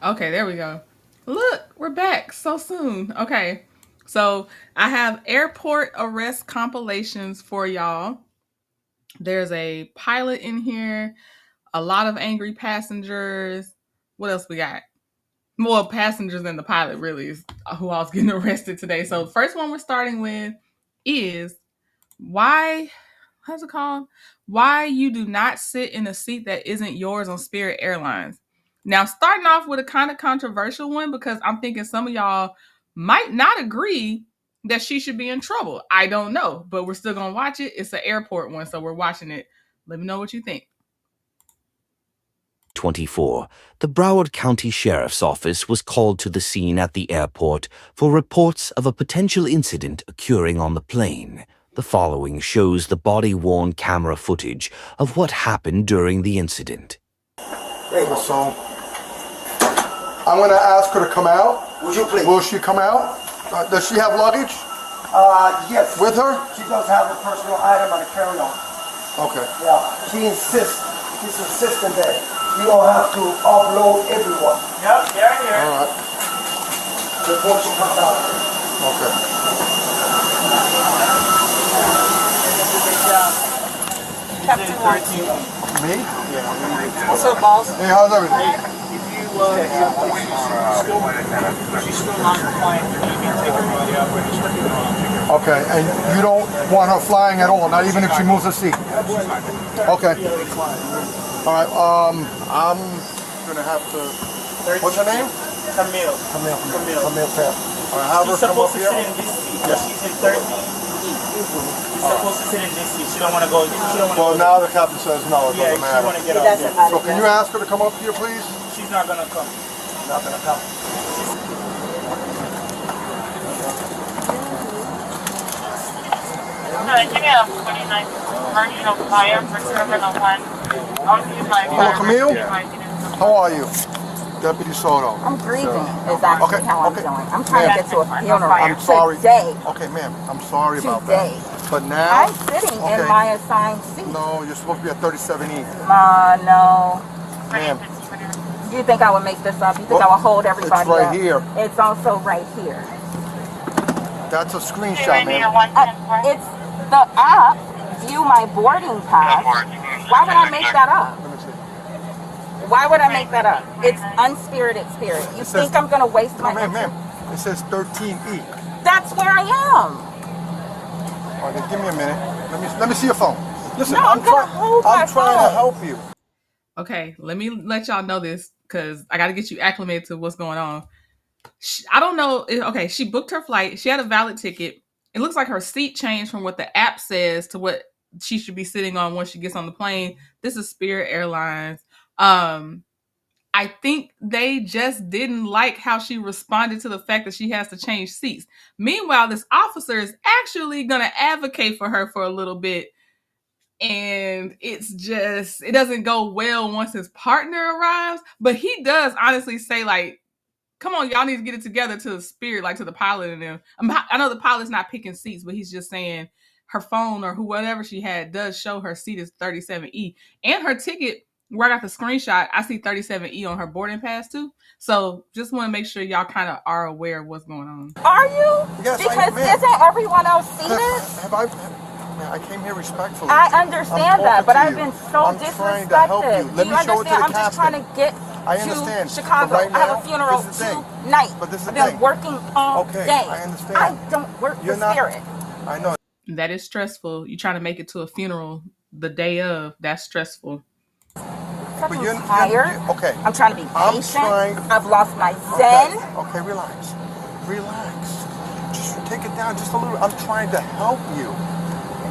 Okay, there we go. Look, we're back so soon. Okay, so I have airport arrest compilations for y'all. There's a pilot in here, a lot of angry passengers. What else we got? More passengers than the pilot, really, is who I was getting arrested today. So the first one we're starting with is why, how's it called? Why you do not sit in a seat that isn't yours on Spirit Airlines. Now, starting off with a kind of controversial one because I'm thinking some of y'all might not agree that she should be in trouble. I don't know, but we're still gonna watch it. It's an airport one, so we're watching it. Let me know what you think. 24. The Broward County Sheriff's Office was called to the scene at the airport for reports of a potential incident occurring on the plane. The following shows the body-worn camera footage of what happened during the incident. So, I'm going to ask her to come out. Would you please? Will she come out? Does she have luggage? Yes. With her? She does have a personal item on a carry-on. Okay. Yeah. She's insistent that you don't have to upload everyone. Yep, they're here. All right. Before she comes out. Okay. Captain 13. Me? What's up, boss? Hey, how's everything? She's still non-compliant. You can take her body out, but it's working on. Okay, and you don't want her flying at all, not even if she moves her seat? Okay. All right, I'm gonna have to, what's her name? Camille. Camille Taylor. All right, have her She's come up supposed to here. sit in this seat. Yeah. She's in 13E. She's supposed to sit in this seat. She don't want to go. Well, now the captain says no, it Yeah, doesn't she matter. want to get out there. So can you ask her to come up here, please? She's not gonna come. Not gonna come. Commercial fire for Terminal 1. Hello, Camille? How are you? Deputy Soto. I'm grieving is actually how I'm okay. doing. I'm trying to get to a funeral. I'm sorry. Today. Okay, ma'am, I'm sorry about Today. that. But now... I'm sitting in my assigned seat. No, you're supposed to be at 37E. No. Ma'am. You think I would make this up? You think I would hold everybody It's right up? here. It's also right here. That's a screenshot, ma'am. It's the app, view my boarding pass. Why would I make that up? Let me see. Why would I make that up? It's unspirited spirit. You think I'm going to waste my No, time? ma'am. It says 13E. That's where I am. Okay, give me a minute. Let me see your phone. Listen, No, I'm trying to help you. Okay, let me let y'all know this because I got to get you acclimated to what's going on. I don't know. Okay, she booked her flight. She had a valid ticket. It looks like her seat changed from what the app says to what she should be sitting on once she gets on the plane. This is Spirit Airlines. I think they just didn't like how she responded to the fact that she has to change seats. Meanwhile, this officer is actually going to advocate for her for a little bit. And it's just, it doesn't go well once his partner arrives. But he does honestly say, like, come on, y'all need to get it together to the Spirit, like to the pilot and them. I know the pilot's not picking seats, but he's just saying her phone or whatever she had does show her seat is 37E. And her ticket, where I got the screenshot, I see 37E on her boarding pass too. So just want to make sure y'all kind of are aware of what's going on. Are you? Yes, because isn't everyone else seated? I came here respectfully. I understand that, but I've been so I'm trying to help you. disrespected. Let Do me you show it to understand? the I'm just trying to get I understand. to Chicago. But right I have now, a funeral this is the thing. tonight. But this is the I've been thing. working all Okay, day. I understand. I don't work You're for not- Spirit. I know. That is stressful. You trying to make it to a funeral the day of. That's stressful. I'm you're tired. okay. I'm trying to be I'm patient. trying- I've lost my zen. Okay, relax. Relax. Just take it down just a little. I'm trying to help you.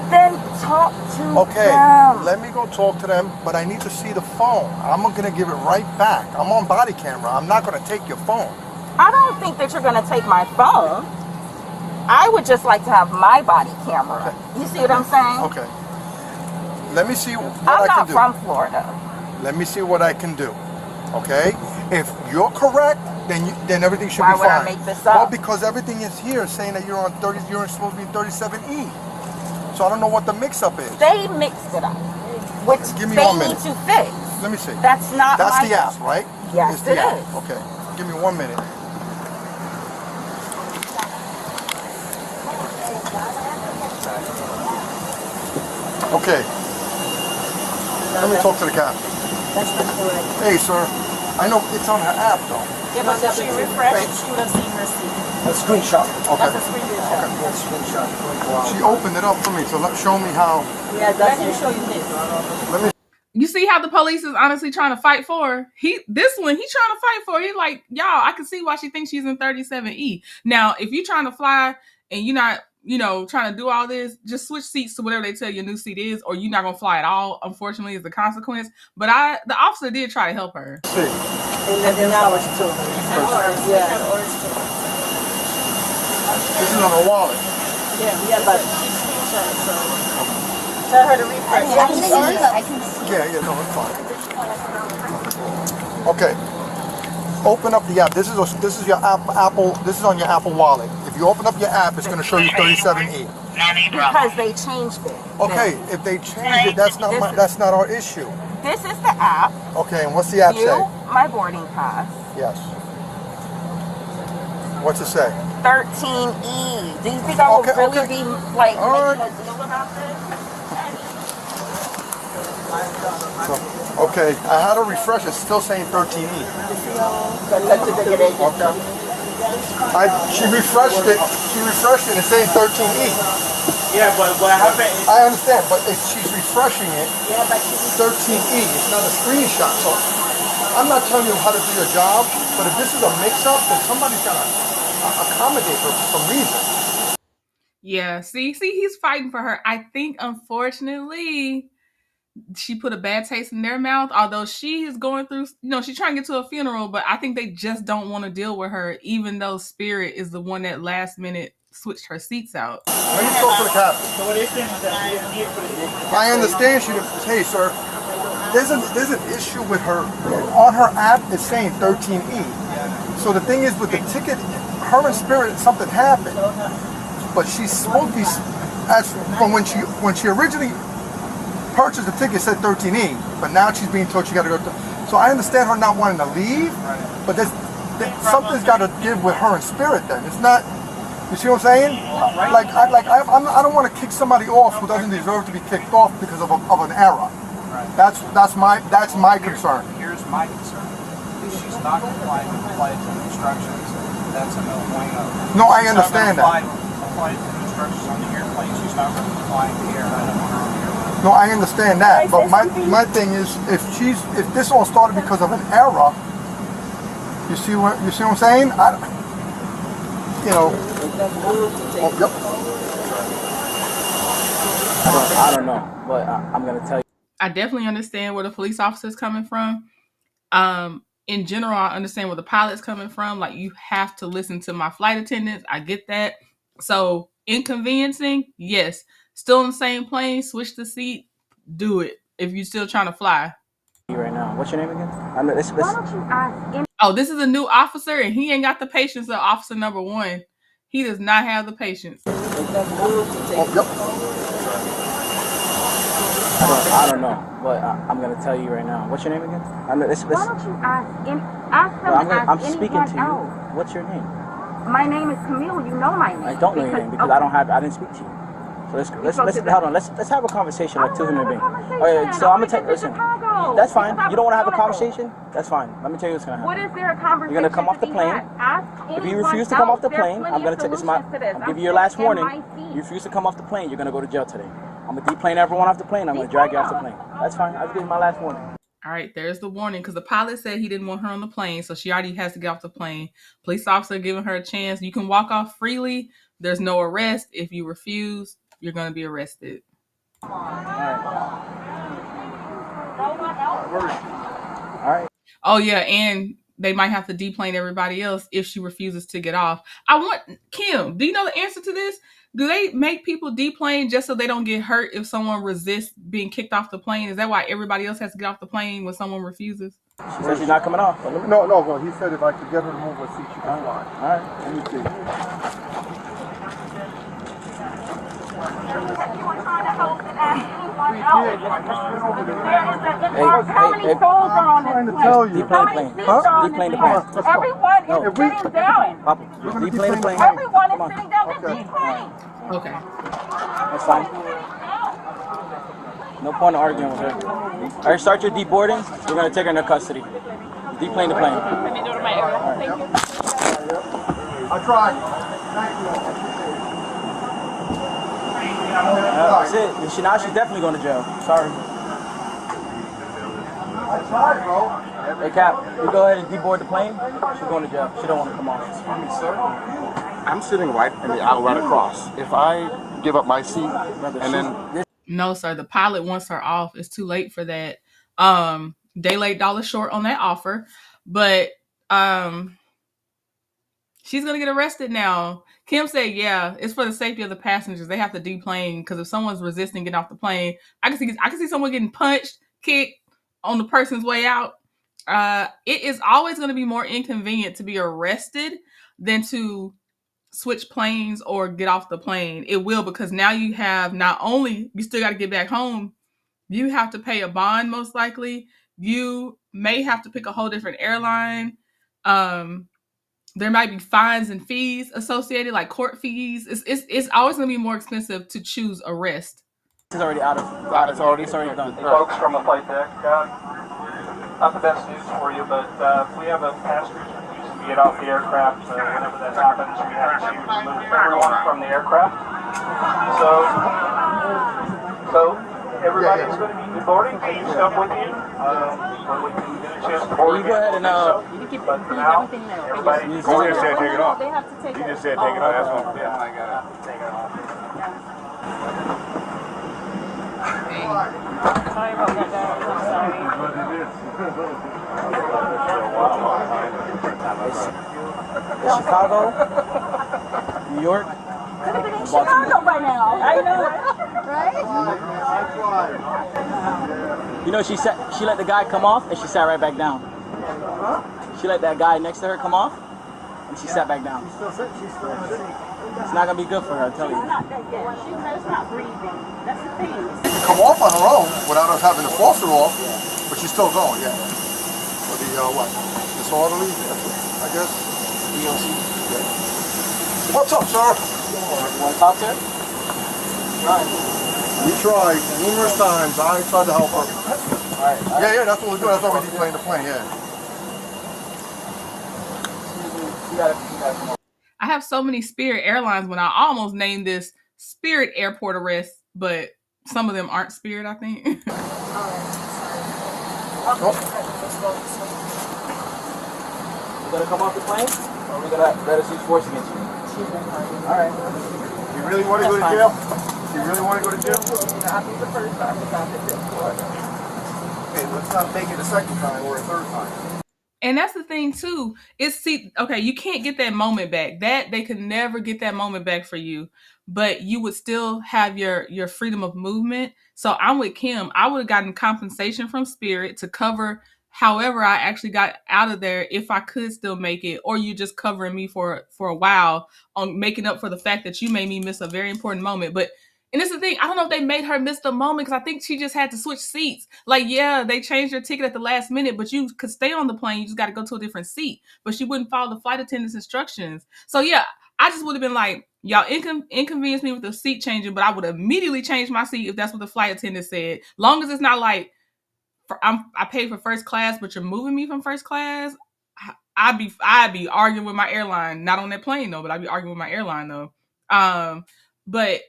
Then talk to Okay, them. let me go talk to them, but I need to see the phone. I'm going to give it right back. I'm on body camera. I'm not going to take your phone. I don't think that you're going to take my phone. I would just like to have my body camera. Okay. You see what I'm saying? Okay. Let me see what I'm I can not do. from Florida. Let me see what I can do. Okay? If you're correct, then everything should Why be would fine. I make this up? Well, because everything is here saying that you're supposed to be in 37E. So I don't know what the mix-up is. They mixed it up, which Give me they 1 need minute. to fix. Let me see. That's not That's my... the app, right? Yes, It's the it app. is. Okay. Give me 1 minute. Okay. Let me talk to the captain. That's not correct. Hey, sir. I know it's on her app, though. Yeah, but if she refreshed, she would have seen her seat. A screenshot. Okay. That's a screenshot. That's screenshot. She opened it up for me, so show me how. Yeah, let him show you this. Let me. You see how the police is honestly trying to fight for her? This one, he's trying to fight for her. He's like, y'all, I can see why she thinks she's in 37E. Now, if you're trying to fly and you're not, trying to do all this, just switch seats to whatever they tell your new seat is, or you're not gonna fly at all, unfortunately, is the consequence. But the officer did try to help her. See. And then hours too. Yeah. This is on her wallet. Yeah, but tell her to refresh. Yeah, no, it's fine. Okay. Open up the app. This is your Apple. This is on your Apple Wallet. If you open up your app, it's going to show you 37E. Because they changed it. Okay, if they changed it, that's not our issue. This is the app. Okay, and what's the app View say? my boarding pass. Yes. What's it say? 13E. Do you think I will really be like All making right. a deal about this? Okay, I had to refresh. It's still saying 13E. She refreshed it. It's saying 13E. Yeah, but what happened is... I understand, but if she's refreshing it, 13E. It's not a screenshot. So I'm not telling you how to do your job, but if this is a mix-up, then somebody's got to accommodate her for some reason. Yeah, see, he's fighting for her. I think, unfortunately, she put a bad taste in their mouth, although she is going through, she's trying to get to a funeral, but I think they just don't want to deal with her, even though Spirit is the one that last minute switched her seats out. Let me talk to the captain. So what is it that she didn't need for the... I understand hey, sir, there's an issue with her. On her app, it's saying 13E. So the thing is, with the ticket, her and Spirit, something happened. But she's supposed to be, from when she originally purchased the ticket, it said 13E, but now she's being told she got to go to. So I understand her not wanting to leave, but something's got to give with her and Spirit. Then it's not. You see what I'm saying? I don't want to kick somebody off who doesn't deserve to be kicked off because of an error. That's my concern. Here's my concern. If she's not complying with the flight attendant instructions, that's a no bueno. No, I understand that. Flight attendant instructions on the airplane, she's not going to comply with the airline. No, I understand that, but my thing is, if this all started because of an error, you see what I'm saying? Yep. I don't know, but I'm gonna tell you. I definitely understand where the police officer's coming from. In general, I understand where the pilot's coming from. Like, you have to listen to my flight attendants. I get that. So, inconveniencing, yes. Still in the same plane, switch the seat, do it if you're still trying to fly. Right now, what's your name again? Why don't you ask? Oh, this is a new officer, and he ain't got the patience of officer number 1. He does not have the patience. I don't know, but I'm gonna tell you right now. What's your name again? Why don't you ask them? I'm speaking to you. What's your name? My name is Camille. You know my name. I don't know your name because I didn't speak to you. So let's hold on. Let's have a conversation like two human beings. All right, so I'm gonna take. Listen, that's fine. You don't want to have a conversation? That's fine. Let me tell you what's gonna happen. What is there a conversation? You're gonna come off the plane. If you refuse to come off the plane, I'm gonna take this. I'm give you your last warning. You refuse to come off the plane, you're gonna go to jail today. I'm gonna deplane everyone off the plane. I'm gonna drag you off the plane. That's fine. I'll give you my last warning. All right, there's the warning, because the pilot said he didn't want her on the plane, so she already has to get off the plane. Police officer giving her a chance. You can walk off freely. There's no arrest. If you refuse, you're going to be arrested. All right. Oh, yeah, and they might have to deplane everybody else if she refuses to get off. Kim, do you know the answer to this? Do they make people deplane just so they don't get hurt if someone resists being kicked off the plane? Is that why everybody else has to get off the plane when someone refuses? She said she's not coming off. No. Well, he said if I could get her to move her seat, she could fly. All right. Let me see. You were trying to help and ask anyone How many souls are on this plane? Deplane the plane. Huh? Deplane the plane. Everyone is sitting down. Papa, deplane the plane. Everyone is sitting down. Just deplane. Okay. That's fine. No point in arguing with her. All right, start your deboarding. We're going to take her into custody. Deplane the plane. Let me go to my area. Thank you. I tried. That's it. Now she's definitely going to jail. Sorry. I tried, bro. Hey, Cap, you go ahead and deboard the plane. She's going to jail. She don't want to come off. Excuse me, sir. I'm sitting right in the aisle right across. If I give up my seat and then... No, sir. The pilot wants her off. It's too late for that. They laid dollar short on that offer, but she's gonna get arrested now. Kim said, "Yeah, it's for the safety of the passengers. They have to deplane because if someone's resisting getting off the plane, I can see someone getting punched, kicked on the person's way out. It is always going to be more inconvenient to be arrested than to switch planes or get off the plane. It will, because now you have not only you still got to get back home, you have to pay a bond most likely. You may have to pick a whole different airline. There might be fines and fees associated, like court fees. It's always going to be more expensive to choose arrest. It's already out of. It's already done. Folks from the flight deck, not the best news for you, but we have a passenger refusing to get off the aircraft. Whenever that happens, we have to remove everyone from the aircraft. So everybody's going to be deboarding. Take your stuff with you. When we can get a chance to board. You go ahead and but for now, everybody. You just said take it off. They have to take You just said take it off. That's what Yeah, I got it. Take it off. Sorry about that, guys. I'm sorry. It's Chicago, New York. Could have been in Chicago by now. I know, right? You know, she let the guy come off and she sat right back down. She let that guy next to her come off and she sat back down. It's not gonna be good for her, I tell you. She's not breathing. That's the thing. She can come off on her own without us having to force her off, but she's still going, yeah. For the, disorderly, I guess. DOC. Yeah. What's up, sir? You wanna talk to her? We tried numerous times. I tried to help her. Alright. Yeah, that's what we're doing. That's why we deplaned the plane, yeah. You gotta come on. I have so many Spirit Airlines when I almost named this Spirit Airport Arrest, but some of them aren't Spirit, I think. You gonna come off the plane? Or we gonna let us use force against you? Alright. You really want to go to jail? You really want to go to jail? I'll be the first time. Okay, let's not make it a second time or a third time. And that's the thing too. You can't get that moment back. That they could never get that moment back for you, but you would still have your freedom of movement. So I'm with Kim. I would have gotten compensation from Spirit to cover however I actually got out of there if I could still make it, or you just covering me for a while on making up for the fact that you made me miss a very important moment. And this is the thing, I don't know if they made her miss the moment because I think she just had to switch seats. Like, yeah, they changed your ticket at the last minute, but you could stay on the plane. You just got to go to a different seat. But she wouldn't follow the flight attendant's instructions. So, yeah, I just would have been like, y'all inconvenienced me with the seat changing, but I would immediately change my seat if that's what the flight attendant said. Long as it's not like, I paid for first class, but you're moving me from first class. I'd be arguing with my airline. Not on that plane, though, but I'd be arguing with my airline, though. But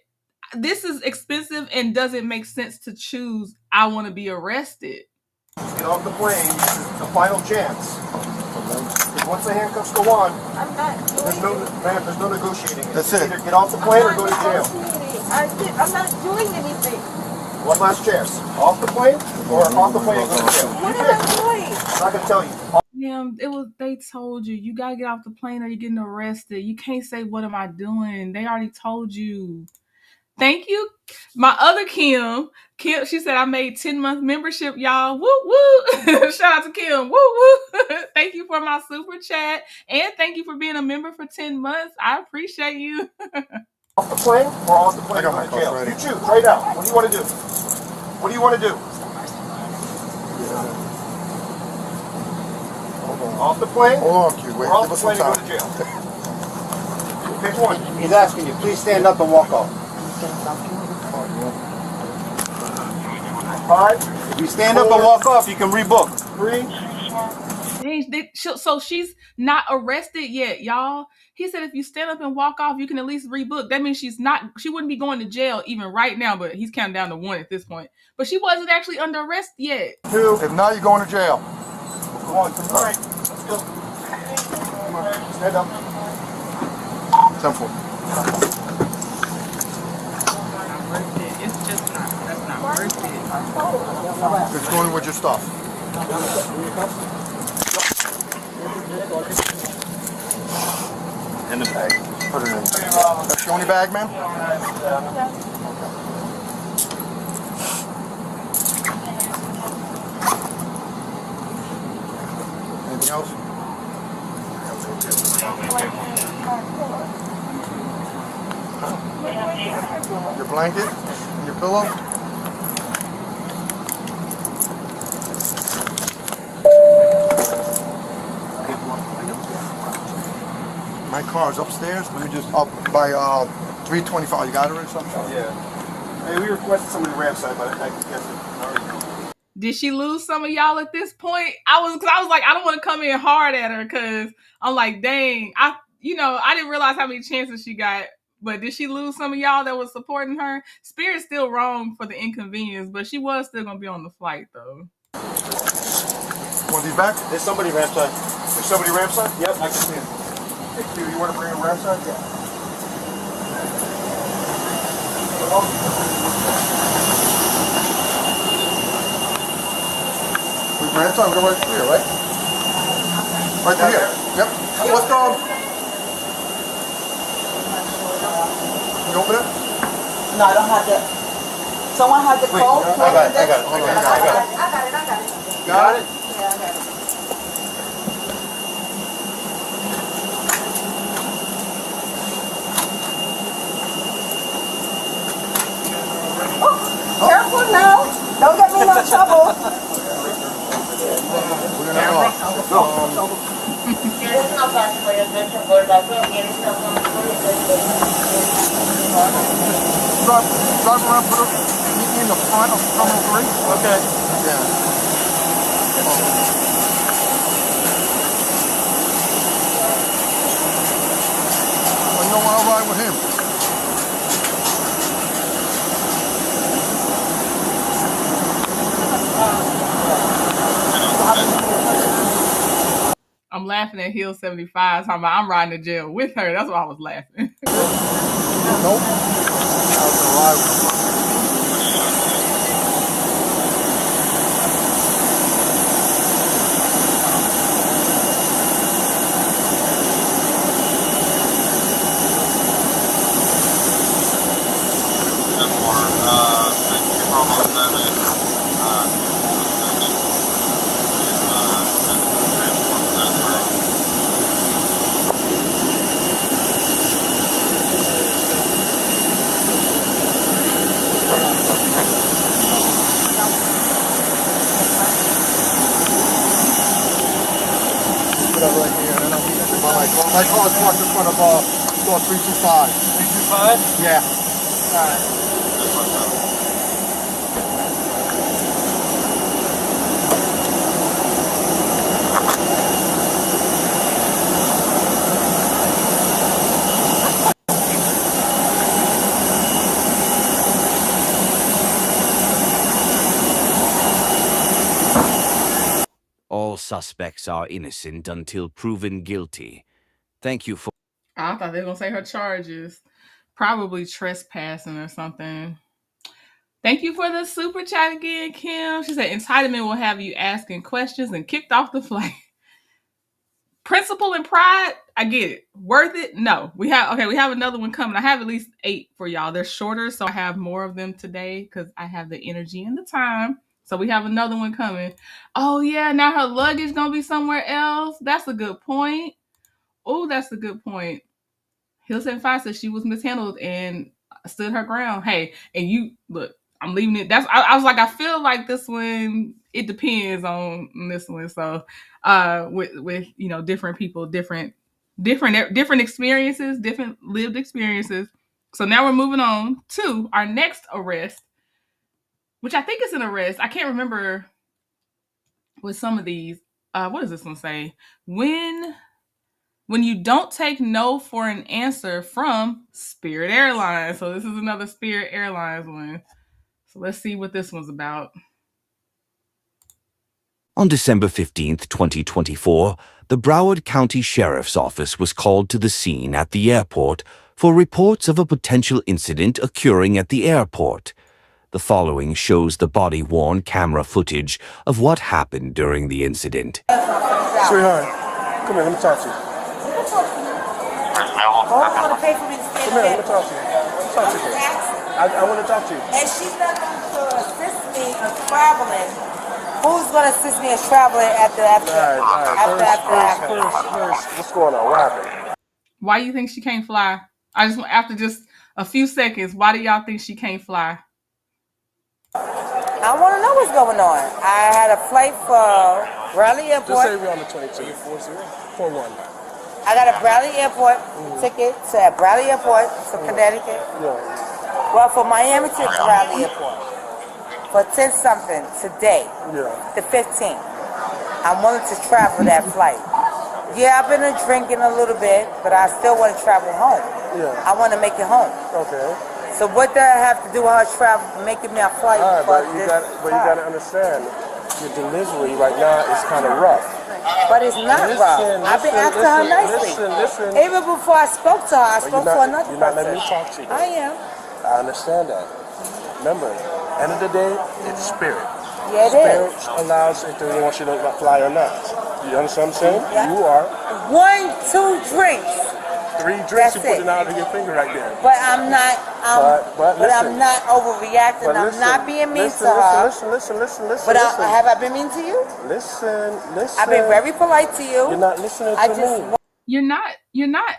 this is expensive and doesn't make sense to choose, I want to be arrested. Get off the plane. This is the final chance. Because once the handcuffs go on, there's no negotiating. That's it. Either get off the plane or go to jail. I'm not doing anything. One last chance. Off the plane or off the plane and go to jail. What am I doing? I'm not going to tell you. Yeah, they told you gotta get off the plane or you're getting arrested. You can't say, what am I doing? They already told you. Thank you. My other Kim, she said I made 10-month membership, y'all. Woo woo. Shout out to Kim. Woo woo. Thank you for my super chat. And thank you for being a member for 10 months. I appreciate you. Off the plane or off the plane and go to jail? You choose right now. What do you want to do? What do you want to do? Off the plane? Hold on, Q. Wait, Off give the us some plane and go time. to jail. Pick one. He's asking you, please stand up and walk off. 5. If you stand up and walk off, you can rebook. 3. So she's not arrested yet, y'all. He said if you stand up and walk off, you can at least rebook. That means she wouldn't be going to jail even right now, but he's counting down to 1 at this point. But she wasn't actually under arrest yet. 2. If not, you're going to jail. 1. Come on. Let's go. Come on. Stand up. 10-4. It's just not. That's not worth it. It's going with your stuff. In the bag. Put it in. That's your only bag, ma'am? Anything else? Your blanket and your pillow? My car's upstairs. Let me just up by 325. You got it or something? Yeah. Hey, we requested somebody to ramp side, but I guess it already knows. Did she lose some of y'all at this point? I was like, I don't want to come in hard at her because I'm like, dang, I didn't realize how many chances she got. But did she lose some of y'all that was supporting her? Spirit's still wrong for the inconvenience, but she was still gonna be on the flight though. Want these back? There's somebody ramp side. There's somebody ramp side? Yep, I can see him. Hey, Q, you want to bring a ramp side? Yeah. We ran time. We're right here, right? Right through here. Yep. What's going? You open it? No, I don't have the. Someone has the code. I got it. Hold on. I got it. Got it? Yeah, I got it. Careful now. Don't get me in no trouble. We're gonna drive around, put it meet me in the front of Terminal 3. Okay. Yeah. Well, you don't want to ride with him. I'm laughing at Hill 75 talking about I'm riding to jail with her. That's why I was laughing. Nope. I was gonna ride with him. Right here, and then I'll meet you by my car. My car is parked in front of store 325. 325? Yeah. Alright. All suspects are innocent until proven guilty. Thank you for... I thought they were going to say her charges. Probably trespassing or something. Thank you for the super chat again, Kim. She said entitlement will have you asking questions and kicked off the flight. Principle and pride, I get it. Worth it? No. We have another one coming. I have at least 8 for y'all. They're shorter, so I have more of them today because I have the energy and the time. So we have another one coming. Oh yeah, now her luggage gonna be somewhere else. That's a good point. Oh, that's a good point. Hill 75 said she was mishandled and stood her ground. Hey, and you look, I'm leaving it. I was like, I feel like this one, it depends on this one. So with different people, different experiences, different lived experiences. So now we're moving on to our next arrest, which I think is an arrest. I can't remember with some of these. What does this one say? When you don't take no for an answer from Spirit Airlines. So this is another Spirit Airlines one. So let's see what this one's about. On December 15th, 2024, the Broward County Sheriff's Office was called to the scene at the airport for reports of a potential incident occurring at the airport. The following shows the body-worn camera footage of what happened during the incident. Sweetheart, come here, let me talk to you. I want to pay for me to stay Come here, let me talk to you. Talk to you. I want to talk to you. And she's not going to assist me in traveling. Who's going to assist me in traveling after? First, what's going on? What happened? Why do you think she can't fly? After just a few seconds, why do y'all think she can't fly? I want to know what's going on. I had a flight for Raleigh Airport. Just say we're on the 22. 41. I got a Raleigh Airport ticket to Raleigh Airport to Connecticut. Yeah. Well, for Miami to Raleigh Airport for 10-something today, the 15th. I'm willing to travel that flight. Yeah, I've been drinking a little bit, but I still want to travel home. Yeah. I want to make it home. Okay. So what do I have to do with her travel, making me a flight? All right, but you got to understand, your delivery right now is kind of rough. But it's not rough. I've been asking her nicely. Listen. Even before I spoke to her, I spoke to another person. You're not letting me talk to you. I am. I understand that. Remember, end of the day, it's spirit. Yeah, it spirit is. allows if they want you to fly or not. You understand what I'm saying? Yeah. You are. 1, 2 drinks. 3 drinks, you put it out of your finger right there. But I'm not. But I'm not overreacting. I'm not being mean to her. Listen. But have I been mean to you? Listen. I've been very polite to you. You're not listening to me. You're not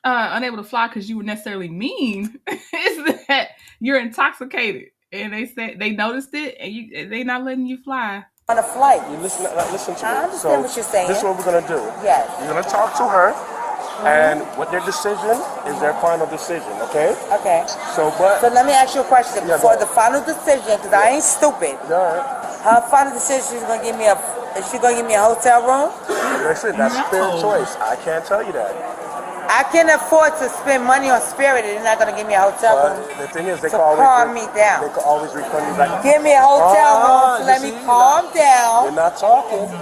unable to fly because you were necessarily mean. It's that you're intoxicated, and they noticed it, and they not letting you fly on a flight. You listen to me. I understand what you're saying. This is what we're gonna do. Yes. You're gonna talk to her. And what their decision is their final decision, okay? Okay. So let me ask you a question. For the final decision, because I ain't stupid. Yeah. Her final decision, is she gonna give me a hotel room? Listen, that's their choice. I can't tell you that. I can afford to spend money on Spirit, and they're not gonna give me a hotel room. The thing is, they to can always calm me down. They can always refund you back. Give me a hotel room to let me calm down. You're not talking.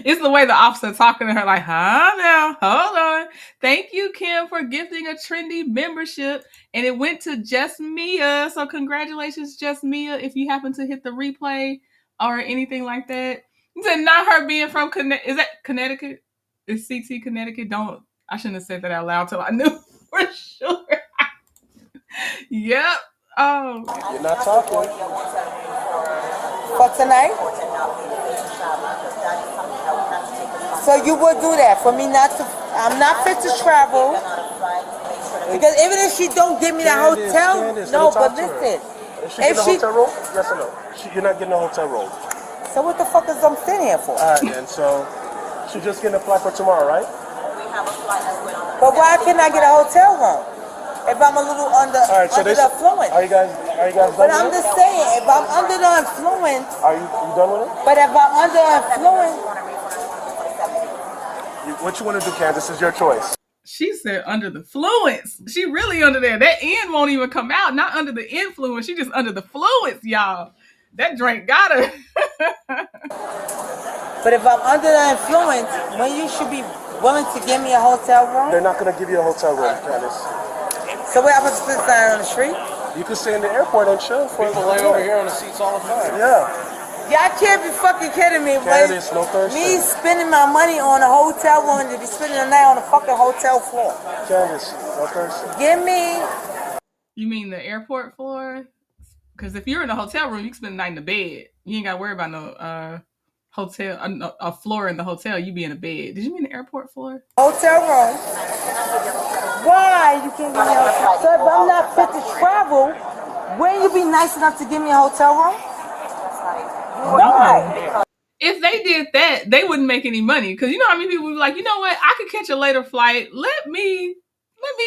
It's the way the officer talking to her like, huh now, hold on. Thank you, Kim, for gifting a trendy membership. And it went to Just Mia. So congratulations, Just Mia, if you happen to hit the replay or anything like that. You said not her being from Connecticut. Is that Connecticut? Is CT Connecticut? I shouldn't have said that out loud till I knew for sure. Yep. Oh. You're not talking. For tonight? So you would do that for me not to? I'm not fit to travel because even if she don't give me the hotel, no. But listen, if she get a hotel room, yes or no? You're not getting a hotel room. So what the fuck is I'm sitting here for? All right, then. So she's just getting a flight for tomorrow, right? But why can't I get a hotel room if I'm a little under the influence? Are you guys done? But I'm just saying, if I'm under the influence, are you done with it? But if I'm under influence. What you want to do, Candace, is your choice. She said under the fluence. She really under there. That N won't even come out. Not under the influence. She just under the fluence, y'all. That drink got her. But if I'm under the influence, when you should be willing to give me a hotel room? They're not going to give you a hotel room, Candace. So what happens to stay on the street? You can stay in the airport and chill. People lay over here on the seats all the time. Yeah. Y'all can't be fucking kidding me, Candace, no thirsty. Me spending my money on a hotel room to be spending the night on the fucking hotel floor. Candace, no thirsty. Give me. You mean the airport floor? Because if you're in a hotel room, you can spend the night in the bed. You ain't got to worry about hotel, a floor in the hotel, you be in a bed. Did you mean the airport floor? Hotel room. Why you can't give me a hotel? So if I'm not fit to travel, wouldn't you be nice enough to give me a hotel room? Why? If they did that, they wouldn't make any money. Because you know how many people would be like, you know what? I could catch a later flight. Let me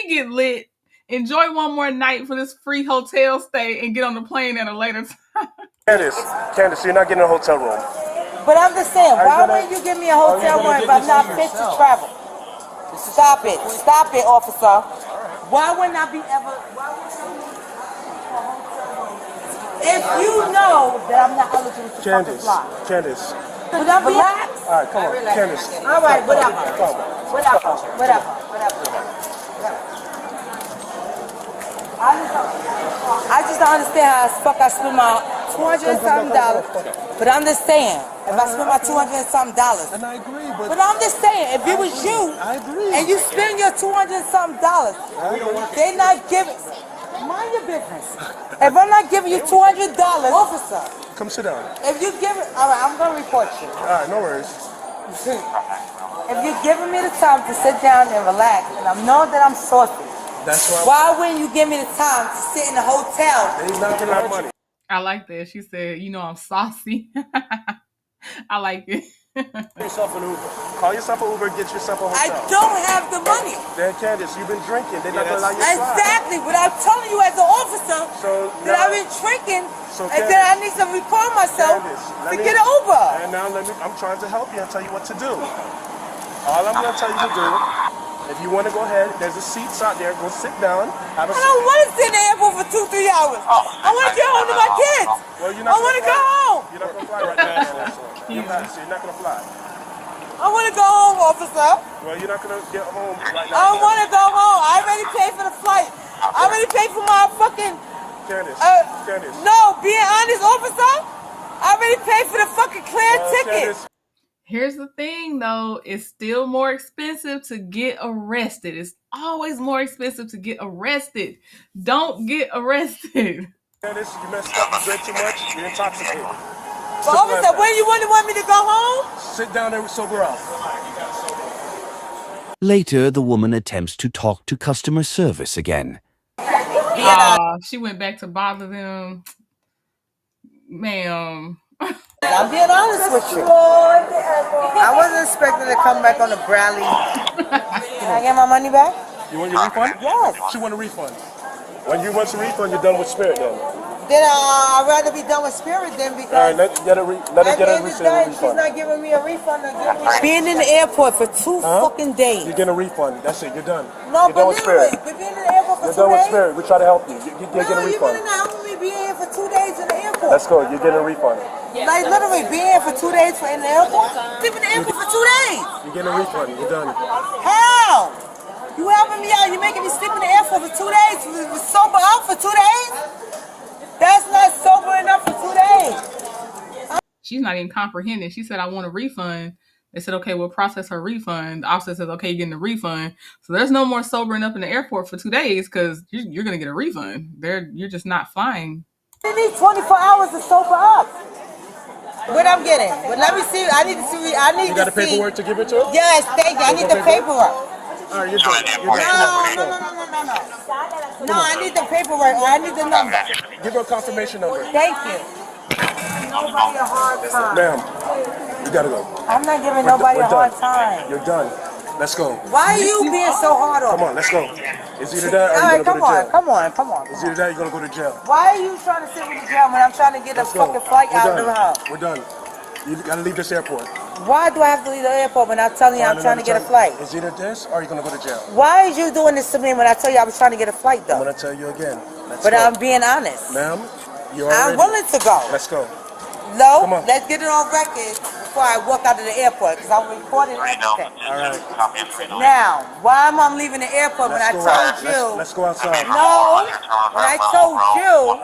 get lit. Enjoy one more night for this free hotel stay and get on the plane at a later time. Candace, you're not getting a hotel room. But I'm just saying, why wouldn't you give me a hotel room if I'm not fit to travel? Stop it, officer. Why wouldn't I be ever? If you know that I'm not eligible to fucking fly. Candace. Would I be relaxed? All right, come on, Candace. All right, whatever. I just don't understand how the fuck I spend my $200 and something. But I'm just saying, if I spend my $200 and something, and I agree, but I'm just saying, if it was you, and you spend your $200 and something, they not giving. Mind your business. If I'm not giving you $200, officer. Come sit down. If you give it, all right, I'm gonna report you. All right, no worries. If you're giving me the time to sit down and relax, and I know that I'm saucy, that's why wouldn't you give me the time to sit in the hotel? They're not giving out money. I like that. She said, you know, I'm saucy. I like it. Yourself an Uber. Call yourself an Uber, get yourself a hotel. I don't have the money. Then Candace, you've been drinking. They're not gonna allow you to fly. Exactly, but I'm telling you as an officer that I've been drinking and that I need to report myself to get an Uber. And now I'm trying to help you and tell you what to do. All I'm gonna tell you to do, if you want to go ahead, there's a seats out there. Go sit down. I don't want to sit in the airport for 2-3 hours. I want to get home to my kids. Well, I want to go home. You're not gonna fly right now. You're not gonna fly. I want to go home, officer. Well, you're not gonna get home right now. I want to go home. I already paid for the flight. I already paid for my fucking. Candace. No, being honest, officer. I already paid for the fucking clear ticket. Here's the thing, though. It's still more expensive to get arrested. It's always more expensive to get arrested. Don't get arrested. Candace, you messed up. You drank too much. You're intoxicated. But officer, when you want me to go home? Sit down and sober up. Later, the woman attempts to talk to customer service again. She went back to bother them. Ma'am. I'm being honest with you. I wasn't expecting to come back on the Bradley. Can I get my money back? You want your refund? Yes. She want a refund. When you want a refund, you're done with Spirit then. Then I'd rather be done with Spirit then because all right, let her get a refund. She's not giving me a refund. Being in the airport for 2 fucking days. You're getting a refund. That's it. You're done. No, you're done with Spirit. But being in the airport for 2 days. You're done with Spirit. We try to help you. You're getting a refund. You're really not helping me being here for 2 days in the airport. Let's go. You're getting a refund. Like literally being here for 2 days in the airport. Sleep in the airport for 2 days. You're getting a refund. You're done. How? You helping me out? You making me sleep in the airport for 2 days? Sober up for 2 days? That's not sober enough for 2 days. She's not even comprehending. She said, I want a refund. They said, okay, we'll process her refund. The officer says, okay, you're getting a refund. So there's no more sobering up in the airport for 2 days because you're going to get a refund. You're just not flying. You need 24 hours to sober up. What I'm getting? But let me see. I need to see. You got the paperwork to give it to her? Yes, thank you. I need the paperwork. All right, you're done. No, I need the paperwork. I need the number. Give her a confirmation number. Thank you. Nobody a hard time. Ma'am, you gotta go. I'm not giving nobody a hard time. You're done. Let's go. Why are you being so hard on me? Come on, let's go. It's either that or you're gonna go to jail. Come on. It's either that or you're gonna go to jail. Why are you trying to sit with the jail when I'm trying to get a fucking flight out of the house? We're done. You gotta leave this airport. Why do I have to leave the airport when I'm telling you I'm trying to get a flight? It's either this or you're gonna go to jail. Why are you doing this to me when I tell you I was trying to get a flight though? I'm gonna tell you again. But I'm being honest. Ma'am, I'm willing to go. Let's go. No, let's get it on record before I walk out of the airport because I'm recording everything. All right. Now, why am I leaving the airport when I told you? Let's go outside. No, when I told you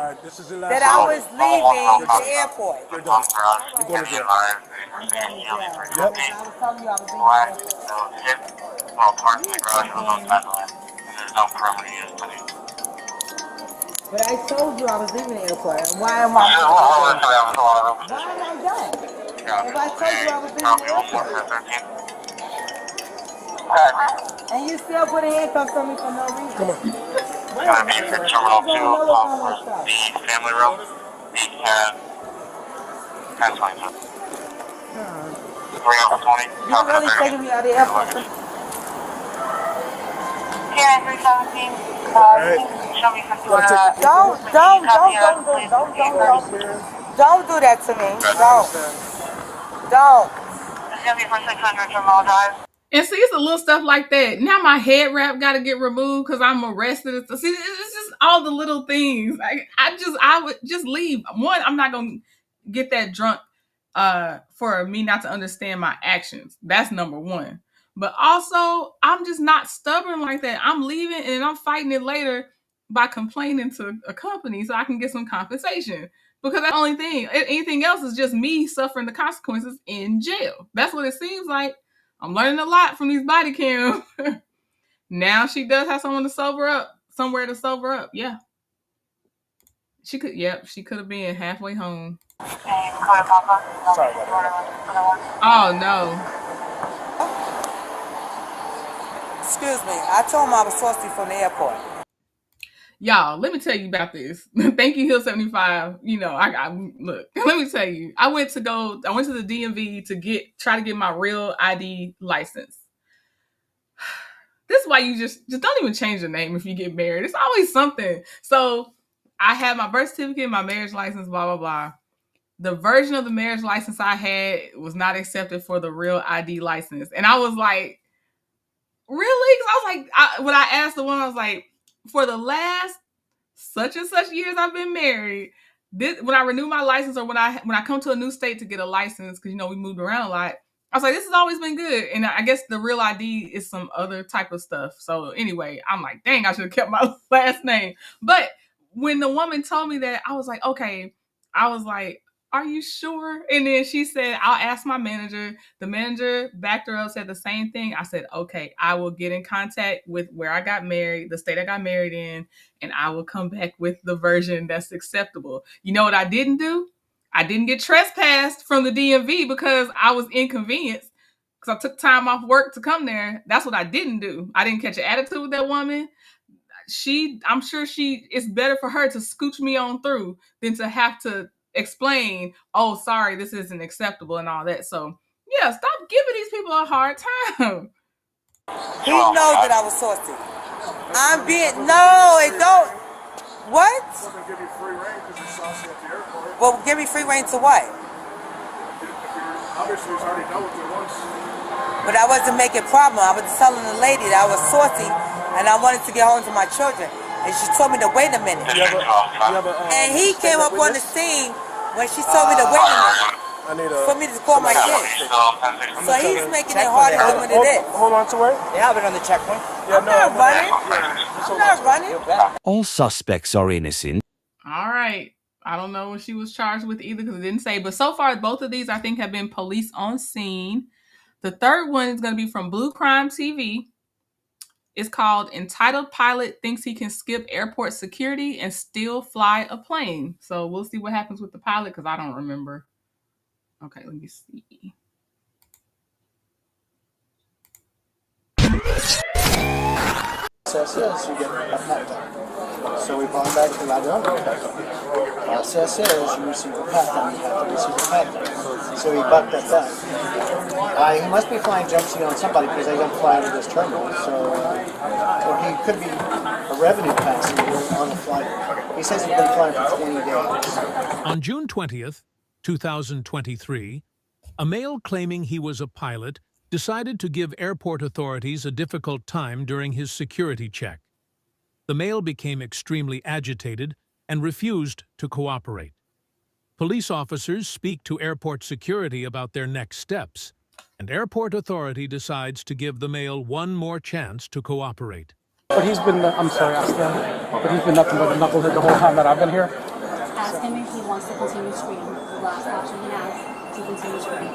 that I was leaving the airport. You're done. You're going to jail. Yep. But I told you I was leaving the airport. And why am I? Why am I done? I told you I was in the and you still put handcuffs on me for no reason. Come on. Terminal 2, for the family room, the 1022. 3 over 20. You're really taking me out of the airport. Karen 317. Show me if you want to. Don't do that to me. Don't. It's going to be for 600 from Mall Drive. And see, it's a little stuff like that. Now my head wrap got to get removed because I'm arrested. See, it's just all the little things. I would just leave. One, I'm not going to get that drunk for me not to understand my actions. That's number one. But also, I'm just not stubborn like that. I'm leaving and I'm fighting it later by complaining to a company so I can get some compensation. Because that's the only thing. Anything else is just me suffering the consequences in jail. That's what it seems like. I'm learning a lot from these body cams. Now she does have someone to sober up, somewhere to sober up. Yeah. She could have been halfway home. Sorry. Oh no. Excuse me. I told him I was saucy from the airport. Y'all, let me tell you about this. Thank you, Hill 75. You know, look, let me tell you. I went to the DMV to try to get my real ID license. This is why you just don't even change your name if you get married. It's always something. So I had my birth certificate, my marriage license, blah, blah, blah. The version of the marriage license I had was not accepted for the real ID license. And I was like, really? Because I was like, when I asked the woman, I was like, for the last such and such years I've been married, when I renew my license or when I come to a new state to get a license, because, you know, we moved around a lot, I was like, this has always been good. And I guess the real ID is some other type of stuff. So anyway, I'm like, dang, I should have kept my last name. But when the woman told me that, I was like, okay. I was like, are you sure? And then she said, I'll ask my manager. The manager backed her up, said the same thing. I said, okay, I will get in contact with where I got married, the state I got married in, and I will come back with the version that's acceptable. You know what I didn't do? I didn't get trespassed from the DMV because I was inconvenienced because I took time off work to come there. That's what I didn't do. I didn't catch an attitude with that woman. I'm sure it's better for her to scooch me on through than to have to explain, oh, sorry, this isn't acceptable and all that. So yeah, stop giving these people a hard time. He knows that I was saucy. No, it don't. What? Well, they'll give you free reign because you're saucy at the airport. Well, give me free reign to what? Obviously, he's already dealt with it once. But I wasn't making problem. I was telling the lady that I was saucy and I wanted to get home to my children. And she told me to wait a minute. And he came up on the scene when she told me to wait a minute for me to call my kids. So he's making it harder than what it is. Hold on to it. They have it on the checkpoint. I'm not running. I'm not running. All suspects are innocent. All right. I don't know what she was charged with either because it didn't say. But so far, both of these, I think, have been police on scene. The third one is going to be from Blue Crime TV. It's called Entitled Pilot Thinks He Can Skip Airport Security and Still Fly a Plane. So we'll see what happens with the pilot because I don't remember. Okay, let me see. Process is you get a pat down. So we've gone back to la done. Process is you receive a pat down, you have to receive a pat down. So he bucked that down. He must be flying jump seat on somebody because they don't fly out of this terminal. So or he could be a revenue passenger on the flight. He says he's been flying for 20 days. On June 20th, 2023, a male claiming he was a pilot decided to give airport authorities a difficult time during his security check. The male became extremely agitated and refused to cooperate. Police officers speak to airport security about their next steps, and airport authority decides to give the male one more chance to cooperate. But he's been, I'm sorry, but he's been nothing but a knucklehead the whole time that I've been here. Ask him if he wants to continue screening. The last option he has to continue screening.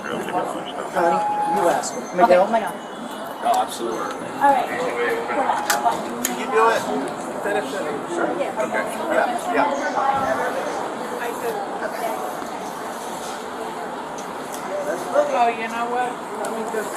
Honey, you ask him. Okay, oh my God. Oh, absolutely. All right. Can you do it? Finish it. Sure. Okay. Yeah. Oh, you know what? Let me just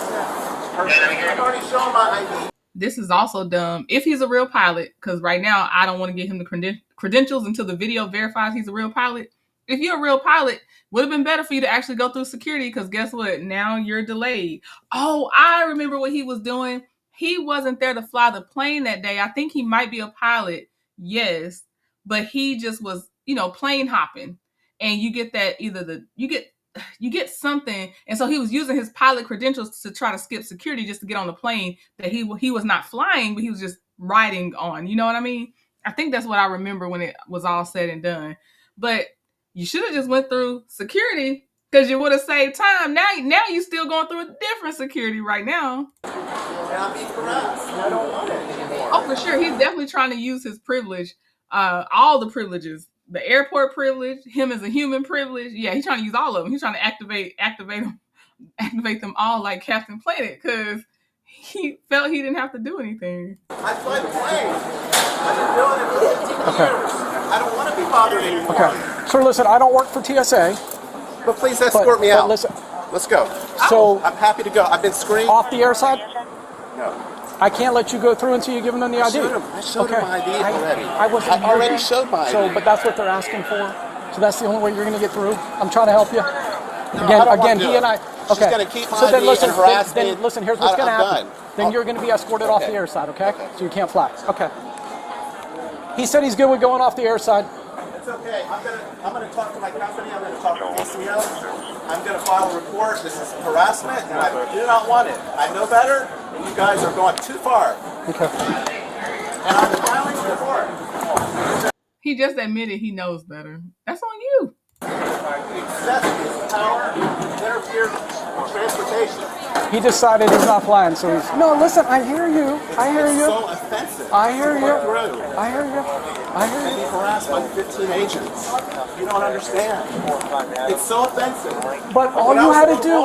I've already shown my ID. This is also dumb. If he's a real pilot, because right now I don't want to get him the credentials until the video verifies he's a real pilot. If you're a real pilot, would have been better for you to actually go through security, because guess what? Now you're delayed. Oh, I remember what he was doing. He wasn't there to fly the plane that day. I think he might be a pilot, yes, but he just was, plane hopping. And you get that you get something, and so he was using his pilot credentials to try to skip security just to get on the plane that he was not flying, but he was just riding on. You know what I mean? I think that's what I remember when it was all said and done. But you should have just went through security, because you would have saved time. Now you still going through a different security right now. And I'm being harassed. I don't want it anymore. Oh, for sure. He's definitely trying to use his privilege, all the privileges. The airport privilege, him as a human privilege. Yeah, he's trying to use all of them. He's trying to activate them all like Captain Planet, because he felt he didn't have to do anything. I fly the plane. I've been doing it for 15 years. I don't want to be bothered anymore. Okay. Sir, listen, I don't work for TSA. But please escort me out. Listen. Let's go. So I'm happy to go. I've been screened. Off the air side? No. I can't let you go through until you give them the ID. I showed him my ID already. I already showed my ID. So, but that's what they're asking for. So that's the only way you're going to get through. I'm trying to help you. No, again, he and I. She's going to keep my so then ID listen, and harass me. then listen. Here's what's going to happen. done. Then you're going to be escorted off the air side. Okay. So you can't fly. Okay. He said he's good with going off the air side. It's okay. I'm going to talk to my company. I'm going to talk to ACO. I'm going to file a report. This is harassment, and I do not want it. I know better, and you guys are going too far. Okay. And I'm filing a report. He just admitted he knows better. That's on you. Excessive power interferes with transportation. He decided he's not flying, so he's. No, listen. I hear you. I hear you. It's so offensive. I hear you. I hear you. I hear you. I'm being harassed by 15 agents. You don't understand. It's so offensive. But all you had to do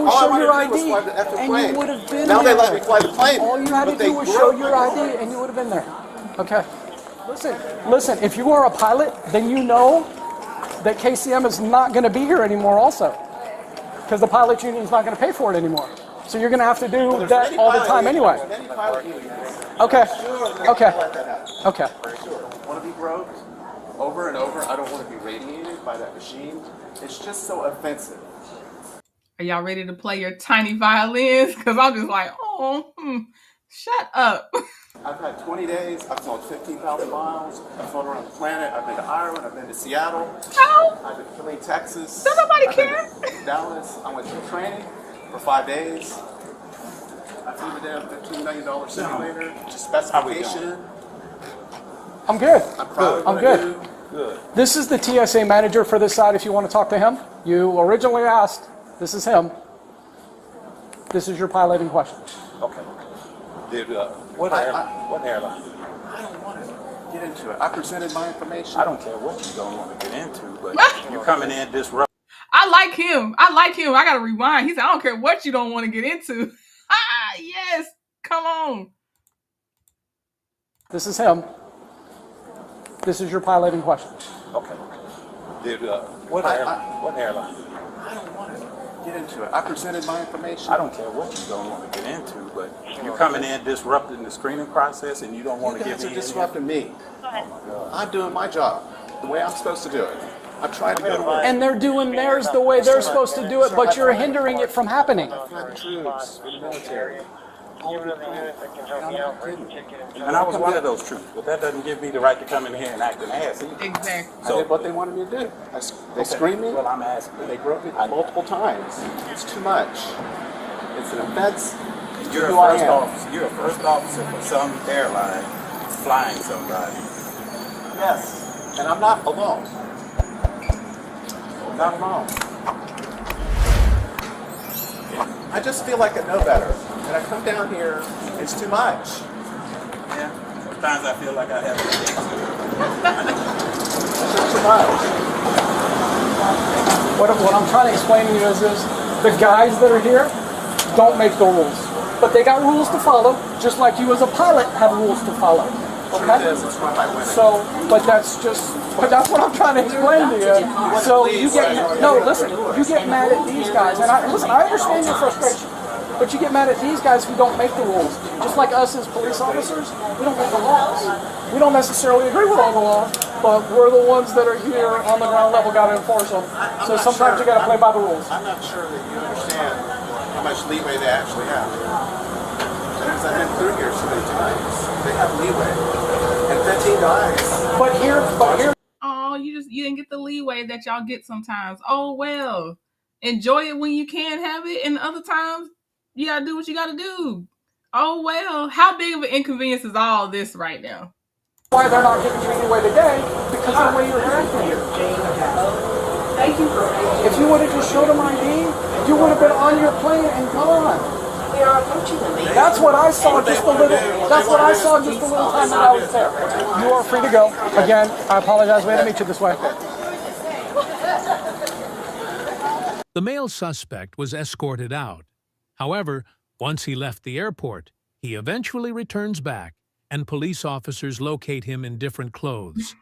was show your ID, and you would have been there. Now they let me fly the plane. All you had to do was show your ID, and you would have been there. Okay. Listen. If you are a pilot, then you know that KCM is not going to be here anymore also, because the pilot union is not going to pay for it anymore. So you're going to have to do that all the time anyway. Okay. Want to be groped over and over. I don't want to be radiated by that machine. It's just so offensive. Are y'all ready to play your tiny violins? Because I'm just like, shut up. I've had 20 days. I've flown 15,000 miles. I've flown around the planet. I've been to Ireland. I've been to Seattle. How? I've been to Philly, Texas. Don't nobody care. Dallas. I went through training for 5 days. I flew the damn $15 million simulator to specification. I'm good. I'm proud of I'm good. This is the TSA manager for this side if you want to talk to him. You originally asked. This is him. This is your piloting question. Okay. Dude, what airline? I don't want to get into it. I presented my information. I don't care what you don't want to get into, but you're coming in disrupt. I like him. I got to rewind. He said, I don't care what you don't want to get into. Yes. Come on. This is him. This is your piloting question. Okay. Dude, what airline? I don't want to get into it. I presented my information. I don't care what you don't want to get into, but you're coming in disrupting the screening process, and you don't want to get me. You guys are disrupting me. Oh my God. I'm doing my job the way I'm supposed to do it. I'm trying to go to work. And they're doing theirs the way they're supposed to do it, but you're hindering it from happening. I've had troops for the military. And I was one of those troops, but that doesn't give me the right to come in here and act an ass either. Exactly. I did what they wanted me to do. They screamed me. Well, I'm asking. They broke me multiple times. It's too much. It's an offense. You're a first officer. You're a first officer for some airline flying somebody. Yes, and I'm not alone. Not alone. I just feel like I know better. And I come down here, it's too much. Yeah. Sometimes I feel like I have to take It's too much. What I'm trying to explain to you is this. The guys that are here don't make the rules. But they got rules to follow, just like you as a pilot have rules to follow. Truth is, it's run by women. So, but that's what I'm trying to explain to you. So you get, no, listen, you get mad at these guys, and I understand your frustration, but you get mad at these guys who don't make the rules. Just like us as police officers, we don't make the laws. We don't necessarily agree with all the laws, but we're the ones that are here on the ground level, got to enforce them. So sometimes you got to play by the rules. I'm not sure that you understand how much leeway they actually have. Because I've been through here so many times. They have leeway. And 15 guys. But here. Oh, you didn't get the leeway that y'all get sometimes. Oh well. Enjoy it when you can have it, and other times you gotta do what you gotta do. Oh well. How big of an inconvenience is all this right now? Why they're not giving you any way today? Because of the way you're acting. Thank you. If you would have just showed them ID, you would have been on your plane and gone. We are approaching the main. That's what I saw just a little. That's what I saw just a little time that I was there. You are free to go. Again, I apologize. We had to meet you this way. The male suspect was escorted out. However, once he left the airport, he eventually returns back, and police officers locate him in different clothes.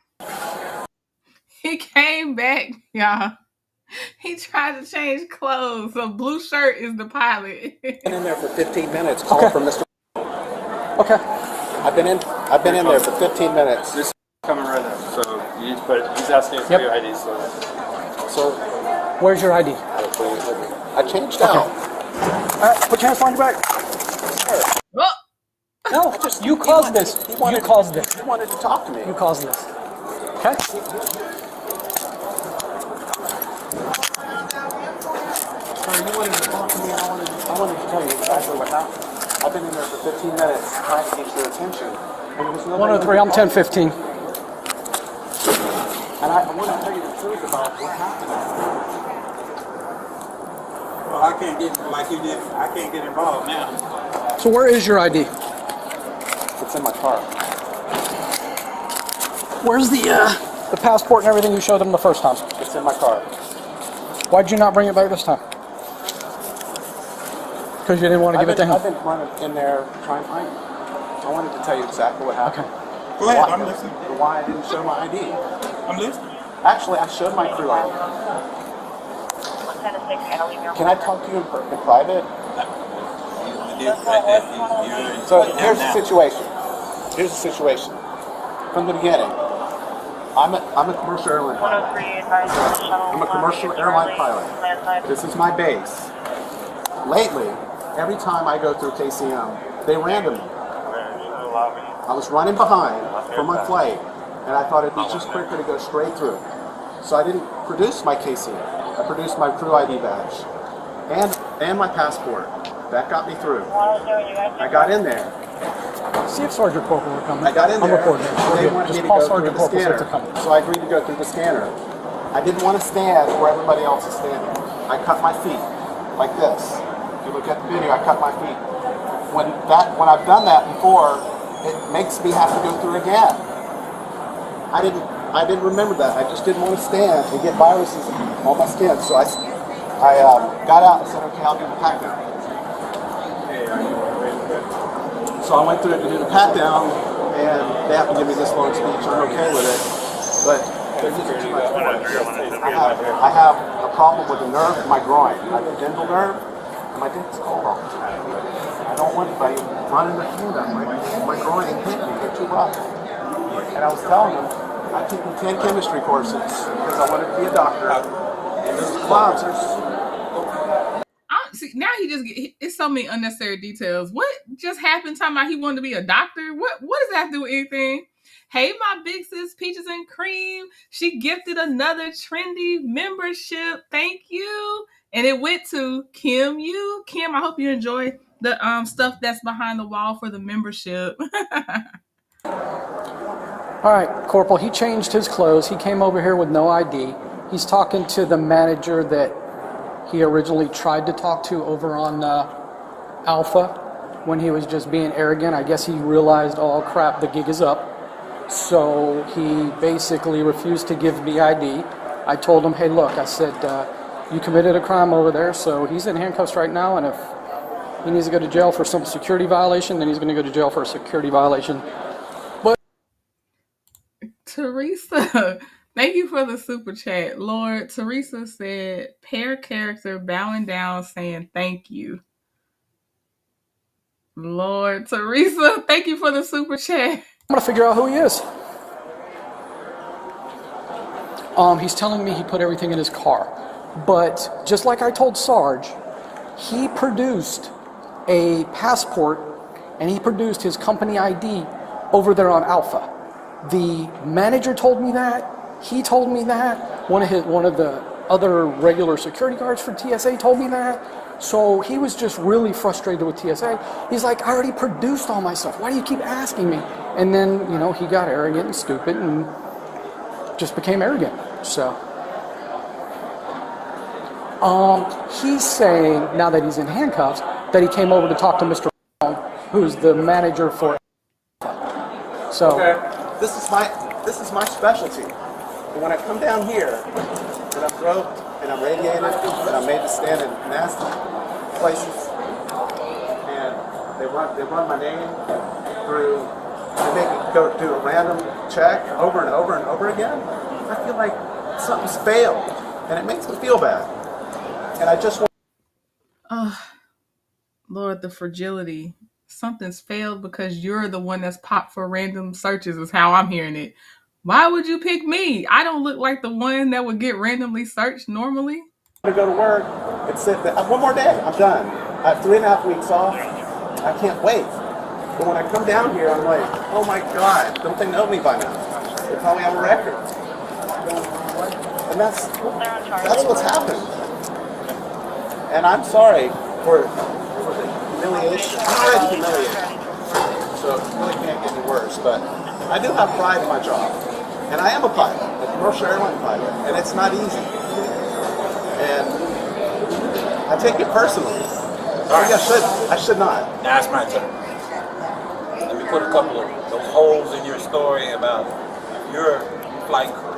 He came back, y'all. He tried to change clothes. So blue shirt is the pilot. I've been in there for 15 minutes. Call for Mr. Okay. I've been in there for 15 minutes. This is coming right up. So he's asking for your ID. So where's your ID? I changed out. All right, put your hands behind your back. Oh. No, you caused this. You caused this. He wanted to talk to me. You caused this. Okay. Sorry, you wanted to talk to me, and I wanted to tell you exactly what happened. I've been in there for 15 minutes trying to get your attention. And there was no 103, I'm 1015. And I want to tell you the truth about what happened. Well, I can't get, like you did, I can't get involved now. So where is your ID? It's in my car. Where's the passport and everything you showed them the first time? It's in my car. Why'd you not bring it back this time? Because you didn't want to give it to him? I've been running in there trying to find you. I wanted to tell you exactly what happened. Okay. Go ahead, I'm listening. Why I didn't show my ID. I'm listening. Actually, I showed my crew ID. Can I talk to you in private? So here's the situation. From the beginning, I'm a commercial airline pilot. I'm a commercial airline pilot. This is my base. Lately, every time I go through KCM, they random me. I was running behind for my flight, and I thought it'd be just quicker to go straight through. So I didn't produce my KCM. I produced my crew ID badge and my passport. That got me through. I got in there. See if Sergeant Corporal will come. I got in there. I'm recording. They wanted me to go through the scanner. So I agreed to go through the scanner. I didn't want to stand where everybody else is standing. I cut my feet like this. If you look at the video, I cut my feet. When I've done that before, it makes me have to go through again. I didn't remember that. I just didn't want to stand and get viruses on my skin. So I got out and said, okay, I'll do the pat down. So I went through to do the pat down, and they have to give me this long speech. I'm okay with it, but they're using too much force. I have a problem with the nerve in my groin, my dental nerve, and my dent's cold all the time. I don't want anybody running their hand up my groin and hitting me. They're too rough. And I was telling them, I've taken 10 chemistry courses because I wanted to be a doctor. And these clubs are... See, now it's so many unnecessary details. What just happened? Talking about he wanted to be a doctor? What does that have to do with anything? Hey, my big sis, Peaches and Cream. She gifted another trendy membership. Thank you. And it went to Kim Yu. Kim, I hope you enjoy the stuff that's behind the wall for the membership. All right, Corporal, he changed his clothes. He came over here with no ID. He's talking to the manager that he originally tried to talk to over on Alpha when he was just being arrogant. I guess he realized, oh crap, the gig is up. So he basically refused to give me ID. I told him, hey look, I said, you committed a crime over there, so he's in handcuffs right now, and if he needs to go to jail for some security violation, then he's going to go to jail for a security violation. Teresa, thank you for the super chat. Lord, Teresa said, pair character bowing down saying thank you. Lord, Teresa, thank you for the super chat. I'm going to figure out who he is. He's telling me he put everything in his car. But just like I told Sarge, he produced a passport and he produced his company ID over there on Alpha. The manager told me that. He told me that. One of the other regular security guards for TSA told me that. So he was just really frustrated with TSA. He's like, I already produced all my stuff. Why do you keep asking me? And then, he got arrogant and stupid and just became arrogant. So, he's saying, now that he's in handcuffs, that he came over to talk to Mr. who's the manager for. So, okay. This is my specialty. And when I come down here, and I'm broke, and I'm radiated, and I'm made to stand in nasty places, and they run my name through, they make me go do a random check over and over and over again, I feel like something's failed, and it makes me feel bad. And I just want... Oh, Lord, the fragility. Something's failed because you're the one that's popped for random searches is how I'm hearing it. Why would you pick me? I don't look like the one that would get randomly searched normally. To go to work and sit there. One more day, I'm done. I have 3.5 weeks off. I can't wait. But when I come down here, I'm like, oh my God, don't they know me by now? They probably have a record. And that's what's happened. And I'm sorry for the humiliation. I'm already humiliated. So it really can't get any worse. But I do have pride in my job. And I am a pilot, a commercial airline pilot. And it's not easy. And I take it personally. Right. I should not. Now it's my turn. Let me put a couple of those holes in your story about your flight crew.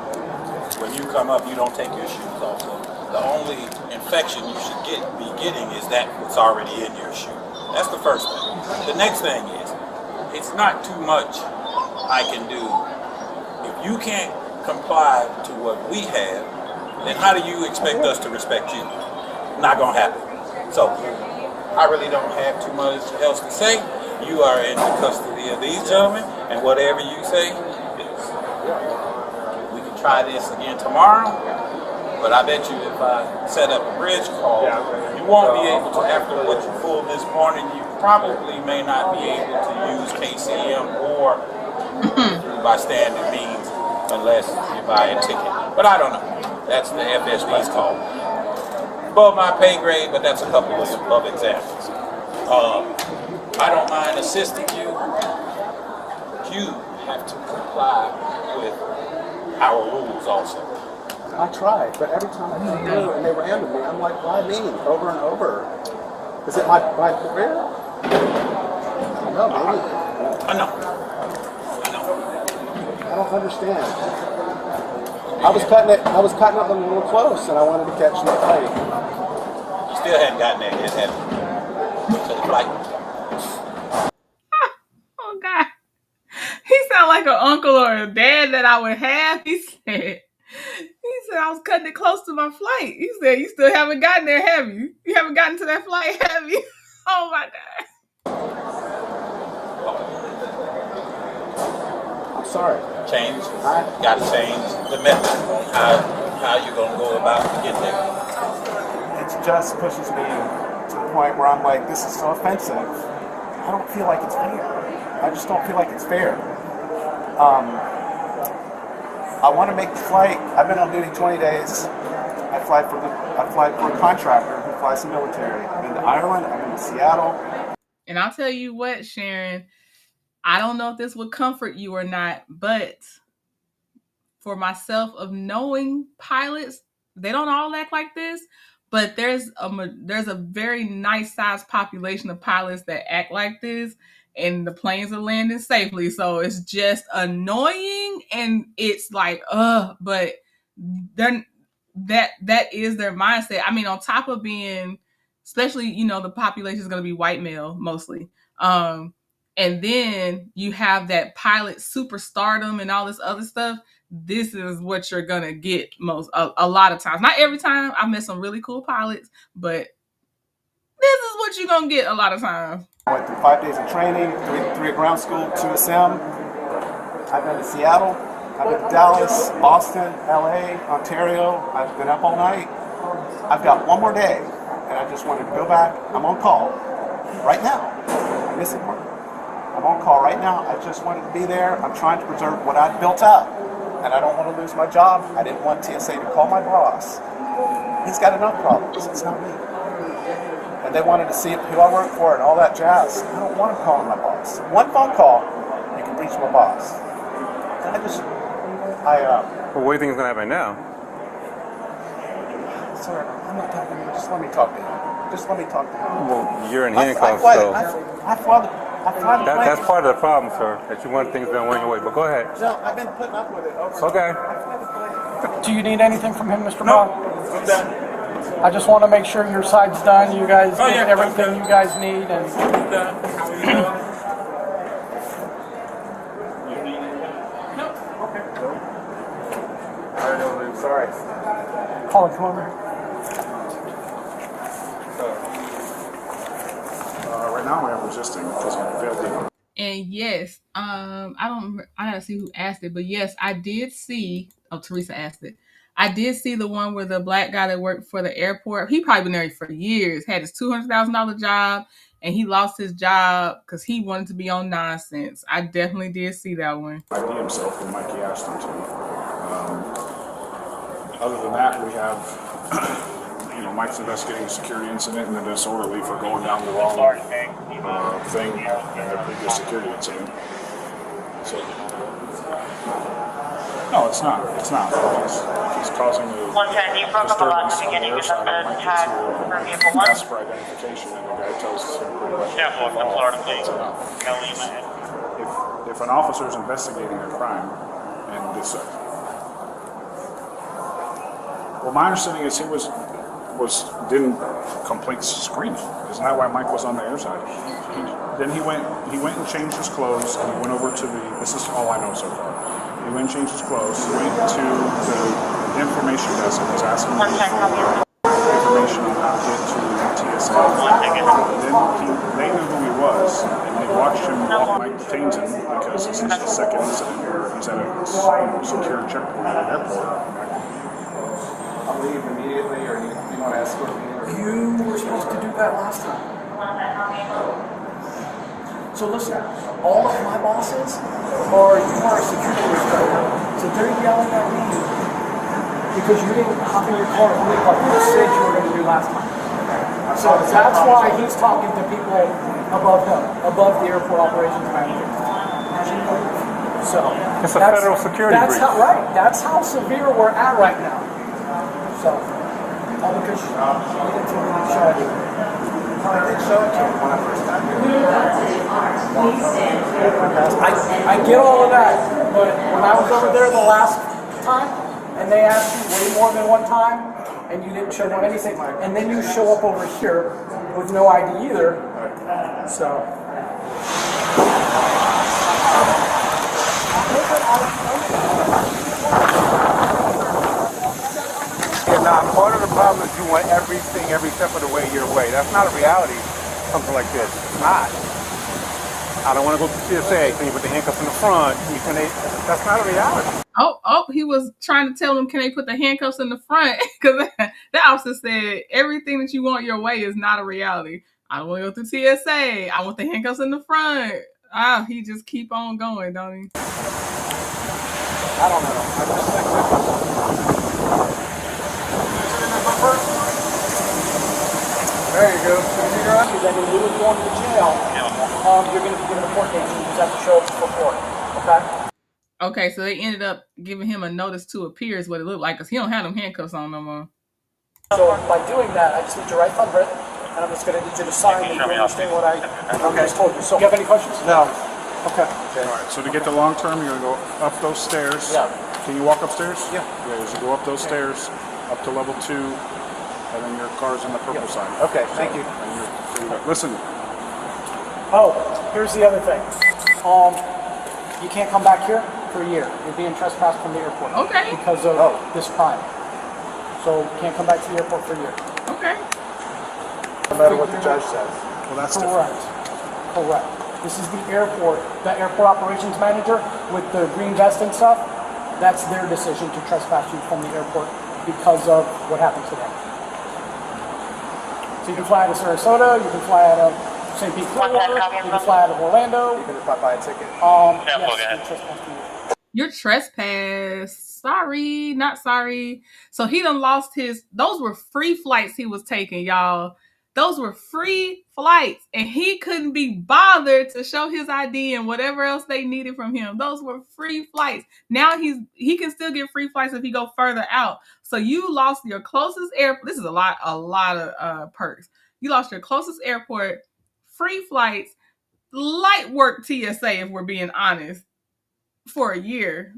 When you come up, you don't take your shoes off. So the only infection you should be getting is that what's already in your shoe. That's the first thing. The next thing is, it's not too much I can do. If you can't comply to what we have, then how do you expect us to respect you? Not gonna happen. So, I really don't have too much else to say. You are in the custody of these gentlemen, and whatever you say, we can try this again tomorrow, but I bet you if I set up a bridge call, you won't be able to, after what you pulled this morning, you probably may not be able to use KCM or by standard means unless you buy a ticket. But I don't know. That's the FSB's call. Above my pay grade, but that's a couple of examples. I don't mind assisting you. You have to comply with our rules also. I tried, but every time I come through and they random me, I'm like, why me? Over and over. Is it my career? No, maybe. I know. I don't understand. I was cutting up a little close, and I wanted to catch the plane. You still hadn't gotten there yet, have you? To the flight. Oh God, he sound like an uncle or a dad that I would have. He said I was cutting it close to my flight. He said you still haven't gotten there, have you? You haven't gotten to that flight, have you? Oh my God. I'm sorry. Change. Got to change the method on how you're going to go about to get there. It just pushes me to the point where I'm like, this is so offensive. I don't feel like it's fair. I just don't feel like it's fair. I want to make the flight. I've been on duty 20 days. I fly for a contractor who flies the military. I've been to Ireland. I've been to Seattle. And I'll tell you what, Sharon, I don't know if this would comfort you or not, but for myself of knowing pilots, they don't all act like this, but there's a very nice sized population of pilots that act like this, and the planes are landing safely. So it's just annoying, and it's like, but then that is their mindset. I mean, on top of being, especially, the population is going to be white male mostly. and then you have that pilot superstardom and all this other stuff, this is what you're gonna get a lot of times. Not every time. I've met some really cool pilots, but this is what you're gonna get a lot of times. I went through 5 days of training, three at ground school, 2 at SIM. I've been to Seattle, I've been to Dallas, Boston, LA, Ontario. I've been up all night. I've got one more day, and I just wanted to go back. I'm on call right now. I'm missing one. I'm on call right now. I just wanted to be there. I'm trying to preserve what I've built up, and I don't want to lose my job. I didn't want TSA to call my boss. He's got enough problems. It's not me. And they wanted to see who I work for and all that jazz. I don't want to call my boss. One phone call, you can reach my boss. And Well, what do you think is going to happen now? Sir, I'm not talking to you. Just let me talk to him. Just let me talk to him. Well, you're in handcuffs, so... That's part of the problem, sir, that you want things done your way. But go ahead. No, I've been putting up with it. Okay. Do you need anything from him, Mr. No. Bob? I'm done. I just want to make sure your side's done. You guys get everything you guys need. And How are you doing? I'm sorry. Colin, come over. Right now I am resisting because I failed the... And yes, I gotta see who asked it, but yes, I did see. Oh, Teresa asked it. I did see the one where the black guy that worked for the airport. He probably been there for years. Had his $200,000 job, and he lost his job because he wanted to be on nonsense. I definitely did see that one. ID himself when Mikey asked him to. Other than that, we have, Mike's investigating a security incident and then disorderly for going down the wrong thing in the previous security incident. So, no, it's not. It's not. He's causing a disturbance on the air side of Mikey to ask for identification, and the guy tells him pretty much that's enough. If an officer is investigating a crime and this, well, my understanding is he didn't complete screening. Isn't that why Mike was on the air side? Then he went and changed his clothes, and he went over to this is all I know so far. He went and changed his clothes, he went to the information desk and was asking for information on how to get to TSA. Then they knew who he was, and they watched him while Mike detains him because this is the second incident where he's at a secure checkpoint at an airport. I'll leave immediately, or you want to escort me? You were supposed to do that last time. So listen, all of my bosses you are a security inspector, so they're yelling at me because you didn't hop in your car and leave like you said you were going to do last time. So that's why he's talking to people above him, above the airport operations manager. So it's a federal security breach. That's how severe we're at right now. So, all because we didn't show it. I did show it to him when I first got here. I get all of that, but when I was over there the last time, and they asked you way more than one time, and you didn't show them anything, and then you show up over here with no ID either, so. Part of the problem is you want everything every step of the way your way. That's not a reality, something like this. It's not. I don't want to go to TSA. Can you put the handcuffs in the front? That's not a reality. Oh, he was trying to tell them, can they put the handcuffs in the front? Because the officer said, everything that you want your way is not a reality. I don't want to go through TSA. I want the handcuffs in the front. He just keep on going, don't he? I don't know. I just think there you go. Because I mean, you were going to jail. You're going to be given a court date. You just have to show up for court. Okay? Okay, so they ended up giving him a notice to appear is what it looked like, because he don't have them handcuffs on no more. So by doing that, I just need your right thumb, Britt, and I'm just going to need you to sign that you understand what I just told you. So, do you have any questions? No. Okay. All right, so to get to long term, you're going to go up those stairs. Yeah. Can you walk upstairs? Yeah. Yeah, so go up those stairs, up to level 2, and then your car's on the purple side. Okay, thank you. Listen. Oh, here's the other thing. You can't come back here for a year. You're being trespassed from the airport. Okay. Because of this crime. So you can't come back to the airport for a year. Okay. No matter what the judge says. Well, that's correct. Correct. This is the airport operations manager with the green vest and stuff. That's their decision to trespass you from the airport because of what happened today. So you can fly out of Sarasota, you can fly out of St. Pete, Clearwater, you can fly out of Orlando. Even if I buy a ticket. Yes, You're trespassed. Sorry, not sorry. So he done lost those were free flights he was taking, y'all. Those were free flights, and he couldn't be bothered to show his ID and whatever else they needed from him. Those were free flights. Now he can still get free flights if he go further out. So you lost your closest airport. This is a lot of perks. You lost your closest airport, free flights, light work TSA, if we're being honest, for a year.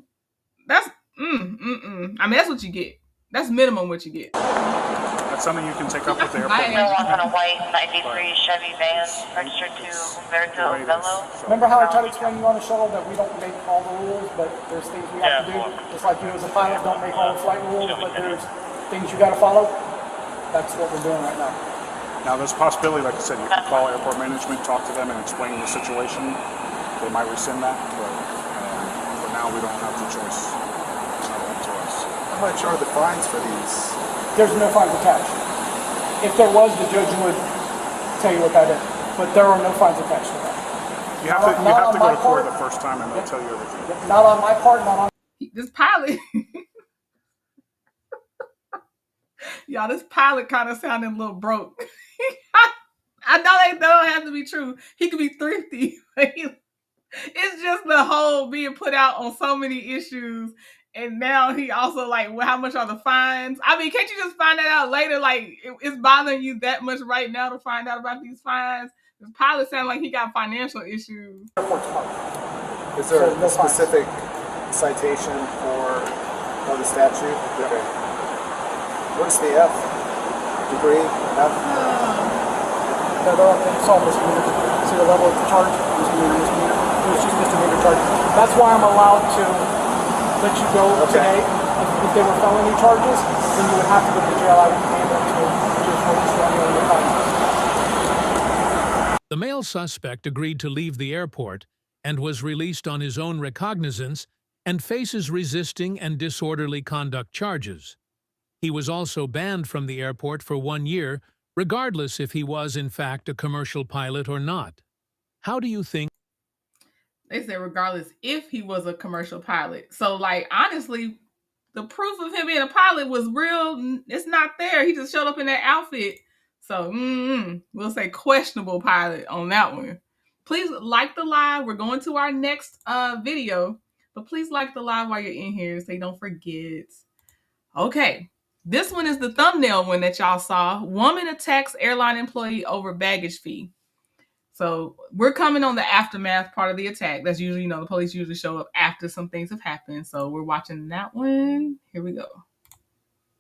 That's I mean, that's what you get. That's minimum what you get. That's something you can take up with the airport. On a white 93 Chevy van registered to Humberto Bello. Remember how I tried to explain to you on the shuttle that we don't make all the rules, but there's things we have to do? Just like you as a pilot don't make all the flight rules, but there's things you got to follow. That's what we're doing right now. Now, there's a possibility, like I said, you can call airport management, talk to them, and explain the situation. They might rescind that, but for now, we don't have the choice. It's not up to us. How much are the fines for these? There's no fines attached. If there was, the judge would tell you what that is. But there are no fines attached to that. You have to go to court the first time, and they'll tell you everything. Not on my part, not on... This pilot... Y'all, this pilot kind of sounded a little broke. I know they don't have to be true. He could be thrifty. It's just the whole being put out on so many issues. And now he also like, well, how much are the fines? I mean, can't you just find that out later? Like, it's bothering you that much right now to find out about these fines? The pilot sounds like he got financial issues. Is there a specific citation for the statute? Okay. What's the F? Degree? F? It's all misdemeanor. See the level of the charge? Misdemeanor. It's just misdemeanor charge. That's why I'm allowed to let you go today. If they were felony charges, then you would have to go to jail. I would be able to just register on your fines. The male suspect agreed to leave the airport and was released on his own recognizance and faces resisting and disorderly conduct charges. He was also banned from the airport for 1 year, regardless if he was in fact a commercial pilot or not. How do you think? They said regardless if he was a commercial pilot. So, like, honestly, the proof of him being a pilot was real. It's not there. He just showed up in that outfit. So, we'll say questionable pilot on that one. Please like the live. We're going to our next video. But please like the live while you're in here so you don't forget. Okay. This one is the thumbnail one that y'all saw. Woman attacks airline employee over baggage fee. So we're coming on the aftermath part of the attack. That's usually, the police usually show up after some things have happened. So we're watching that one. Here we go.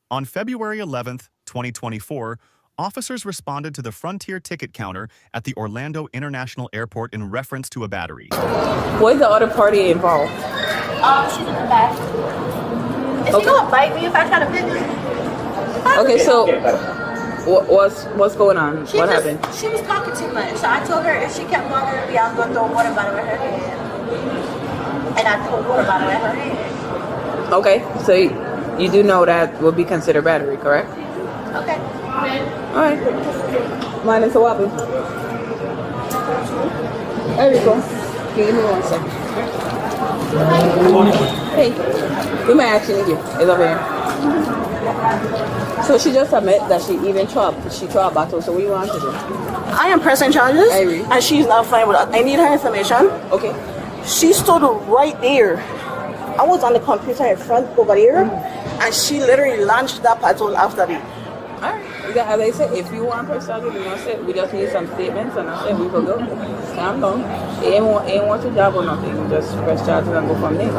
On February 11th, 2024, officers responded to the Frontier ticket counter at the Orlando International Airport in reference to a battery. Where's the other party involved? She's in the back. Is she gonna bite me if I try to pick her? Okay, so what's going on? What happened? She was talking too much. So I told her if she kept bothering me, I was gonna throw a water bottle at her head. And I threw a water bottle at her head. Okay, so you do know that will be considered battery, correct? Okay. All right. Mine is a weapon. There we go. Give me 1 second. Hey, do my action again. It's over here. So she just admit that she even threw a bottle. So what do you want to do? I am pressing charges, and she's not fine with us. I need her information. Okay. She stood right there. I was on the computer in front over there, and she literally launched that bottle after me. All right. As I said, if you want press charges, we just need some statements, and I said we could go. Calm down. It ain't want to job or nothing. Just press charges and go from there.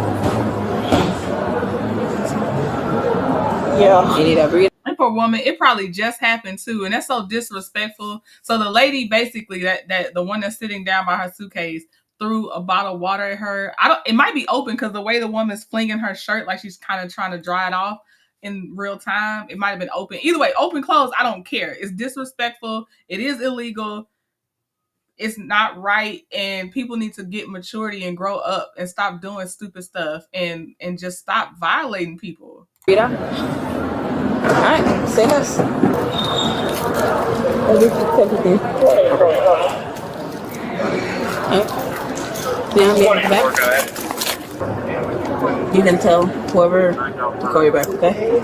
Yeah. You need a breathe. And for poor woman, it probably just happened too, and that's so disrespectful. So the lady basically that the one that's sitting down by her suitcase threw a bottle of water at her. It might be open because the way the woman's flinging her shirt, like she's kind of trying to dry it off in real time. It might have been open. Either way, open, closed, I don't care. It's disrespectful. It is illegal. It's not right, and people need to get maturity and grow up and stop doing stupid stuff and just stop violating people. Mira. All right, say less. You can tell whoever to call you back, okay?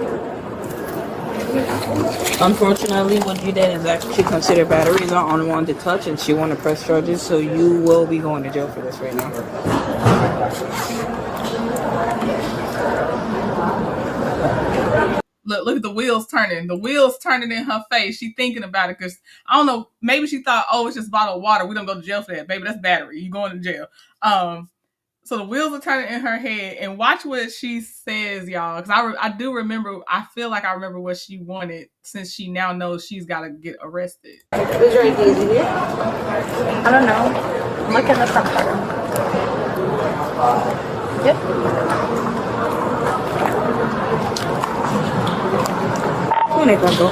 Unfortunately, what you did is actually considered batteries are unwanted touch, and she want to press charges, so you will be going to jail for this right now. Look at the wheels turning. The wheels turning in her face. She thinking about it because, I don't know, maybe she thought, oh, it's just a bottle of water. We don't go to jail for that. Baby, that's battery. You going to jail. So the wheels are turning in her head. And watch what she says, y'all. Because I do remember, I feel like I remember what she wanted since she now knows she's got to get arrested. Is your ID here? I don't know. Look in the front part. Yep. Morning, Blanco.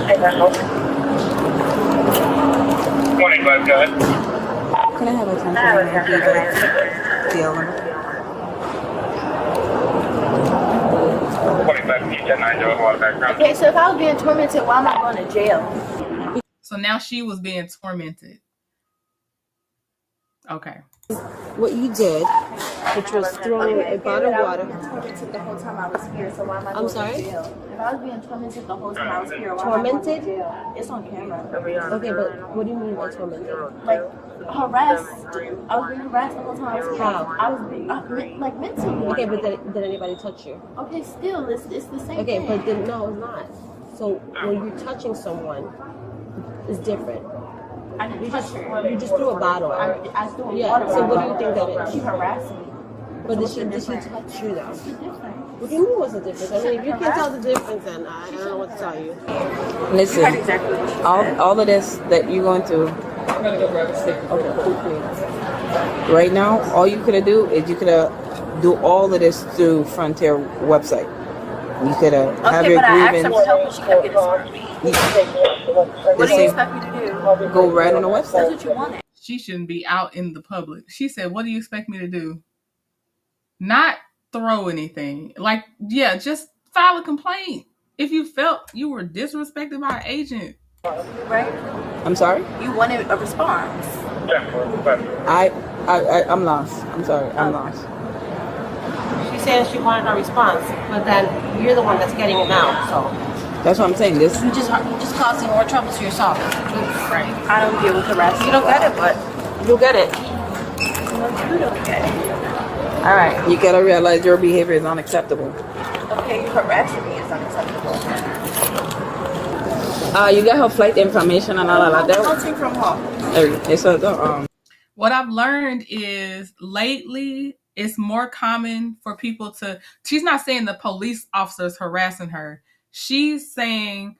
Morning, Blanco. Go ahead. Can I have a 10 the element? 45 background. Okay, so if I was being tormented, why am I going to jail? So now she was being tormented. Okay. What you did, which was throwing a bottle of water. Tormented the whole time I was here, so why am I I'm going sorry? to jail? If I was being tormented the whole time I was here, why Tormented? am I going to jail? It's on camera. Okay, but what do you mean by tormented? Like harassed. I was being harassed the whole time I was here. How? I was being like mentally. Okay, but did anybody touch you? Okay, still it's the same Okay, thing. but then no, it's not. So when you're touching someone, it's different. I didn't touch her. You just threw a bottle. I threw a Yeah. water So what do you bottle. think that is? She harassed me. But did she touch you though? What do you mean what's the difference? I mean, if you can't tell the difference, then I don't know what to tell you. Listen, all of this that you're going through, right now, all you could have do is you could have do all of this through Frontier website. You could have have your grievance. What do you expect me to do? Go right on the website. That's what you wanted. She shouldn't be out in the public. She said, what do you expect me to do? Not throw anything. Like, yeah, just file a complaint. If you felt you were disrespected by an agent. Right? I'm sorry? You wanted a response. I'm lost. I'm sorry. I'm lost. She said she wanted a response, but then you're the one that's getting it now, so. That's what I'm saying. This You just causing more trouble to yourself. Right. I don't deal with the rest. You don't get it, but you'll get it. You don't get it. All right. You gotta realize your behavior is unacceptable. Okay, you harassing me is unacceptable. You got her flight information and all of that. Nothing from her. It's a What I've learned is lately it's more common for people to, she's not saying the police officers harassing her. She's saying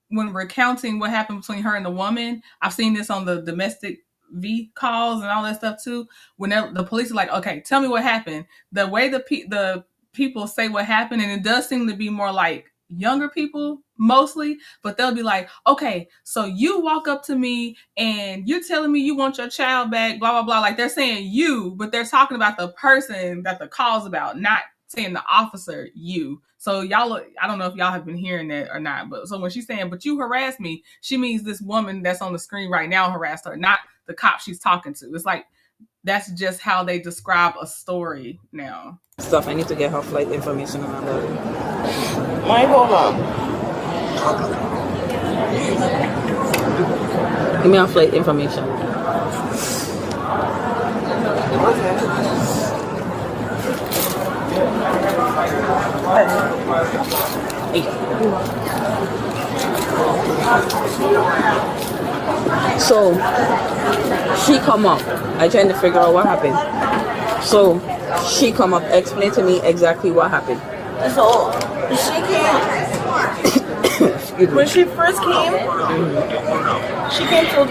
when recounting what happened between her and the woman, I've seen this on the domestic V calls and all that stuff too. When the police are like, okay, tell me what happened. The way the people say what happened, and it does seem to be more like younger people mostly, but they'll be like, okay, so you walk up to me and you're telling me you want your child back, blah, blah, blah. Like they're saying you, but they're talking about the person that the call's about, not saying the officer you. So y'all, I don't know if y'all have been hearing that or not, but so when she's saying, but you harassed me, she means this woman that's on the screen right now harassed her, not the cop she's talking to. It's like, that's just how they describe a story now. stuff. I need to get her flight information and all that. Why hold on? Give me her flight information. So she come up. I trying to figure out what happened. So she come up, explain to me exactly what happened. So she can't. When she first came, she came to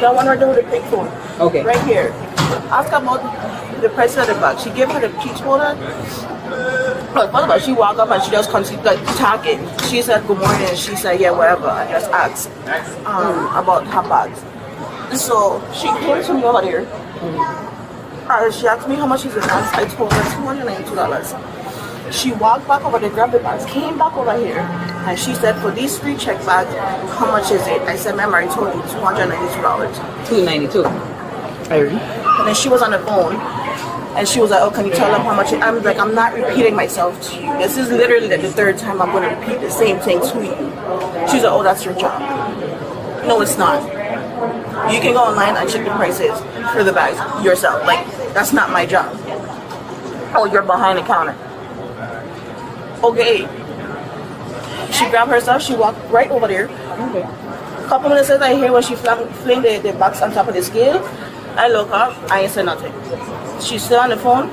the one right there with the pink phone. Okay. Right here. After about the price of the bag, she gave her the peach holder. Like, what about she walked up and she just continued like talking. She said good morning and she said yeah whatever. I just asked about her bags. So she came to me over there. She asked me how much is the bags. I told her $292. She walked back over there, grabbed the bags, came back over here, and she said, for these 3 check bags, how much is it? I said, ma'am, I told you $292. $292. And then she was on the phone, and she was like, oh, can you tell them how much it is? I'm like, I'm not repeating myself to you. This is literally the 3rd time I'm going to repeat the same thing to you. She's like, oh, that's your job. No, it's not. You can go online and check the prices for the bags yourself. Like, that's not my job. Oh, you're behind the counter. Okay. She grabbed her stuff, she walked right over there. Okay. A couple minutes later, I hear when she flung the box on top of the scale. I look up, I ain't said nothing. She's still on the phone.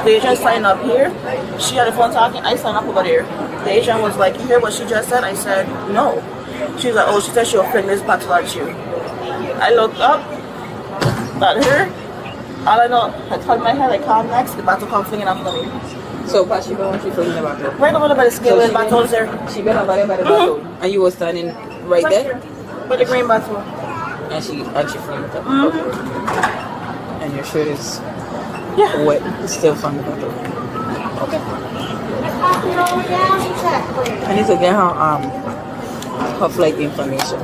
The agent signed up here. She had the phone talking, I signed up over there. The agent was like, you hear what she just said? I said, no. She was like, oh, she said she'll fling this bottle at you. I looked up at her. All I know, I turned my head, I called next, the bottle come flinging after me. So, but she been when she flinging the bottle? Right over there by the scale, so the battle's there. She been over there by the bottle, and you were standing right there? By the green bottle. And she flung it up. And your shirt is wet, it's still from the bottle. Okay. I need to get her flight information.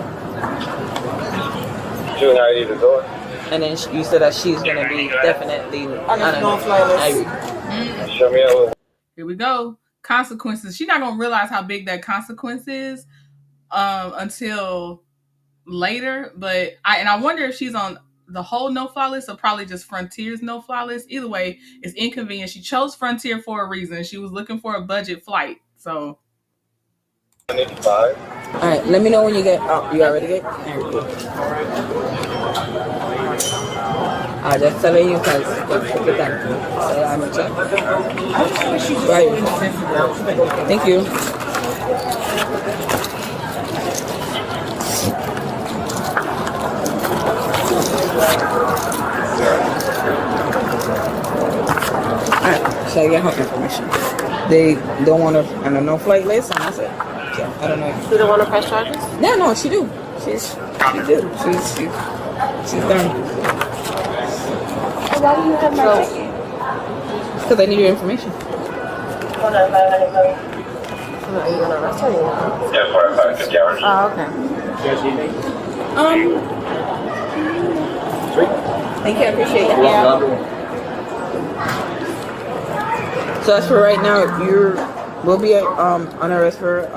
Junior ID the door. And then you said that she's gonna be definitely on a no-fly list. Show me out. Here we go. Consequences. She's not gonna realize how big that consequence is until later. But I wonder if she's on the whole no-fly list or probably just Frontier's no-fly list. Either way, it's inconvenient. She chose Frontier for a reason. She was looking for a budget flight. So. Alright, let me know when you get. Oh, you already get? There we go. I'm just telling you because the time. So I'm gonna check. Right. Thank you. Alright, so I get her information. They don't want her on a no-flight list, and that's it. So I don't know. You don't want to press charges? No, she do. She's done. Why do you have my ticket? Because I need your information. Are you going to arrest her? Yeah, for 50 hours. Oh, okay. Thank you, I appreciate it. Yeah. So as for right now, we'll be on arrest for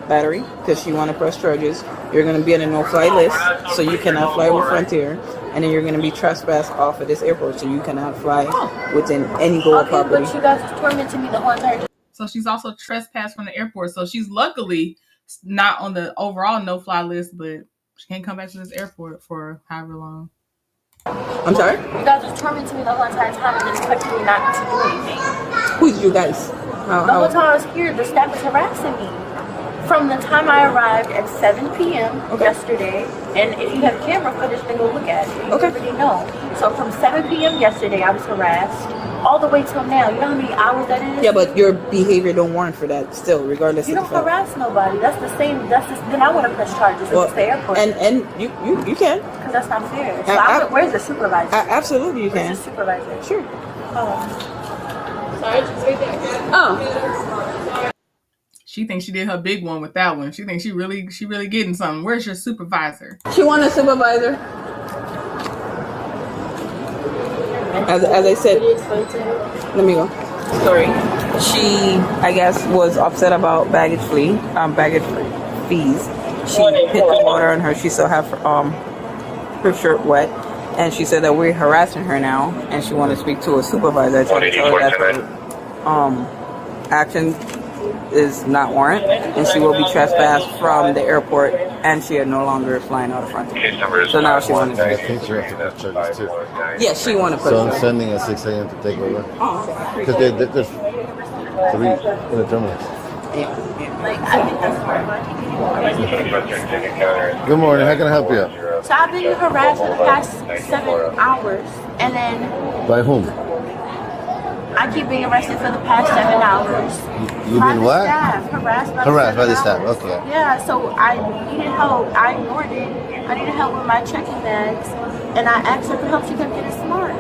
battery because she want to press charges. You're going to be on a no-fly list, so you cannot fly with Frontier, and then you're going to be trespassed off of this airport, so you cannot fly within any GOA property. But you guys tormented me the whole entire time. So she's also trespassed from the airport. So she's luckily not on the overall no-fly list, but she can't come back to this airport for however long. I'm sorry? You guys was tormenting me the whole entire time and then expecting me not to do anything. Who's you guys? The whole time I was here, the staff was harassing me. From the time I arrived at 7 p.m. yesterday, and if you have camera footage, then go look at it. You already know. So from 7 p.m. yesterday, I was harassed all the way till now. You know how many hours that is? Yeah, but your behavior don't warrant for that still, regardless you of don't harass nobody. That's the same. Then I want to press charges at the airport. And you can. Because that's not fair. So where's the supervisor? Absolutely, you can. Where's the supervisor? Sure. Sorry, just right there. Oh. She thinks she did her big one with that one. She thinks she really getting something. Where's your supervisor? She want a supervisor. As I said, let me go. Sorry. She, I guess, was upset about baggage fees. She hit the water on her. She still have her shirt wet, and she said that we're harassing her now, and she wanted to speak to a supervisor. I tried to tell her that action is not warrant, and she will be trespassed from the airport, and she is no longer flying out of Frontier. So now she wants to. I think she has to press charges too. Yeah, she want to put. So I'm sending at 6 a.m. to take over. Because there's 3 in the terminals. Like, I think that's smart. Good morning. How can I help you? So I've been harassed for the past 7 hours, and then By whom? I keep being arrested for the past 7 hours. You been what? Staff, harassed by Harassed by the 7 staff. hours. Okay. Yeah, so I needed help. I ignored it. I needed help with my checking bags, and I asked her for help. She couldn't get it smart.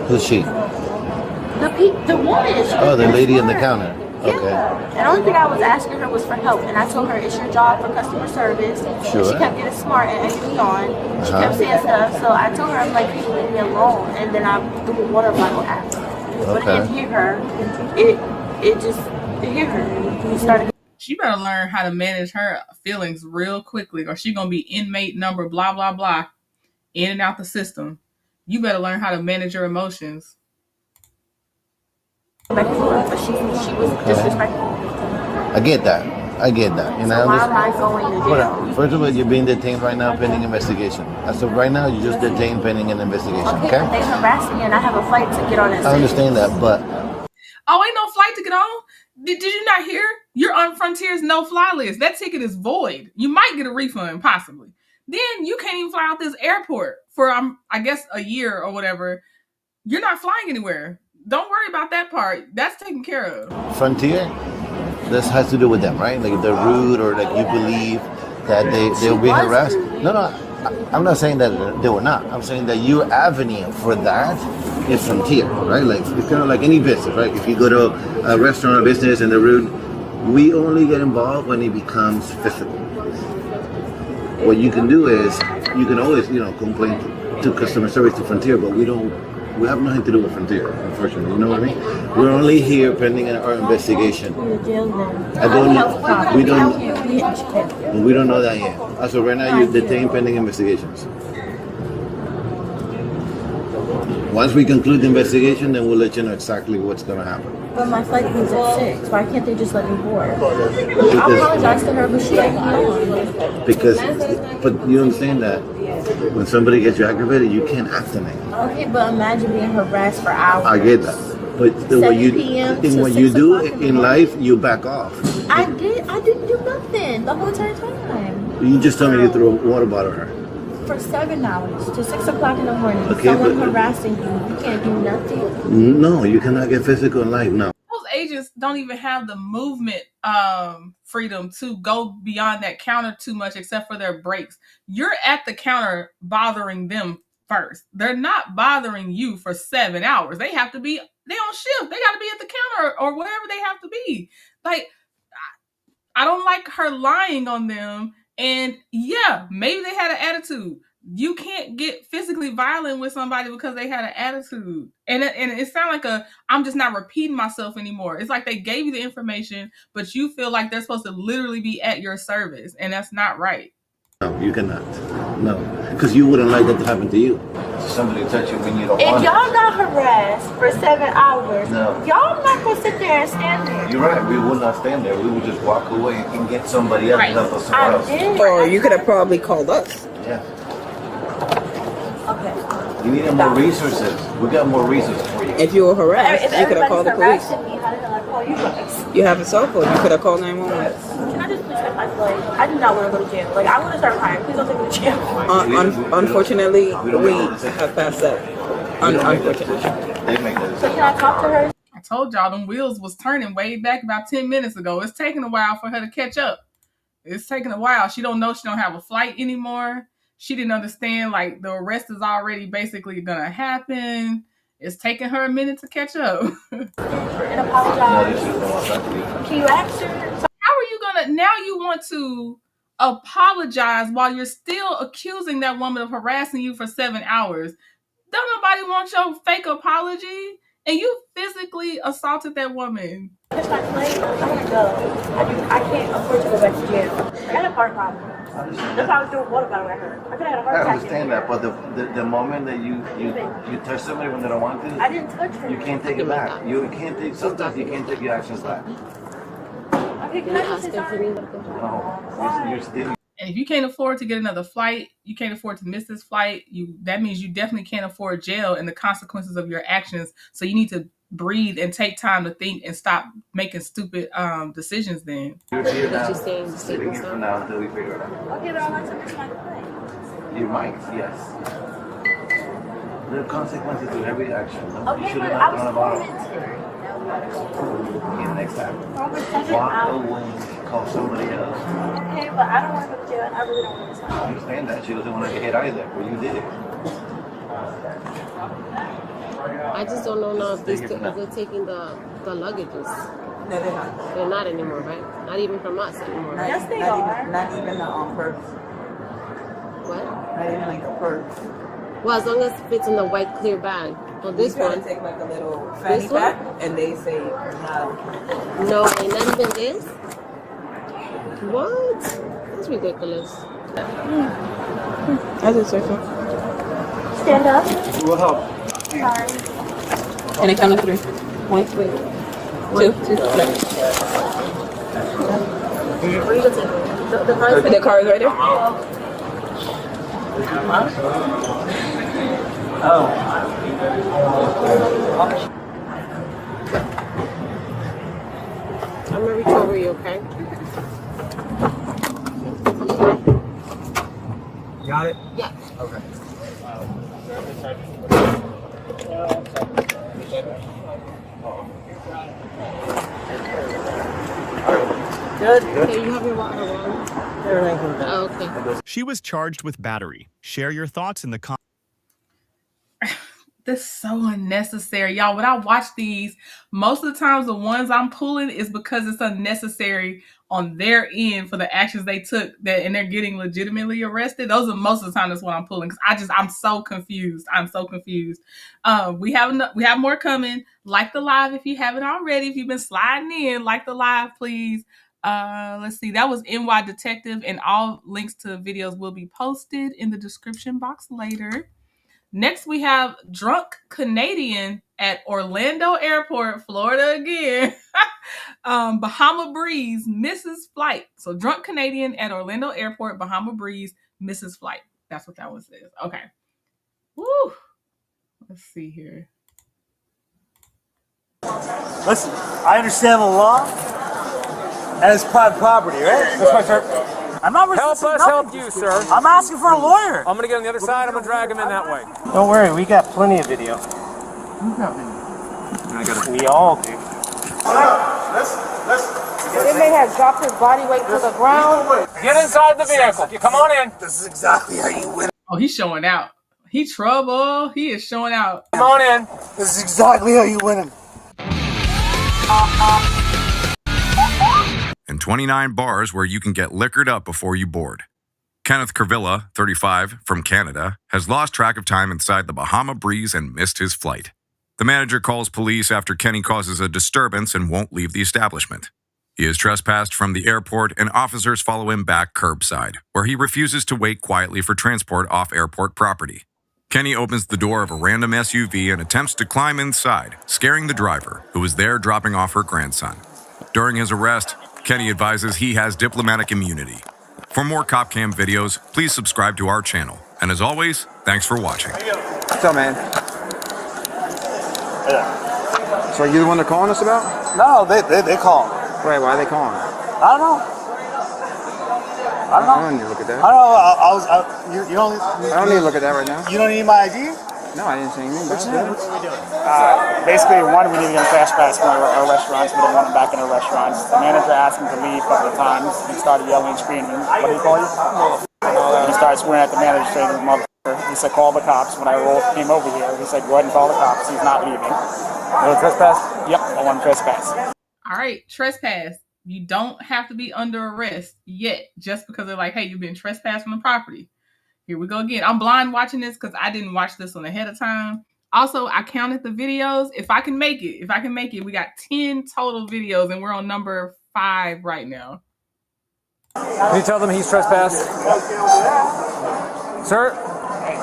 Who's she? The woman. Oh, the lady in the counter. Okay. Yeah. And the only thing I was asking her was for help, and I told her it's your job for customer service. Sure. And she kept getting smart and egging me on. She kept saying stuff, so I told her, I'm like, please leave me alone. And then I threw a water bottle at her. But it didn't hear her. It hit her. It started. She better learn how to manage her feelings real quickly, or she gonna be inmate number blah blah blah, in and out the system. You better learn how to manage your emotions. But she was disrespectful. I get that. You So know. why am I going to jail? First of all, you're being detained right now pending investigation. As of right now, you're just detained pending an investigation. Okay. But they harassed me, and I have a flight to get on at 6. I understand that, but Oh, ain't no flight to get on? Did you not hear? You're on Frontier's no-fly list. That ticket is void. You might get a refund, possibly. Then you can't even fly out this airport for, I guess, a year or whatever. You're not flying anywhere. Don't worry about that part. That's taken care of. Frontier, this has to do with them, right? Like they're rude, or like you believe that they'll be harassed. No, I'm not saying that they were not. I'm saying that your avenue for that is Frontier, right? Like it's kind of like any business, right? If you go to a restaurant or business and they're rude, we only get involved when it becomes physical. What you can do is you can always, complain to customer service to Frontier, but we have nothing to do with Frontier, unfortunately. You know what I mean? We're only here pending our investigation. We don't know that yet. As of right now, you're detained pending investigations. Once we conclude the investigation, then we'll let you know exactly what's going to happen. But my flight leaves at 6. Why can't they just let me board? I apologize to her, but she ain't on. But you understand that when somebody gets you aggravated, you can't act on it. Okay, but imagine being harassed for hours. I get that. But what you do in life, you back off. I didn't do nothing the whole entire time. You just told me you threw a water bottle at her. For 7 hours to 6 o'clock in the morning. Okay, someone harassing you can't do nothing. No, you cannot get physical in life. No. Those agents don't even have the movement freedom to go beyond that counter too much, except for their breaks. You're at the counter bothering them first. They're not bothering you for 7 hours. They on shift. They got to be at the counter or wherever they have to be. Like, I don't like her lying on them. And yeah, maybe they had an attitude. You can't get physically violent with somebody because they had an attitude. And it sounds like I'm just not repeating myself anymore. It's like they gave you the information, but you feel like they're supposed to literally be at your service. And that's not right. No, you cannot. No, because you wouldn't like that to happen to you. Somebody touch you when you don't want it. If y'all got harassed for 7 hours, y'all not going to sit there and stand there. You're right. We would not stand there. We would just walk away and get somebody else to help us somewhere else. Or you could have probably called us. Yeah. Okay. You needed more resources. We got more resources for you. If you were harassed, you could have called the police. Me, how the hell I call you guys? You have a cell phone. You could have called 911. Can I just please get my flight? I do not want to go to jail. Like, I want to start crying. Please don't take me to jail. Unfortunately, we have passed that. Unfortunately. So can I talk to her? I told y'all them wheels was turning way back about 10 minutes ago. It's taking a while for her to catch up. It's taking a while. She don't know she don't have a flight anymore. She didn't understand, like, the arrest is already basically going to happen. It's taking her a minute to catch up. And apologize. Can you ask her? How are you going to, now you want to apologize while you're still accusing that woman of harassing you for 7 hours? Don't nobody want your fake apology? And you physically assaulted that woman. It's my flight. I want to go. I can't afford to go back to jail. I got a heart problem. That's why I was doing water bottle at her. I could have had a heart attack. I understand that, but the moment that you touch somebody when they don't want to, I didn't touch her. You can't take it back. Sometimes you can't take your actions back. Okay, can I just say sorry? No, you're still. And if you can't afford to get another flight, you can't afford to miss this flight, that means you definitely can't afford jail and the consequences of your actions. So you need to breathe and take time to think and stop making stupid decisions then. You're just saying sleeping here for now until we figure it out. Okay, but I want to miss my plane. You might, yes. There are consequences to every action. Okay, You should but have I not was thrown a bottle. Okay, next time. For 7 Walk hours. away, call somebody else. Okay, but I don't want to go to jail and I really don't want to miss my I plane. understand that. She doesn't want to get hit either, but you did it. I just don't know now if they're taking the luggages. No, they're not. They're not anymore, right? Not even from us anymore. Not, Yes, they not are. Even, not even the purse. What? Not even like a purse. Well, as long as it fits in the white clear bag. Well, this You try one. to take like a little fanny pack, and they say no. No, and not even this. What? That's ridiculous. I just say so. Stand up. We'll help. Sorry. And it comes to 3. 1, 2, 2. Where you going to take The car is right there. I'm gonna reach over you, okay? Got it? Yeah. Okay. Good. Okay, you have your water on. Oh, okay. She was charged with battery. Share your thoughts in the comments. That's so unnecessary, y'all. When I watch these, most of the times the ones I'm pulling is because it's unnecessary on their end for the actions they took and they're getting legitimately arrested. Those are most of the time that's what I'm pulling because I'm so confused. I'm so confused. We have more coming. Like the live if you haven't already. If you've been sliding in, like the live, please. Let's see. That was NY Detective, and all links to videos will be posted in the description box later. Next, we have drunk Canadian at Orlando Airport, Florida again. Bahama Breeze misses flight. So drunk Canadian at Orlando Airport, Bahama Breeze misses flight. That's what that one says. Okay. Woo. Let's see here. Listen, I understand the law, and it's private property, right? That's right, sir. I'm not Help resisting us nothing. help you, sir. I'm asking for a lawyer. I'm going to get on the other side. I'm going to drag him in that way. Don't worry, we got plenty of video. I got We all do. They may have dropped his body weight to the ground. Get inside the vehicle. You come on in. This is exactly how you win. Oh, he's showing out. He trouble. He is showing out. Come on in. This is exactly how you win him. And 29 bars where you can get liquored up before you board. Kenneth Kervilla, 35, from Canada, has lost track of time inside the Bahama Breeze and missed his flight. The manager calls police after Kenny causes a disturbance and won't leave the establishment. He is trespassed from the airport and officers follow him back curbside, where he refuses to wait quietly for transport off airport property. Kenny opens the door of a random SUV and attempts to climb inside, scaring the driver, who was there dropping off her grandson. During his arrest, Kenny advises he has diplomatic immunity. For more cop cam videos, please subscribe to our channel. And as always, thanks for watching. What's up, man? Yeah. So are you the one they're calling us about? No, they call him. Right, why are they calling? I don't know. I don't need to look at that. I don't know. You don't. I don't need to look at that right now. You don't need my ID? No, I didn't say anything. What are we doing? Basically, one, we need to get him fast pass from our restaurants. We don't want him back in our restaurants. The manager asked him to leave a couple of times. He started yelling and screaming. What do you call you? He started swearing at the manager, saying, "Motherfucker." He said, "Call the cops." When I came over here, he said, "Go ahead and call the cops. He's not leaving." You want to trespass? Yep, I want to trespass. All right, trespass. You don't have to be under arrest yet, just because they're like, hey, you've been trespassed from the property. Here we go again. I'm blind watching this because I didn't watch this one ahead of time. Also, I counted the videos. If I can make it, we got 10 total videos and we're on number 5 right now. Can you tell them he's trespassed? Sir?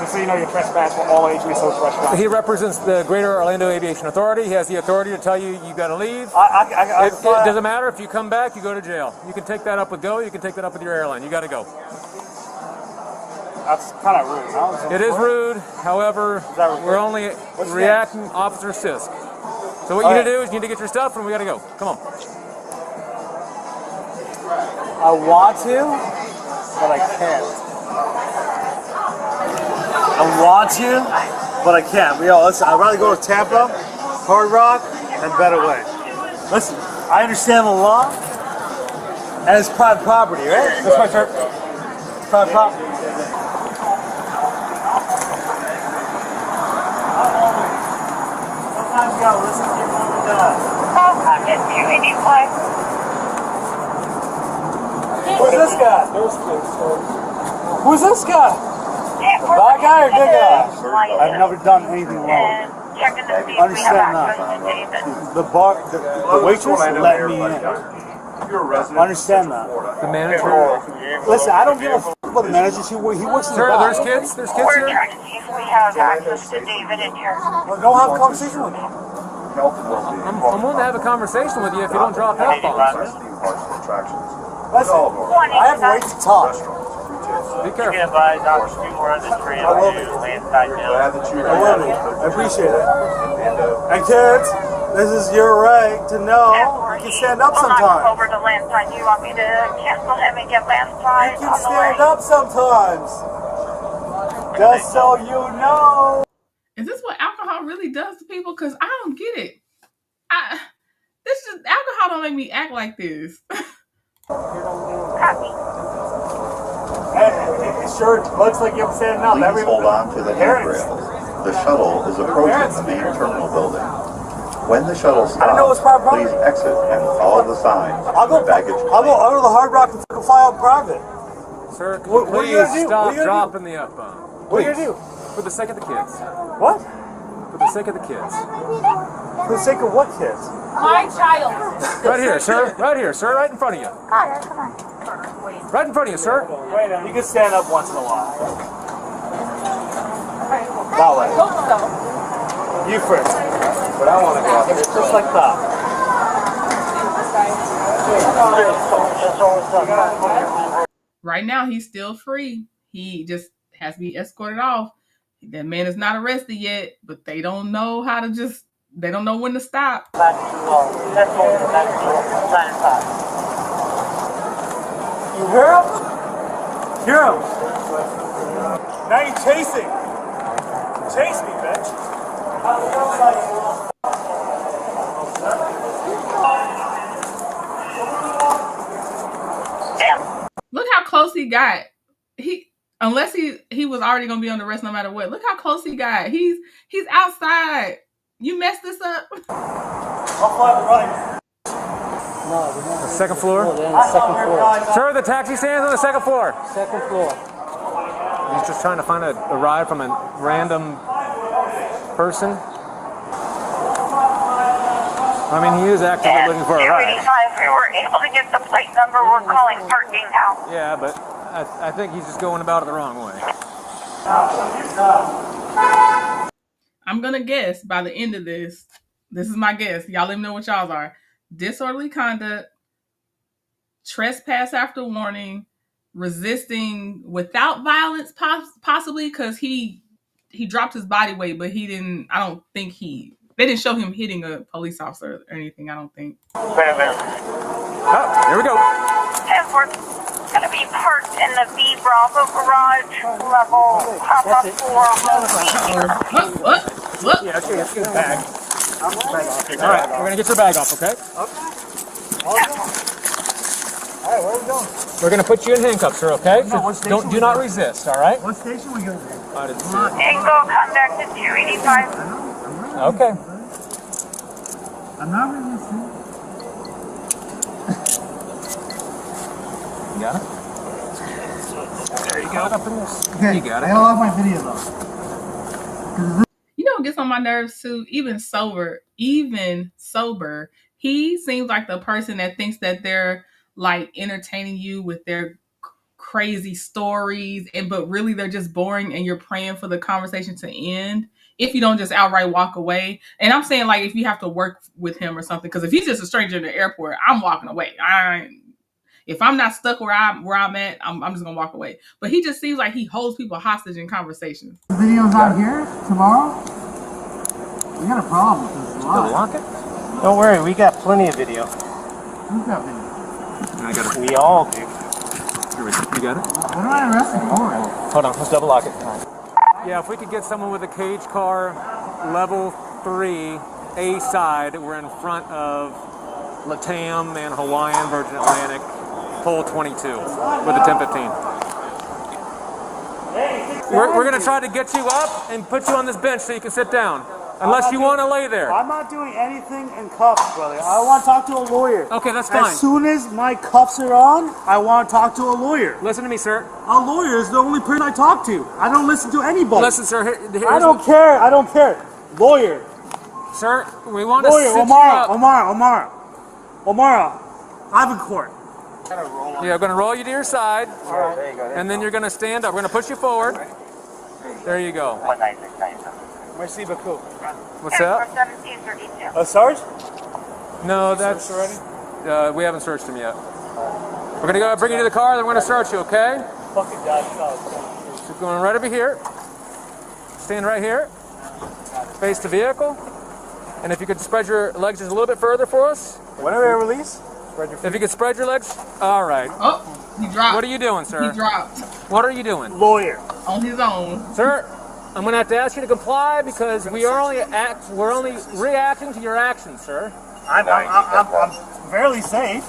Just so you know, you're trespassed for all age resource restaurants. He represents the Greater Orlando Aviation Authority. He has the authority to tell you got to leave. It doesn't matter. If you come back, you go to jail. You can take that up with GO. You can take that up with your airline. You got to go. That's kind of rude. Huh? It is rude. However, we're only reacting Officer Sisk. So what you need to do is you need to get your stuff and we gotta go. Come on. I want to, but I can't. I want to, but I can't. Yo, listen, I'd rather go to Tampa, Hard Rock, and Better Way. Listen, I understand the law, and it's private property, right? That's my term. Private property. Sometimes you gotta listen to people when they're done. Pocket 285. Who's this guy? Who's this guy? Bad guy or good guy? I've never done anything wrong. Understand that. The waitress let me in. Understand that. The manager. Listen, I don't give a fuck about the manager. He works in the back. There's kids. There's kids We're here. trying to see if we have access to David in here. Well, go have a conversation with him. I'm willing to have a conversation with you if you don't drop F-bombs. Listen, I have right to talk. Be careful. I will be. I appreciate it. And kids, this is your right to know you can stand up sometimes. Over to landside. Do you want me to cancel him and get landside? You can stand up sometimes. Just so you know. Is this what alcohol really does to people? Because I don't get it. Alcohol don't make me act like this. It sure looks like you're standing up. Please hold on to the handrails. The shuttle is approaching the main terminal building. When the shuttle stops, please exit and follow the signs. I'll go to the Hard Rock and fly out private. Sir, what are you please gonna do? stop dropping the F-bomb. What are you gonna do? For the sake of the kids. What? For the sake of the kids. For the sake of what kids? My child. Right here, sir. Right here, sir. Right in front of you. Right in front of you, sir. You can stand up once in a while. That way. You first. But I want to go out there. Just like that. Right now, he's still free. He just has to be escorted off. That man is not arrested yet, but they don't know how to just, they don't know when to stop. You hear him? Hear him. Now you're chasing. Chase me, bitch. Look how close he got. Unless he was already gonna be on the arrest no matter what. Look how close he got. He's outside. You messed this up. I'll fly the right. No, the second floor? No, they're on the second floor. Sir, the taxi stands on the second floor. Second floor. He's just trying to find a ride from a random person. I mean, he is actively looking for a ride. We were able to get the plate number. We're calling parking now. Yeah, but I think he's just going about it the wrong way. I'm gonna guess by the end of this is my guess. Y'all let me know what y'all's are. Disorderly conduct, trespass after warning, resisting without violence, possibly because he dropped his body weight, but he didn't. I don't think they didn't show him hitting a police officer or anything. I don't think. Oh, here we go. And we're going to be parked in the B Bravo garage level Papa 4. What? Yeah, okay, let's get his bag. All right, we're going to get your bag off, okay? All right, where are we going? We're going to put you in handcuffs, sir, okay? No, So do not resist, all right? What station are we going to be? I didn't see it. Tango, come back to 285. Okay. I'm not resisting. You got it? There you go. Okay, You got it. I got off my video though. You know what gets on my nerves too? Even sober, he seems like the person that thinks that they're like entertaining you with their crazy stories, but really they're just boring and you're praying for the conversation to end if you don't just outright walk away. And I'm saying like if you have to work with him or something, because if he's just a stranger in the airport, I'm walking away. If I'm not stuck where I'm at, I'm just gonna walk away. But he just seems like he holds people hostage in conversations. The video's out here tomorrow. We got a problem with this. Did they lock it? Don't worry, we got plenty of video. I got it. We all do. You got it? What am I arresting for? Hold on, let's double lock it. Yeah, if we could get someone with a cage car, level 3, A side, we're in front of LATAM and Hawaiian Virgin Atlantic, pole 22 with the 1015. We're going to try to get you up and put you on this bench so you can sit down. Unless you want to lay there. I'm not doing anything in cuffs, brother. I want to talk to a lawyer. Okay, that's fine. As soon as my cuffs are on, I want to talk to a lawyer. Listen to me, sir. A lawyer is the only person I talk to. I don't listen to anybody. Listen, sir. I don't care. I don't care. Lawyer. Sir, we want to lawyer. sit Omara. you up. Omara. I'm in court. Yeah, I'm going to roll you to your side. All right. And then you're going to stand up. We're going to push you forward. There you go. Merci beaucoup. What's that? Sarge? No, that's already. We haven't searched him yet. We're gonna go bring you to the car. Then we're gonna search you. Okay? Fucking God. So going right over here. Stand right here. Face the vehicle. And if you could spread your legs just a little bit further for us. Whenever I release. If you could spread your legs. All right. Oh, he dropped. What are you doing, sir? He dropped. What are you doing? Lawyer. On his own. Sir, I'm going to have to ask you to comply because we're only reacting to your actions, sir. I'm fairly safe.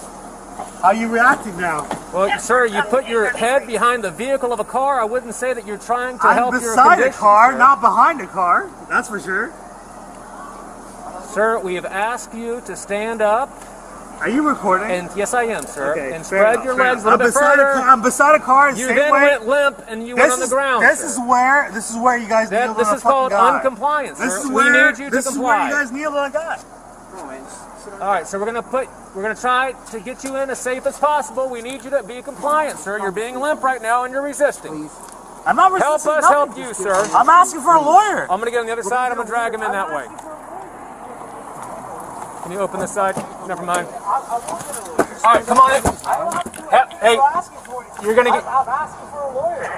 How are you reacting now? Well, sir, you put your head behind the vehicle of a car. I wouldn't say that you're trying to help your condition. I'm beside a car, not behind a car. That's for sure. Sir, we have asked you to stand up. Are you recording? And yes, I am, sir. Okay, and spread your legs a little bit further. I'm beside a car. You then went limp and you went on the ground. This is where you guys kneel on a fucking guy. This is called uncompliance, sir. We need you to comply. This is where you guys kneel on a guy. All right, so we're gonna try to get you in as safe as possible. We need you to be compliant, sir. You're being limp right now and you're resisting. I'm not resisting. Help us help you, sir. I'm asking for a lawyer. I'm gonna get on the other side. I'm gonna drag him in that way. Can you open this side? Never mind. All right, come on in. Hey, you're gonna get. I'm asking for a lawyer.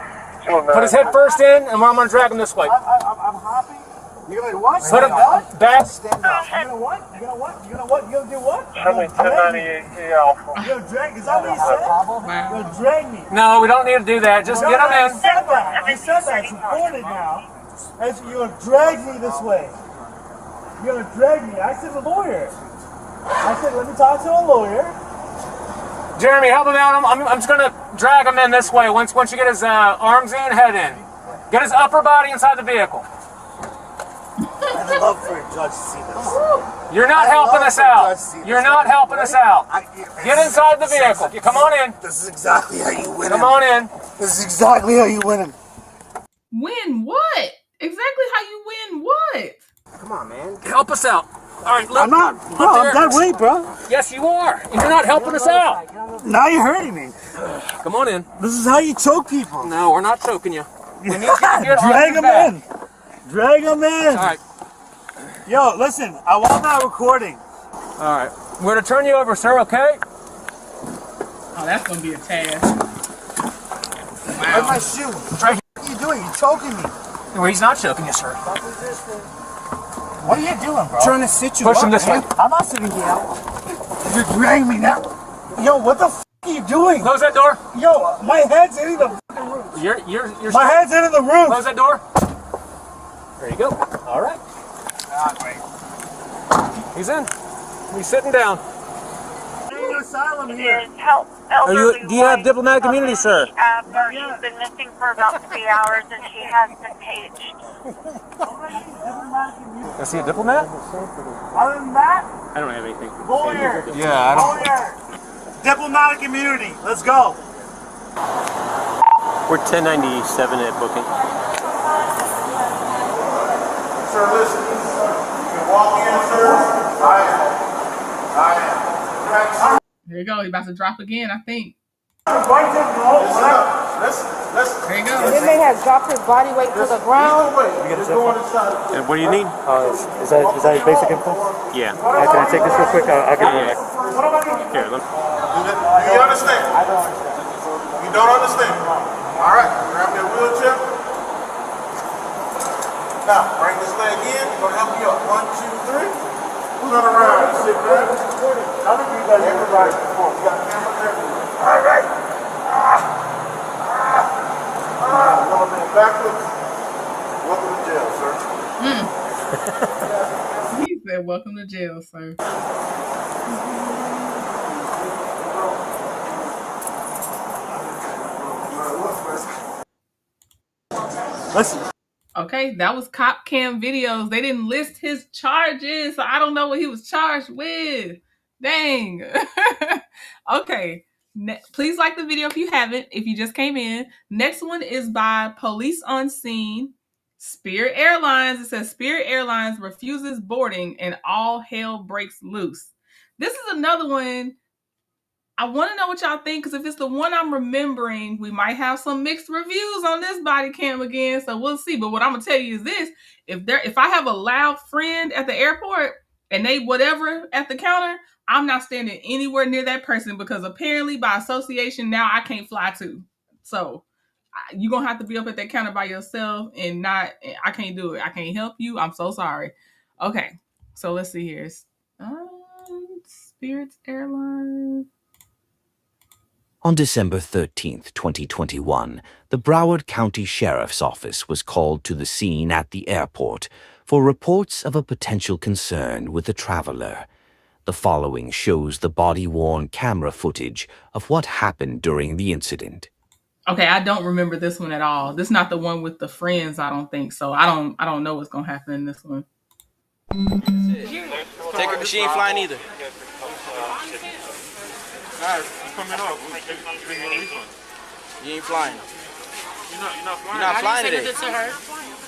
Put his head first in, and I'm gonna drag him this way. I'm happy. You're gonna what? Put him back. Stand up. You're gonna what? You're gonna what? You're gonna what? You're gonna do what? Only 1098 Alpha. You're gonna drag? Is that what you said? You're gonna drag me? No, we don't need to do that. Just get him in. You said that. You said that. It's recorded now. And so you're gonna drag me this way. You're gonna drag me. I said a lawyer. I said let me talk to a lawyer. Jeremy, help him out. I'm just gonna drag him in this way. Once you get his arms in, head in. Get his upper body inside the vehicle. I'd love for a judge to see this. You're not helping us out. You're not helping us out. Get inside the vehicle. Come on in. This is exactly how you win. Come on in. This is exactly how you win. Win what? Exactly how you win what? Come on, man. Help us out. All right, look. I'm not. Bro, I'm dead weight, bro. Yes, you are. And you're not helping us out. Now you're hurting me. Come on in. This is how you choke people. No, we're not choking you. We need you to get drag them in. Drag them in. All right. Yo, listen. I want that recording. All right. We're going to turn you over, sir, okay? Oh, that's going to be a task. Where's my shoe? Right here. What are you doing? You're choking me. Well, he's not choking you, sir. What are you doing, bro? Trying to sit you Push up, him this way. I'm not sitting here. You're dragging me now. Yo, what the f are you doing? Close that door. Yo, my head's hitting the fucking roof. My head's hitting the roof. Close that door. There you go. All right. Ah, great. He's in. He's sitting down. Asylum here. Do you have diplomatic immunity, sir? She's been missing for about 3 hours and she has been paged. Is he a diplomat? Other than that, I don't have anything. lawyer. Yeah, I don't. Lawyer. Diplomatic immunity. Let's go. We're 1097 at booking. Sir, listen. You can walk in, sir. I am. There you go. He's about to drop again, I think. Listen. There you go. And then they have dropped his body weight to the ground. And what do you need? Is that basic info? Yeah. Can I take this real quick? I'll give you. Here, let me. Do you understand? I don't understand. You don't understand? All right. Grab your wheelchair. Now, bring this leg in. We're going to help you up. 1, 2, 3. Turn around. Sit back. None of you guys ever ride before. We got cameras everywhere. All right. Another man backwards. Welcome to jail, sir. He said, "Welcome to jail, sir." Listen. Okay, that was cop cam videos. They didn't list his charges, so I don't know what he was charged with. Dang. Okay. Please like the video if you haven't, if you just came in. Next one is by Police on Scene. Spirit Airlines. It says Spirit Airlines refuses boarding and all hell breaks loose. This is another one. I want to know what y'all think, because if it's the one I'm remembering, we might have some mixed reviews on this body cam again, so we'll see. But what I'm gonna tell you is this: if I have a loud friend at the airport and they whatever at the counter, I'm not standing anywhere near that person, because apparently by association now I can't fly too. So you're gonna have to be up at that counter by yourself, and I can't do it. I can't help you. I'm so sorry. Okay, so let's see here. Spirit Airlines. On December 13th, 2021, the Broward County Sheriff's Office was called to the scene at the airport for reports of a potential concern with a traveler. The following shows the body-worn camera footage of what happened during the incident. Okay, I don't remember this one at all. This is not the one with the friends, I don't think. So I don't know what's gonna happen in this one. Take her, she ain't flying either. Guys, you coming off. We'll give you a refund. You ain't flying. You're not flying. You're not flying today. It to her.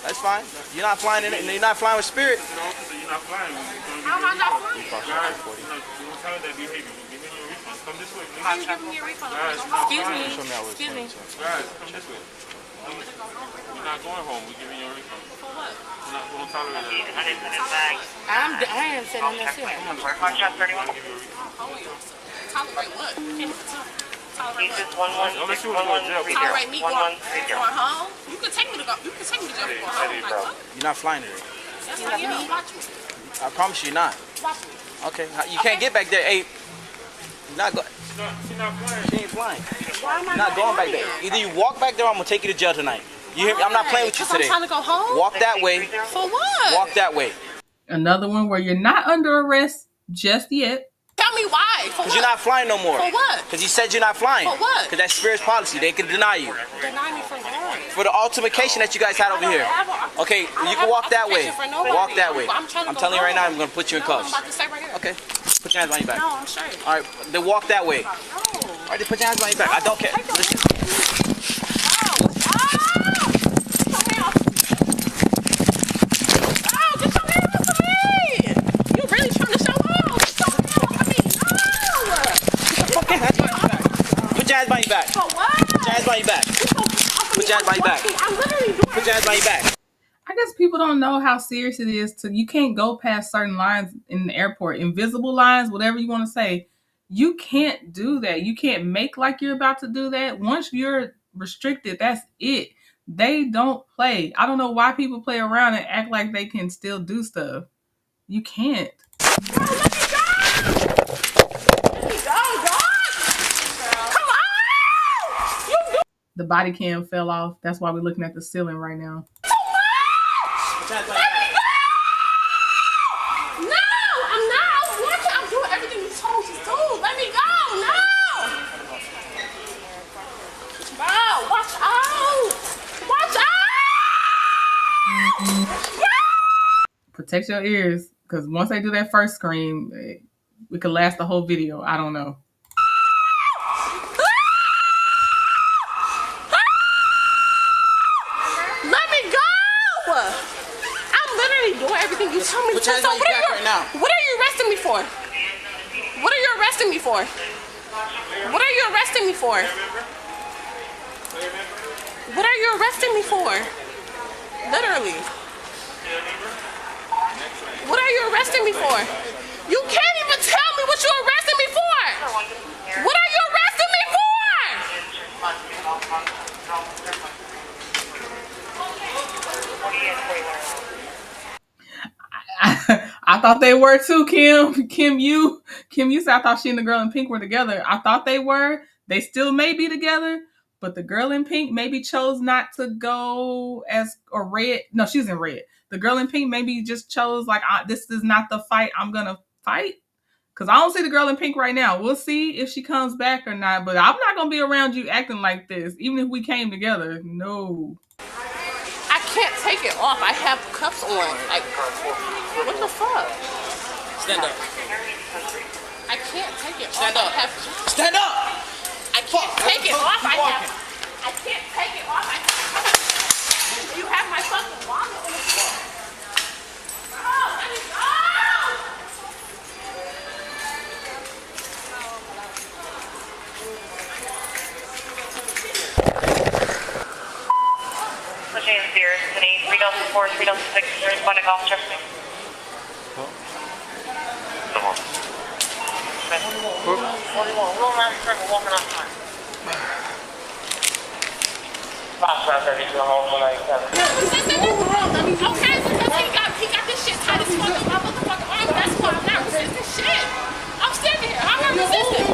That's fine. You're not flying in it. You're not flying with Spirit. You're not flying. How am I not flying? Guys, you don't tell her that behavior. We'll give you your refund. Come this way, please. How you giving me a refund? Excuse me. Excuse me. Guys, come this way. We're not going home. We're giving you a refund. For what? We don't tolerate that. I am sitting in this here. Contract 31. Tolerate what? Tolerate what? Unless you want to go to jail. Tolerate me going home? You can take me to go. You can take me to jail for home. Like what? You're not flying today. That's how you know. Watch me. I promise you, you're not. Watch me. Okay. You can't get back there. Hey, you're not going. She's not flying. She ain't flying. Why am I You're not going back there. Either you walk back there or I'm going to take you to jail tonight. You hear me? I'm not playing with you today. I'm trying to go home? Walk that way. For what? Walk that way. Another one where you're not under arrest just yet. Tell me why. For Because you're not flying no more. For what? Because you said you're not flying. For what? Because that's Spirit's policy. They can deny you. Deny me for what? For the altercation that you guys had over here. Okay, you can walk that way. Walk that way. I'm telling you right now, I'm going to put you in cuffs. I'm about to stay right here. Okay. Put your hands on your back. No, I'm straight. All right, then walk that way. All right, then put your hands on your back. I don't care. Listen. Put your hands by your back. For what? Put your hands by your back. Put your hands by your back. I'm literally doing Put your hands by your back. I guess people don't know how serious it is you can't go past certain lines in the airport, invisible lines, whatever you want to say. You can't do that. You can't make like you're about to do that. Once you're restricted, that's it. They don't play. I don't know why people play around and act like they can still do stuff. You can't. The body cam fell off. That's why we're looking at the ceiling right now. No, I'm not. I'm doing everything you told me to do. Let me go. No. Bro, watch out. Watch out. Protect your ears, because once they do that first scream, we could last the whole video. I don't know. You tell me. Put your hands on your back right now. What are you arresting me for? What are you arresting me for? What are you arresting me for? What are you arresting me for? Literally. What are you arresting me for? You can't even tell me what you're arresting me for. What are you arresting me for? I thought they were too, Kim. Kim, you said I thought she and the girl in pink were together. I thought they were. They still may be together, but the girl in pink maybe chose not to go as or red. No, she's in red. The girl in pink maybe just chose like this is not the fight I'm gonna fight. Cause I don't see the girl in pink right now. We'll see if she comes back or not. But I'm not gonna be around you acting like this, even if we came together. No. I can't take it off. I have cuffs on. Like, what the fuck? Stand up. I can't take it Stand off. up. Stand up. I can't take it off. I can't take it off. You have my fucking wallet on the floor. Oh, let me go. Pushing in Spears, City, 3004, 3006, responding officer. Come on. 41, Will Mountain Circle, walking off time. Last round 32, home 197. Okay, because he got this shit tight as fuck on my motherfucking arm. That's why I'm not resisting shit. I'm standing here. I'm not resisting.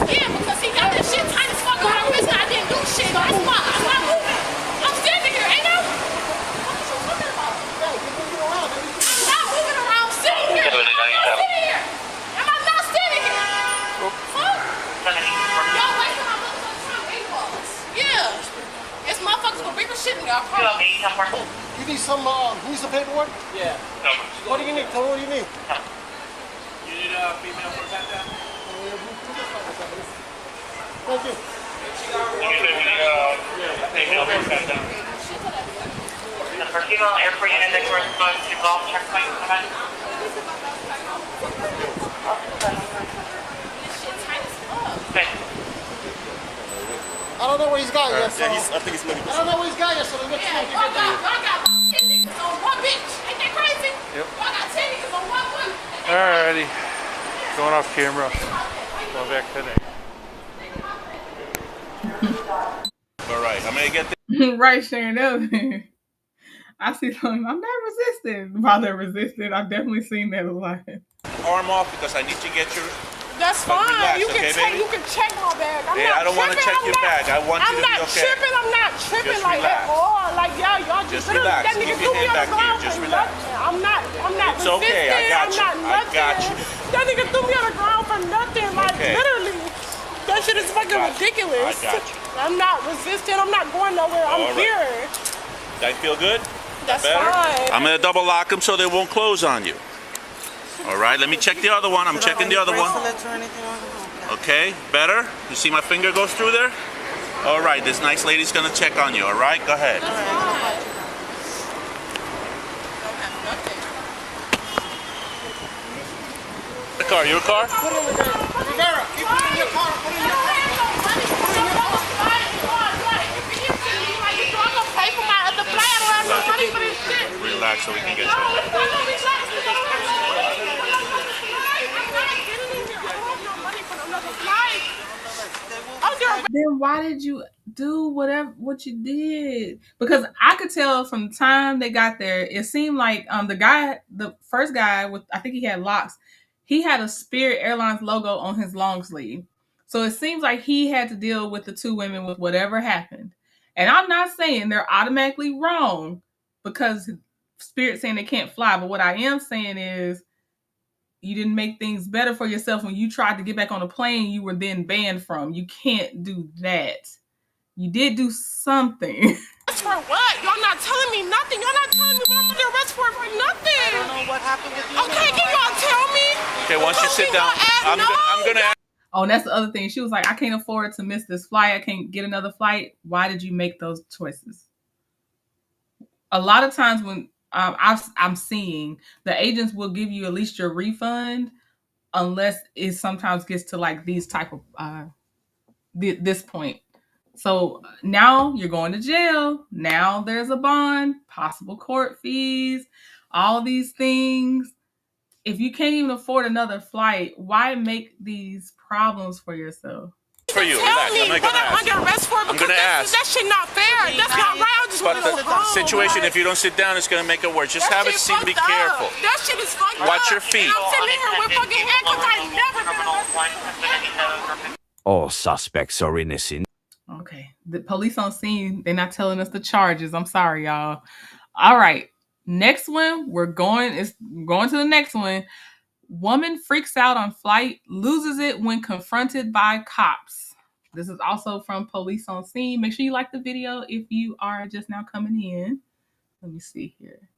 Yeah, because he got this shit tight as fuck on my wrist and I didn't do shit. That's why I'm not moving. I'm standing here, ain't I? What are you talking about? I'm not moving around. I'm sitting here. I'm sitting here. Am I not standing here? Huh? Y'all wasting my motherfucking time. Yeah. It's motherfuckers with bigger shit in y'all. You need some, who needs some paperwork? Yeah. What do you need? Tell me what you need. You need a female for that down? Thank you. For female airport unit that corresponds to golf checkpoint, I don't know where he's got yet, so. I think he's looking. I don't know where he's got yet, so let's get to Y'all got 10 niggas on one bitch. Ain't that crazy? Yep. Y'all got 10 niggas on one woman. Alrighty. Going off camera. Going back today. Alright, I'm gonna get this. Right, Sharon. I see something. I'm not resisting. While they're resisting, I've definitely seen that a lot. Arm off because I need to get your. That's fine. Relax, You can okay, check. baby? You can check my bag. I don't want to check your bag. I want you to be okay. I'm not tripping Just like relax. at all. Like y'all just relax. that nigga Keep threw your me hand on the back here. ground Just for relax. nothing. I'm not It's resisting. okay. I got you. I'm not I got nothing. you. That nigga threw me on the ground for nothing. Like Okay. literally. That shit is fucking ridiculous. I got you. I'm not resisting. I'm not going nowhere. I'm All right. here. I feel good? That's Better? fine. I'm gonna double lock them so they won't close on you. All right, let me check the other one. I'm checking the other one. Okay, better? You see my finger goes through there? All right, this nice lady's gonna check on you, all right? Go ahead. The car, your car? Rivera, keep it in your car. Put it in your car. Relax so we can get you. Then why did you do what you did? Because I could tell from the time they got there, it seemed like the first guy with, I think he had locks, he had a Spirit Airlines logo on his long sleeve. So it seems like he had to deal with the two women with whatever happened. And I'm not saying they're automatically wrong because Spirit saying they can't fly, but what I am saying is you didn't make things better for yourself when you tried to get back on a plane you were then banned from. You can't do that. You did do something. That's for what? Y'all not telling me nothing. Y'all not telling me what I'm under arrest for nothing. I don't know what happened with you. Okay, can y'all tell me? Okay, once you sit down, I'm gonna ask. Oh, and that's the other thing. She was like, I can't afford to miss this flight. I can't get another flight. Why did you make those choices? A lot of times when I'm seeing the agents will give you at least your refund unless it sometimes gets to like these type of this point. So now you're going to jail. Now there's a bond, possible court fees, all these things. If you can't even afford another flight, why make these problems for yourself? for you. Tell Relax. me I'm not what gonna I'm ask. under arrest for I'm because gonna ask. that shit not fair. That's not right. I just want But to go the home. situation, if you don't sit down, it's gonna make it worse. Just have it seat. Be fucked up. careful. That shit is fucked up. Watch your feet. And I'm sitting here with fucking handcuffs. I've never been arrested. All suspects are innocent. Okay. The police on scene, they're not telling us the charges. I'm sorry, y'all. All right. Next one, we're going to the next one. Woman freaks out on flight, loses it when confronted by cops. This is also from police on scene. Make sure you like the video if you are just now coming in. Let me see here.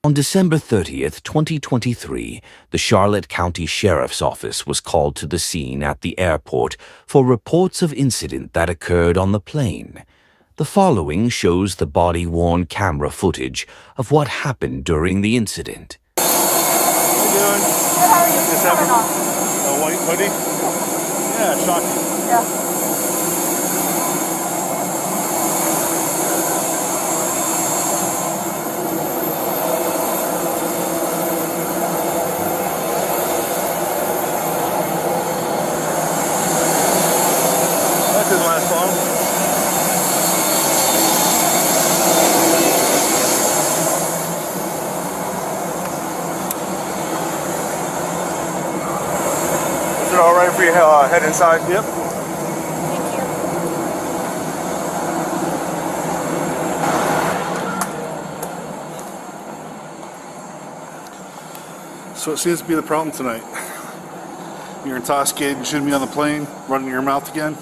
On December 30th, 2023, the Charlotte County Sheriff's Office was called to the scene at the airport for reports of incident that occurred on the plane. The following shows the body-worn camera footage of what happened during the incident. How you doing? Good, how are you? Just having a white hoodie? Yeah, shocking. Yeah. That didn't last long. Is it all right if we head inside? Yep. So it seems to be the problem tonight. You're intoxicated, you shouldn't be on the plane, running your mouth again,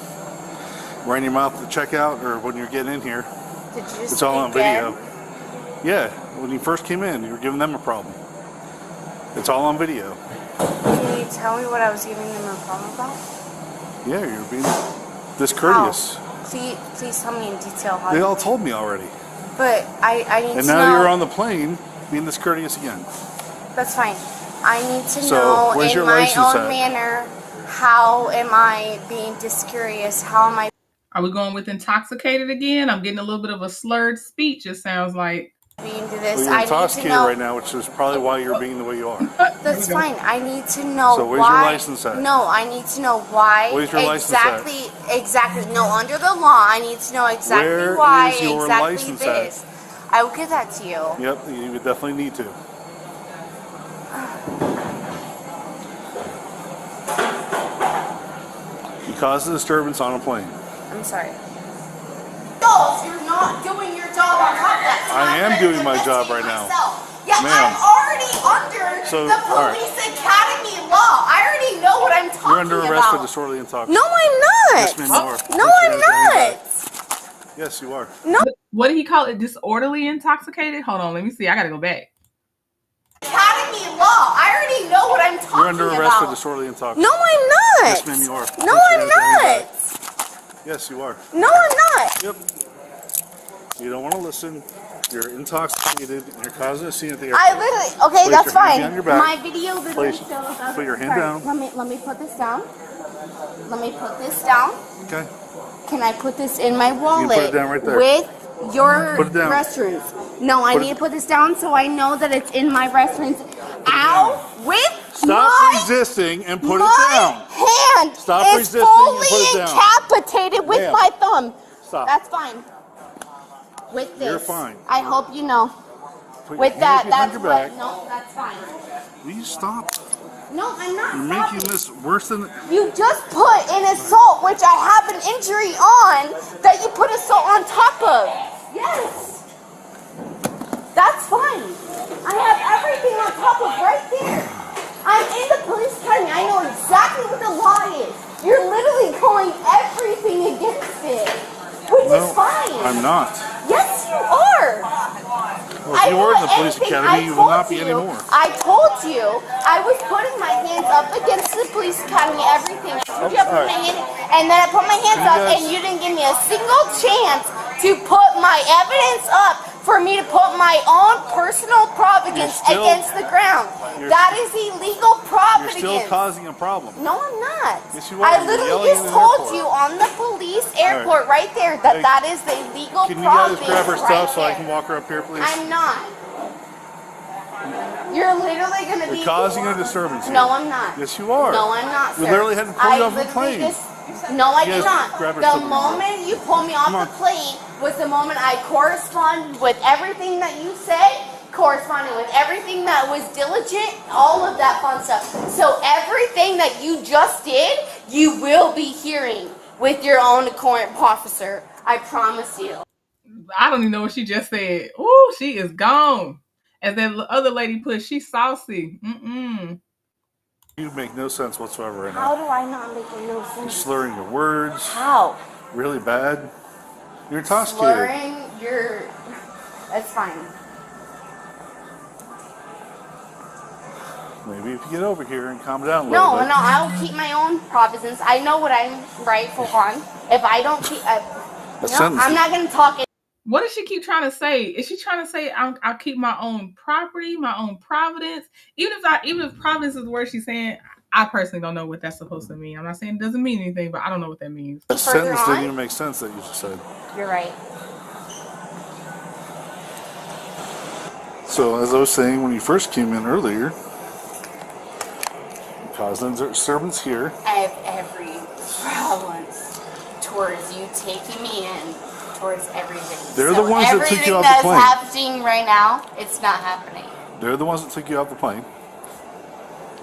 running your mouth at the checkout or when you're getting in here. Did you It's all on video. Yeah, when you first came in, you were giving them a problem. It's all on video. Can you tell me what I was giving them a problem about? Yeah, you're being discourteous. Please tell me in detail how. They all told me already. But I need And to know. now you're on the plane being discourteous again. That's fine. I need to So, know where's in your my license own at? manner, how am I being discourteous? How am I Are we going with intoxicated again? I'm getting a little bit of a slurred speech, it sounds like. being to Well, this? you're I need to intoxicated know. right now, which is probably why you're being the way you are. That's fine. I need to know So where's why. your license at? No, I need to know why. Where's your license at? Exactly. No, under the law, I need to know exactly Where why. is your exactly license this. I will give that to you. Yep, you would definitely need to. You caused a disturbance on a plane. I'm sorry. No, you're not doing your job on top of that. So I I'm am gonna doing my defend job you right now. myself. Yeah, Ma'am. I'm already under So, the all right. police academy law. I already know what I'm talking You're under arrest for about. disorderly intoxication. No, I'm not. Yes, ma'am, you are. No, I'm not. Yes, you are. No. What did he call it? Disorderly intoxicated? Hold on, let me see. I gotta go back. Academy law. I already know what I'm talking You're under arrest for about. disorderly intoxication. No, I'm not. Yes, ma'am, you are. No, Yes, I'm you are. not. Yes, you are. No, I'm not. Yep. You don't want to listen. You're intoxicated and you're causing a scene at the airport. I literally. Okay, Place that's your hand fine. behind your back. My video literally Place- shows. put your hand Sorry, down. Let me put this down. Let me put this down. Okay. Can I put this in my wallet? put it down right there. With your Put it down. restrooms. No, I Put need it- to put this down so I know that it's in my restrooms. Ow! With Stop my resisting and put it my down. hand Stop is resisting and fully put it down. incapacitated with Ma'am. my thumb. Stop. That's fine. With this. You're fine. I hope you know. Put With your that, hand behind that's your what. back. No, that's fine. Will you stop? No, I'm not. You're stopping. making this worse than. You just put an assault, which I have an injury on, that you put assault on top of. Yes. That's fine. I have everything on top of right there. I'm in the police academy. I know exactly what the law is. You're literally calling everything against it, which is fine. I'm not. Yes, you are. Well, if you were in the police Anything academy, I you will not told be you, anymore. I told you I was putting my hands up against the police academy, everything. I told you I put my hand, and then I put my hands up, and you didn't give me a single chance to put my evidence up for me to put my own personal providence You're still- against the ground. you're- That is illegal You're providence. still causing a problem. No, I'm not. Yes, you are. I You're literally yelling just in the told airport. you on the police airport right there that Hey, that is the legal Can you guys providence grab her right stuff so I there. can walk her up here, please? I'm not. You're literally gonna be You're causing a disturbance here. No, I'm not. Yes, you are. No, I'm not, sir. We literally had to pull you off the plane. No, I Yes, did not. grab her The something, moment you pulled me off the plane was the moment I corresponded with everything that you said, corresponded with everything that was diligent, all of that fun stuff. So everything that you just did, you will be hearing with your own current officer. I promise you. I don't even know what she just said. Ooh, she is gone. As that other lady put, she's saucy. You make no sense whatsoever right How now. do I not make no sense? You're slurring your words. How? Really bad. You're intoxicated. Slurring your... That's fine. Maybe if you get over here and calm down a little No, bit. no, I'll keep my own provisions. I know what I'm rightful on. If I don't keep... I'm not going to talk... What does she keep trying to say? Is she trying to say I'll keep my own property, my own providence? Even if providence is the word she's saying, I personally don't know what that's supposed to mean. I'm not saying it doesn't mean anything, but I don't know what that means. That sentence didn't even make sense that you just said. You're right. So as I was saying when you first came in earlier, you caused a disturbance here. I have every violence towards you taking me in, towards everything. They're the ones that took you off the plane. Everything that's happening right now, it's not happening. They're the ones that took you off the plane.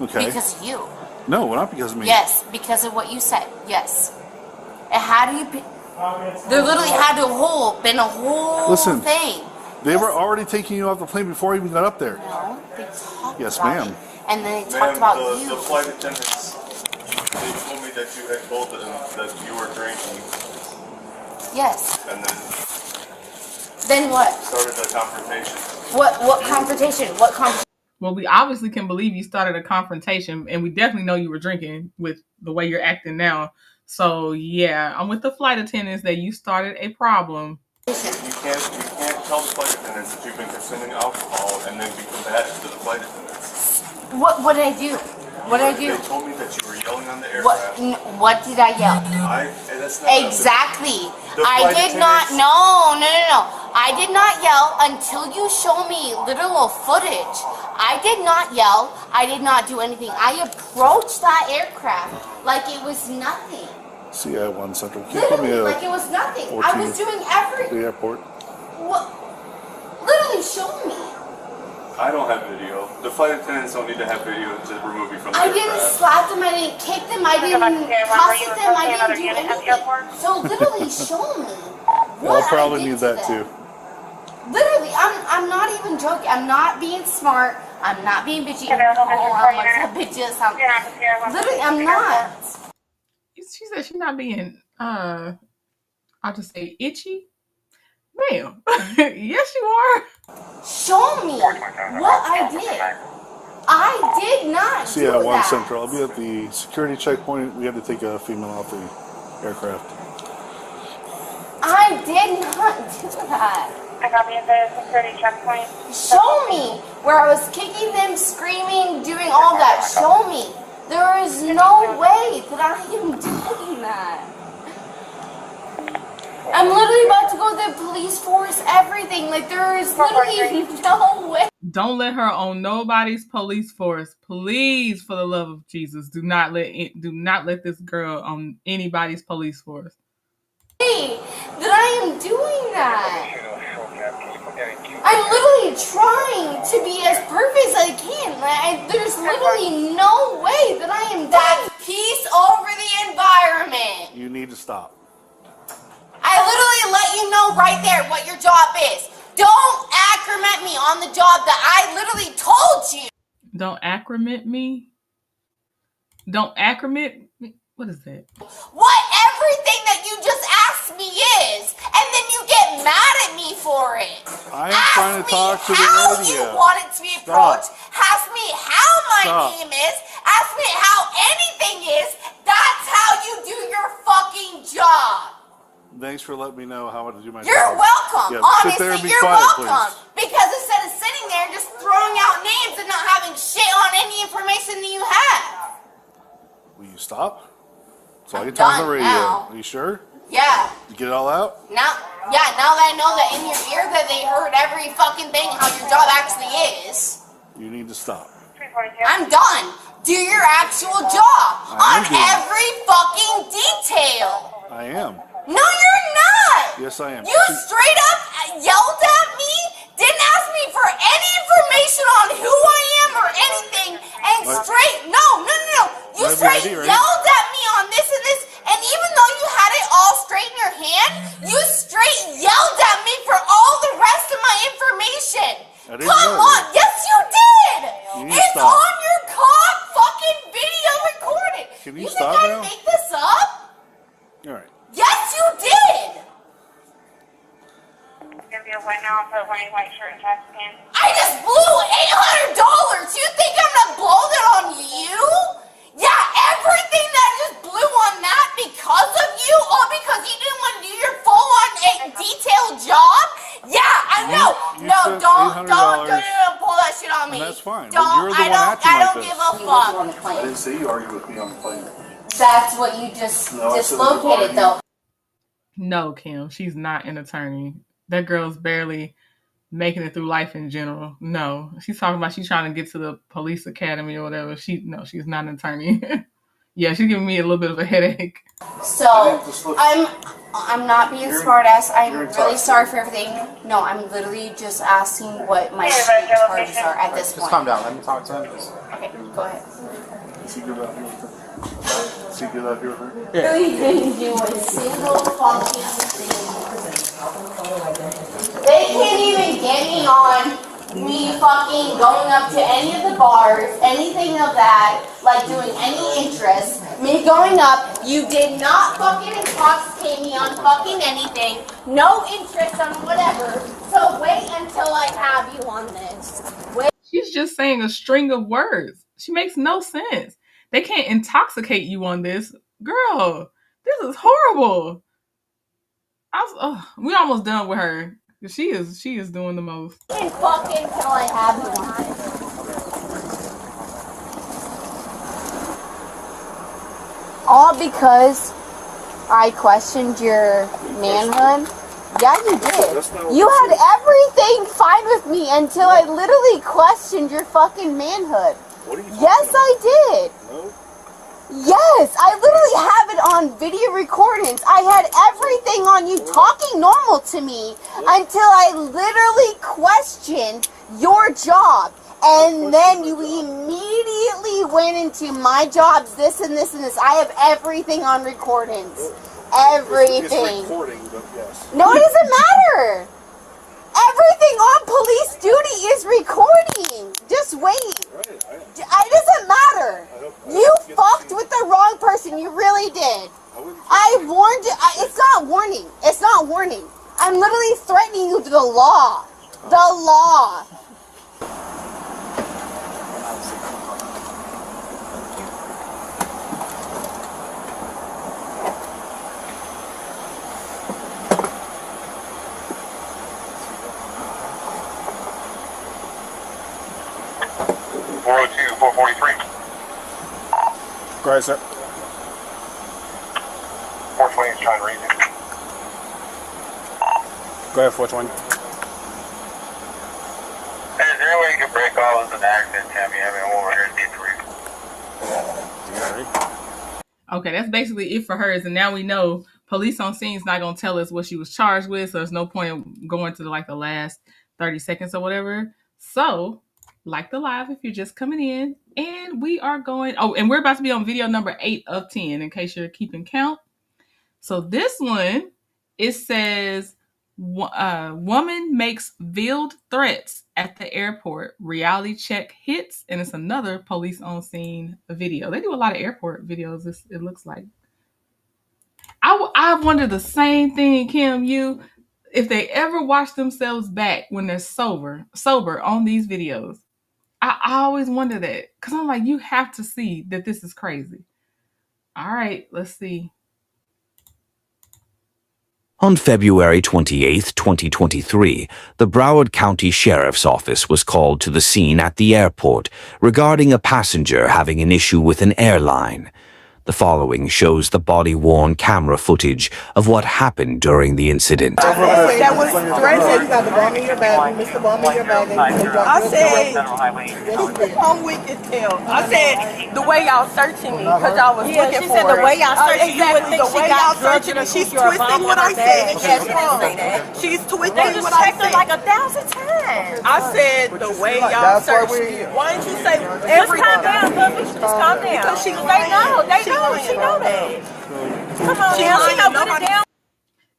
Okay. Because of you. No, not because of me. Yes, because of what you said. Yes. And how do you... There literally had to been a whole Listen, thing. They were already taking you off the plane before I even got up there. No, they talked Yes, about ma'am. it. And then they talked about you. The flight attendants, they told me that you had told them that you were drinking. Yes. And then what? Started the confrontation. What confrontation? What confrontation? Well, we obviously can believe you started a confrontation, and we definitely know you were drinking with the way you're acting now. So, yeah, I'm with the flight attendants that you started a problem. You can't tell the flight attendants that you've been consuming alcohol and then be combative to the flight attendants. What did I do? What did I do? They told me that you were yelling on the aircraft. What did I yell? That's not Exactly. The I flight did not. attendants- No. I did not yell until you show me literal footage. I did not yell. I did not do anything. I approached that aircraft like it was nothing. CI-1 Central. Can you put me Literally, like it was nothing. I was doing everything. the airport. What? Literally, show me. I don't have video. The flight attendants don't need to have video to remove you from the I aircraft. didn't slap them. I didn't kick them. I didn't cuss at them. I didn't do anything. So literally, show me. I'll probably need that too. Literally, I'm not even joking. I'm not being smart. I'm not being bitchy. Literally, I'm not. She said she's not being, I'll just say itchy. Ma'am, yes you are. Show me what I did. I did not do CI-1 that. Central. I'll be at the security checkpoint. We had to take a female off the aircraft. I did not do that. I got me at the security checkpoint. Show me where I was kicking them, screaming, doing all that. Show me. There is no way that I am doing that. I'm literally about to go to the police force, everything. Like, there is literally no way. Don't let her on nobody's police force. Please, for the love of Jesus, do not let this girl on anybody's police force. That I am doing that. I'm literally trying to be as perfect as I can. There's literally no way that I am that peace over the environment. You need to stop. I literally let you know right there what your job is. Don't acclimate me on the job that I literally told you. Don't acclimate me? Don't acclimate me? What is that? What everything that you just asked me is, and then you get mad at me for it. I am trying to talk to the How radio. you want it to be approached. Ask me how my Stop. name is. Ask me how anything is. That's how you do your fucking job. Thanks for letting me know how to do my job. You're welcome. Yeah, Honestly, sit there and be you're quiet, welcome. please. Because instead of sitting there and just throwing out names and not having shit on any information that you have. Will you stop? So I I'm can talk on the done radio. now. Are you sure? Yeah. You get it all out? Now that I know that in your ear that they heard every fucking thing how your job actually is. You need to stop. I'm done. Do your actual job on every fucking detail. I am. No, you're not. Yes, I am. You straight up yelled at me, didn't ask me for any information on who I am or anything, and no. You straight yelled at me on this and this, and even though you had it all straight in your hand, you straight yelled at me for all the rest of my information. Come on, yes you did. It's on your fucking video recorded. Can you think I make this up? All right. Yes, you did. Give you a white now, put wearing white shirt and track pants. I just blew $800. You think I'm gonna blow that on you? Yeah, everything that just blew on that because of you, all because you didn't want to do your full-on detailed job. Yeah, I know. No, don't pull that shit on me. That's fine. Don't. I don't give a fuck. I didn't see you argue with me on the plane. That's what you just dislocated, though. No, Kim, she's not an attorney. That girl's barely making it through life in general. No, she's talking about she's trying to get to the police academy or whatever. She's not an attorney. Yeah, she's giving me a little bit of a headache. So I'm not being smartass. I'm really sorry for everything. No, I'm literally just asking what my charges are at this point. Just calm down. Let me talk to him. Okay, go ahead. Is he good out here with her? Is he good out here with her? Yeah. Really didn't do a single fucking thing. They can't even get me on me fucking going up to any of the bars, anything of that, like doing any interest. Me going up, you did not fucking intoxicate me on fucking anything. No interest on whatever. So wait until I have you on this. Wait. She's just saying a string of words. She makes no sense. They can't intoxicate you on this. Girl, this is horrible. We almost done with her. She is doing the most. And fucking till I have you on this. All because I questioned your manhood? Yeah, you did. You had everything fine with me until I literally questioned your fucking manhood. Yes, I did. No. Yes, I literally have it on video recordings. I had everything on you talking normal to me until I literally questioned your job. And then you immediately went into my jobs, this and this and this. I have everything on recordings. Everything. It's recording, but yes. No, it doesn't matter. Everything on police duty is recording. Just wait. It doesn't matter. You fucked with the wrong person. You really did. I warned you. It's not warning. It's not warning. I'm literally threatening you to the law. The law. Go ahead, sir. 420 is trying to read it. Go ahead, 420. Hey, is there a way you can break all this an accident, Tammy? I mean, I'm over here at D3. Okay, that's basically it for hers. And now we know police on scene is not going to tell us what she was charged with. So there's no point in going to the last 30 seconds or whatever. So like the live if you're just coming in. And we are going, and we're about to be on video number 8 of 10 in case you're keeping count. So this one, it says, woman makes veiled threats at the airport. Reality check hits, and it's another police on scene video. They do a lot of airport videos, it looks like. I wonder the same thing, Kim, if they ever watch themselves back when they're sober on these videos. I always wonder that because I'm like, you have to see that this is crazy. All right, let's see. On February 28, 2023, the Broward County Sheriff's Office was called to the scene at the airport regarding a passenger having an issue with an airline. The following shows the body-worn camera footage of what happened during the incident. That was threatening. You got the bomb in your bag. You missed the bomb in your bag. I said, I'm weak as hell. I said, the way y'all searching me, because I was looking for said the way y'all searching you would think the she way got y'all searching me. She's twisting what I said. She's twisting They just what I checked her said. like 1,000 times. I said the way y'all searching me. Why didn't you say everything? Just calm down, Bubba. Just calm down. Because she was They know. They know. She know that. Come on, now. She know put it down.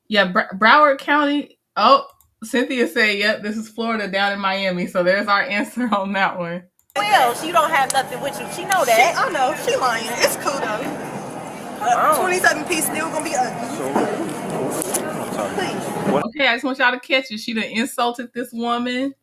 Yeah, Broward County. Oh, Cynthia said, "Yep, this is Florida down in Miami." So there's our answer on that one. Well, she don't have nothing with you. She know that. I know. She lying. It's cool though. 27 piece still gonna be ugly. Okay, I just want y'all to catch it. She done insulted this woman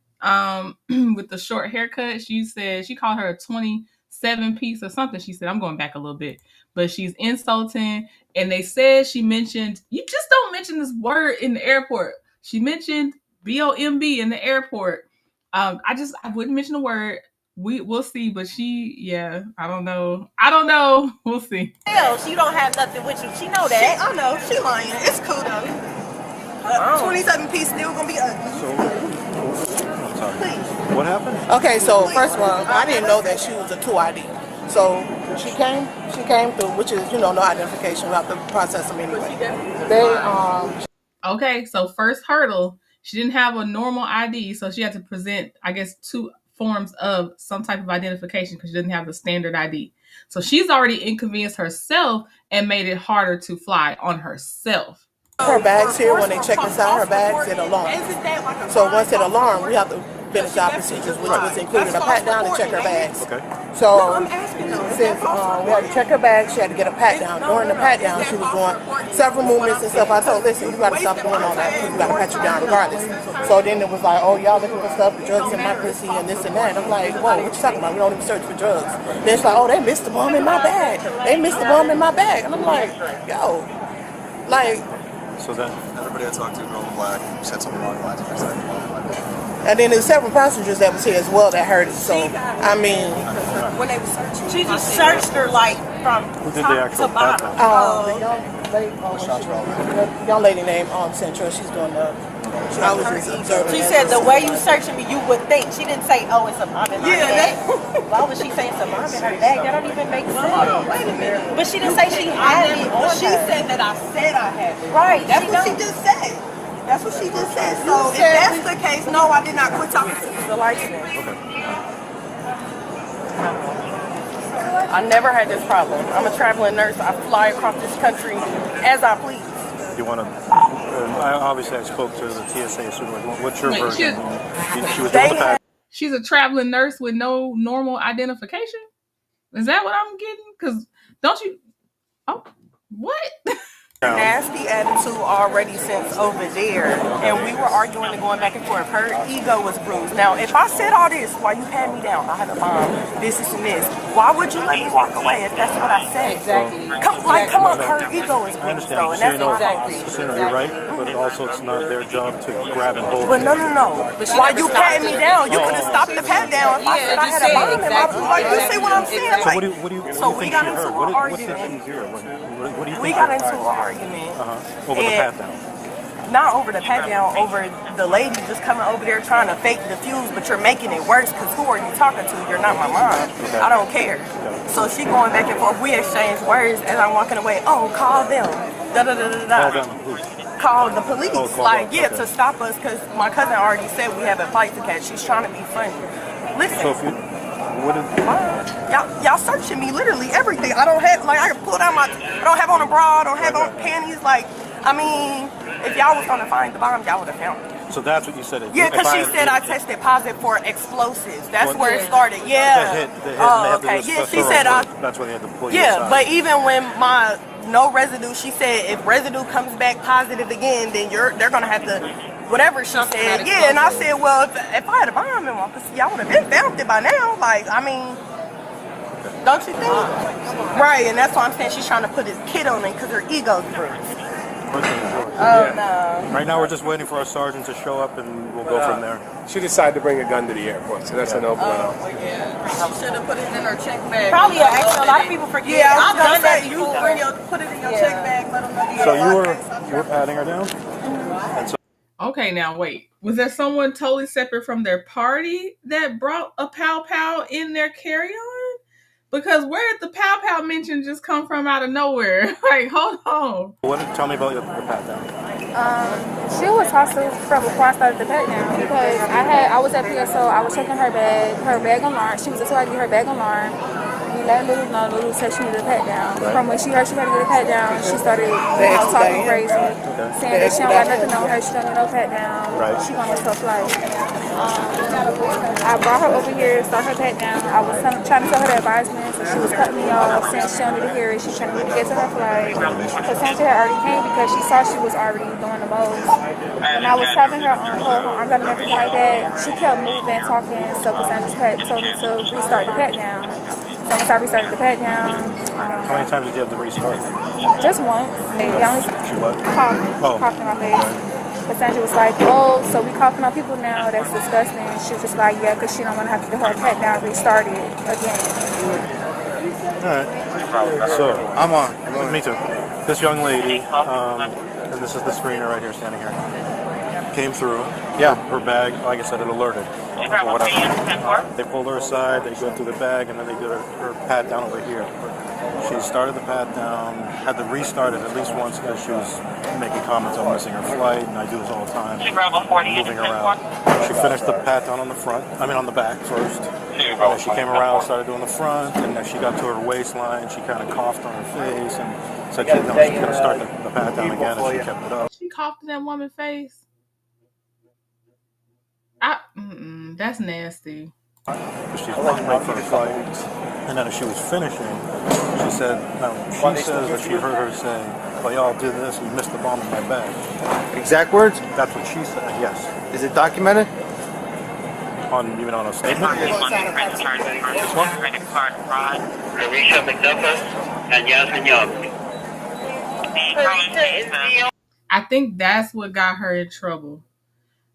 with the short haircut. She said she called her a 27 piece or something. She said, I'm going back a little bit, but she's insulting. And they said she mentioned, you just don't mention this word in the airport. She mentioned B-O-M-B in the airport. I wouldn't mention the word. We'll see, but I don't know. We'll see. Well, she don't have nothing with you. She know that. I know. She lying. It's cool though. 27 piece still gonna be ugly. What happened? Okay, so first of all, I didn't know that she was a 2ID. So she came through, which is, no identification. We have to process them anyway. Okay, so first hurdle, she didn't have a normal ID, so she had to present, I guess, 2 forms of some type of identification because she didn't have the standard ID. So she's already inconvenienced herself and made it harder to fly on herself. Her bags here, when they check inside her bags, it alarm. So once it alarm, we have to finish our procedures, which was included a pat down and check her bags. Okay. So since we had to check her bags, she had to get a pat down. During the pat down, she was doing several movements and stuff. I told her, listen, you got to stop doing all that because we got to pat you down regardless. So then it was like, oh, y'all looking for stuff, drugs in my pussy and this and that. And I'm like, whoa, what you talking about? We don't even search for drugs. Then it's like, oh, they missed the bomb in my bag. They missed the bomb in my bag. And I'm like, yo, like. So then everybody I talked to girl in black said something along the lines of that. And then there's several passengers that was here as well that heard it. So I mean, when they were searching, she just searched her like from top to bottom. The young lady named Central. She's doing the. I was just observing. She said the way you searching me, you would think. She didn't say, "Oh, it's a bomb in my bag." Why would she say it's a bomb in her bag? That don't even make sense. Wait a minute. But she didn't say she had it on She her. said that I said I had it. Right. That's what she just said. That's what she just said. So if that's the case, no, I did not quit talking to you. The license. I never had this problem. I'm a traveling nurse. I fly across this country as I please. You want to? Obviously, I spoke to the TSA. So, what's your version? She was doing the pack. She's a traveling nurse with no normal identification. Is that what I'm getting? Because don't you? Oh, what? Nasty attitude already since over there, and we were arguing and going back and forth. Her ego was bruised. Now, if I said all this while you pat me down, I had a bomb, this and this, why would you let me walk away if that's what I said? Exactly. Come on, her ego is bruised though, and that's exactly. You're right, but also it's not their job to grab and hold. But no. While you patting me down, you could have stopped the pat down if I said I had a bomb in my boot. Like, you see what I'm saying? So what do you think she heard? What did she hear? What do you think? We got into an argument. Over the pat down. Not over the pat down, over the lady just coming over there trying to fake the fuse, but you're making it worse because who are you talking to? You're not my mom. Okay. I don't care. So she going back and forth. We exchange words as I'm walking away. Oh, call them. Call them who? Call the police. Oh, call like, them. yeah, Okay. to stop us because my cousin already said we have a fight to catch. She's trying to be funny. Listen. So if you, what is, Y'all searching me literally everything. I don't have, like, I can pull down I don't have on a bra, I don't have on panties. Like, I mean, if y'all was gonna find the bomb, y'all would have found it. so that's what you said. Yeah, because she said I tested positive for explosives. That's where it started. Yeah. Oh, okay. Yeah, she said that's why they had to pull you yeah, aside. but even when my no residue, she said if residue comes back positive again, then they're gonna have to whatever she said. Yeah, and I said, well, if I had a bomb in my pussy, y'all would have been found it by now. Like, I mean, don't you think? Right, and that's why I'm saying she's trying to put his kid on it because her ego's bruised. Oh, no. Right now we're just waiting for our sergeant to show up and we'll go from there. She decided to bring a gun to the airport, so that's a no-bueno. Should have put it in her check bag. Probably a lot of people forget. Yeah, I've done that. You put it in your check bag, let them know. So you were patting her down? And so Okay, now wait. Was there someone totally separate from their party that brought a pow pow in their carry-on? Because where did the pow pow mention just come from out of nowhere? Like, hold on. tell me about your pat down. She was hostile from before I started the pat down because I was at PSO, I was checking her bag alarm. She was until I get her bag alarm. We let Lulu know. Lulu said she needed a pat down. Right. From when she heard she had to get a pat down, she started talking crazy, saying that she don't got nothing on her, she don't need no pat down. Right. She gonna miss her flight. I brought her over here to start her pat down. I was trying to tell her the advisements, and she was cutting me off, saying she don't need to hear it. She's trying to get to her flight. Cassandra had already came because she saw she was already doing the most. And I was having her on hold her arm and everything like that. She kept moving, talking, so Cassandra told me to restart the pat down. So once I restarted the pat down. How many times did you have to restart? Just once. They only coughed in my face. Cassandra was like, oh, so we coughing on people now, that's disgusting. She was just like, yeah, because she don't want to have to get her pat down restarted again. Alright. So, I'm on. Me too. This young lady, and this is the screener right here, standing here, came through. Yeah. Her bag, like I said, it alerted. Or whatever. They pulled her aside, they go through the bag, and then they did her pat down over here. She started the pat down, had to restart it at least once because she was making comments on missing her flight, and I do this all the time, moving around. She finished the pat down on the front, on the back first. And then she came around, started doing the front, and then she got to her waistline, she kind of coughed on her face, and said she was going to start the pat down again, and she kept it up. She coughed in that woman's face. That's nasty. She's late for the flight, and then as she was finishing, she said, she says that she heard her say, well, y'all did this, we missed the bomb in my bag. Exact words? That's what she said, yes. Is it documented? Even on a statement? This one? Arisha McDuffie and Yasmin Young. I think that's what got her in trouble.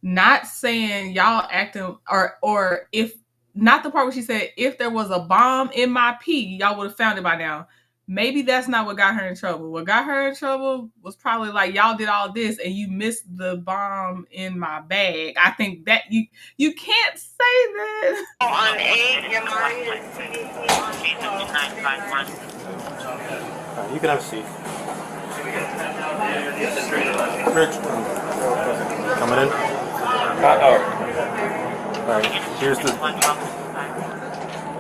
Not saying y'all acting, or if, not the part where she said, if there was a bomb in my pee, y'all would have found it by now. Maybe that's not what got her in trouble. What got her in trouble was probably like, y'all did all this and you missed the bomb in my bag. I think that you can't say that. On 8, your mind is You can have a seat. Rich. Coming in? Alright, here's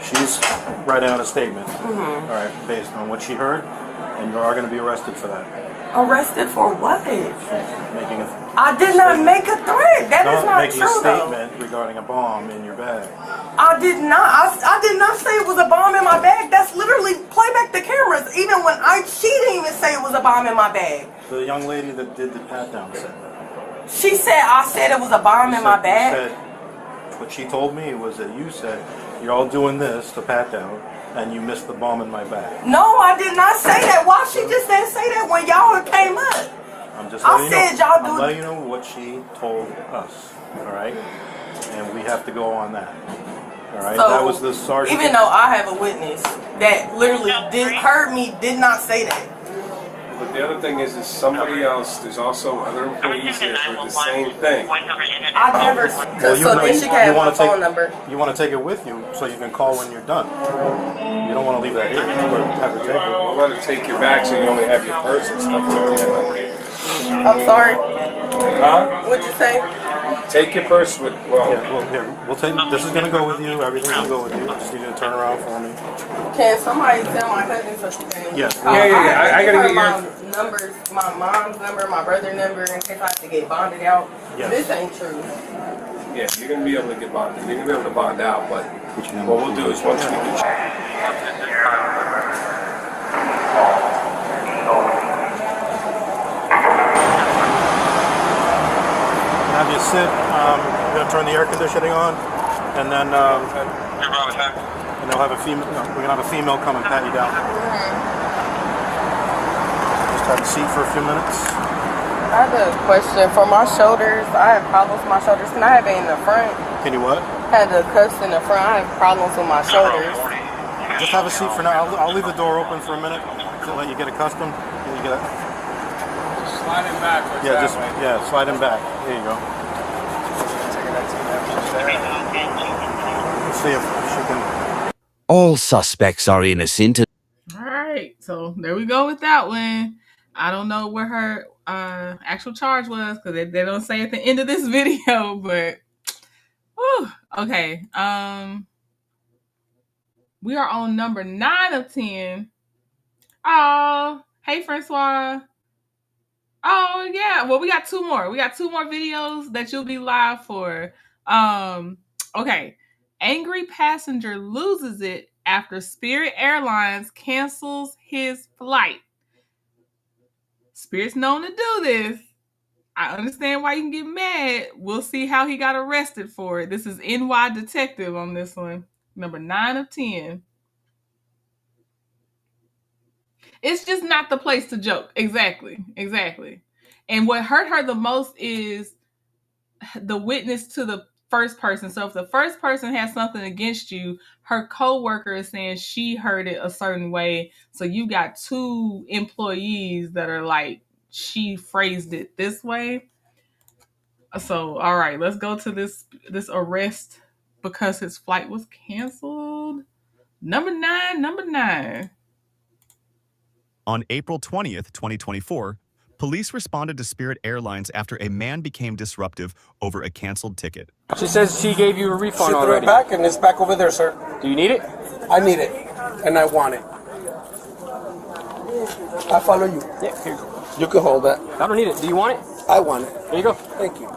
she's writing out a statement. Alright, based on what she heard, and you are going to be arrested for that. Arrested for what? Making I did not make a threat. That is not making true, a statement regarding a bomb in your bag. I did not. I did not say it was a bomb in my bag. That's literally play back the cameras. Even when she didn't even say it was a bomb in my bag. The young lady that did the pat down said that. She said I said it was a bomb in my bag. What she told me was that you said you're all doing this to pat down, and you missed the bomb in my bag. No, I did not say that. Why she just didn't say that when y'all came up? I'm just letting I'm letting you know what she told us. All right, and we have to go on that. All right, So, that was the sergeant. Even though I have a witness that literally heard me, did not say that. But the other thing is somebody else, there's also other employees there for the same thing. I never, then she can have my phone number. You want to take it with you so you can call when you're done. You don't want to leave that here. Have her take it. Well, let her take your bag so you only have your purse and stuff. I'm sorry. Huh? What'd you say? Take your purse with, we'll take, this is going to go with you. Everything's going to go with you. I just need you to turn around for me. Can somebody tell my cousin so she can? Yes. Yeah. I gotta get my numbers, my mom's number, my brother's number, in case I have to get bonded out. Yes. This ain't true. Yeah, you're going to be able to get bonded. You're going to be able to bond out, but what we'll do is once we do Have you sit. We're going to turn the air conditioning on, and then they'll have a female. No, we're going to have a female come and pat you down. Just have a seat for a few minutes. I have a question. For my shoulders, I have problems with my shoulders. Can I have it in the front? Can you what? I had the cuffs in the front. I have problems with my shoulders. Just have a seat for now. I'll leave the door open for a minute to let you get accustomed. You get Just slide him back. slide him back. There you go. Let's see if she can. All suspects are innocent. All right, so there we go with that one. I don't know where her actual charge was because they don't say at the end of this video, but whew, okay. We are on number 9 of 10. Oh, hey Francois. Oh yeah. Well, we got 2 more. We got 2 more videos that you'll be live for. Okay. Angry passenger loses it after Spirit Airlines cancels his flight. Spirit's known to do this. I understand why you can get mad. We'll see how he got arrested for it. This is NY Detective on this one. Number 9 of 10. It's just not the place to joke. Exactly. And what hurt her the most is the witness to the first person. So if the first person has something against you, her co-worker is saying she heard it a certain way. So you got 2 employees that are like, she phrased it this way. So, all right, let's go to this arrest because his flight was canceled. Number 9. On April 20th, 2024, police responded to Spirit Airlines after a man became disruptive over a canceled ticket. She says she gave you a refund She already. threw it back and it's back over there, sir. Do you need it? I need it, and I want it. I follow you. Yeah, here. You can hold that. I don't need it. Do you want it? I want it. There you go. Thank you.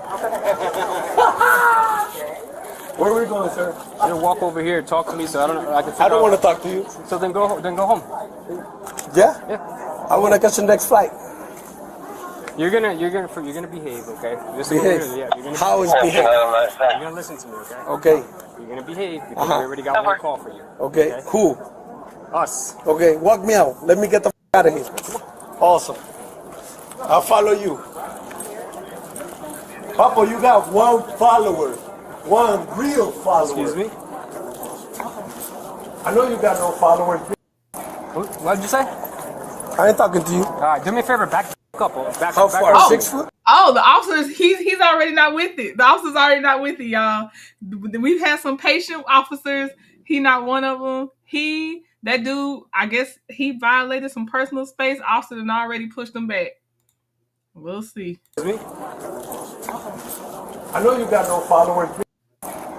Where are we going, sir? You're gonna walk over here, talk to me, so I don't want to talk to you. So then go home. Yeah? Yeah. I want to catch the next flight. You're gonna behave, okay? Just Behave? You're gonna How is behave? You're gonna listen to me, okay? Okay. You're gonna behave because we already got one call for you. Okay. Who? Us. Okay, walk me out. Let me get the out of here. Awesome. I'll follow you. Papa, you got 1 follower. 1 real follower. Excuse me? I know you got no followers. What did you say? I ain't talking to you. All right, do me a favor, back the couple. How far? 6 foot? Oh, the officers, he's already not with it. The officer's already not with it, y'all. We've had some patient officers. He not one of them. That dude, I guess he violated some personal space. Officer done already pushed him back. We'll see. I know you got no followers.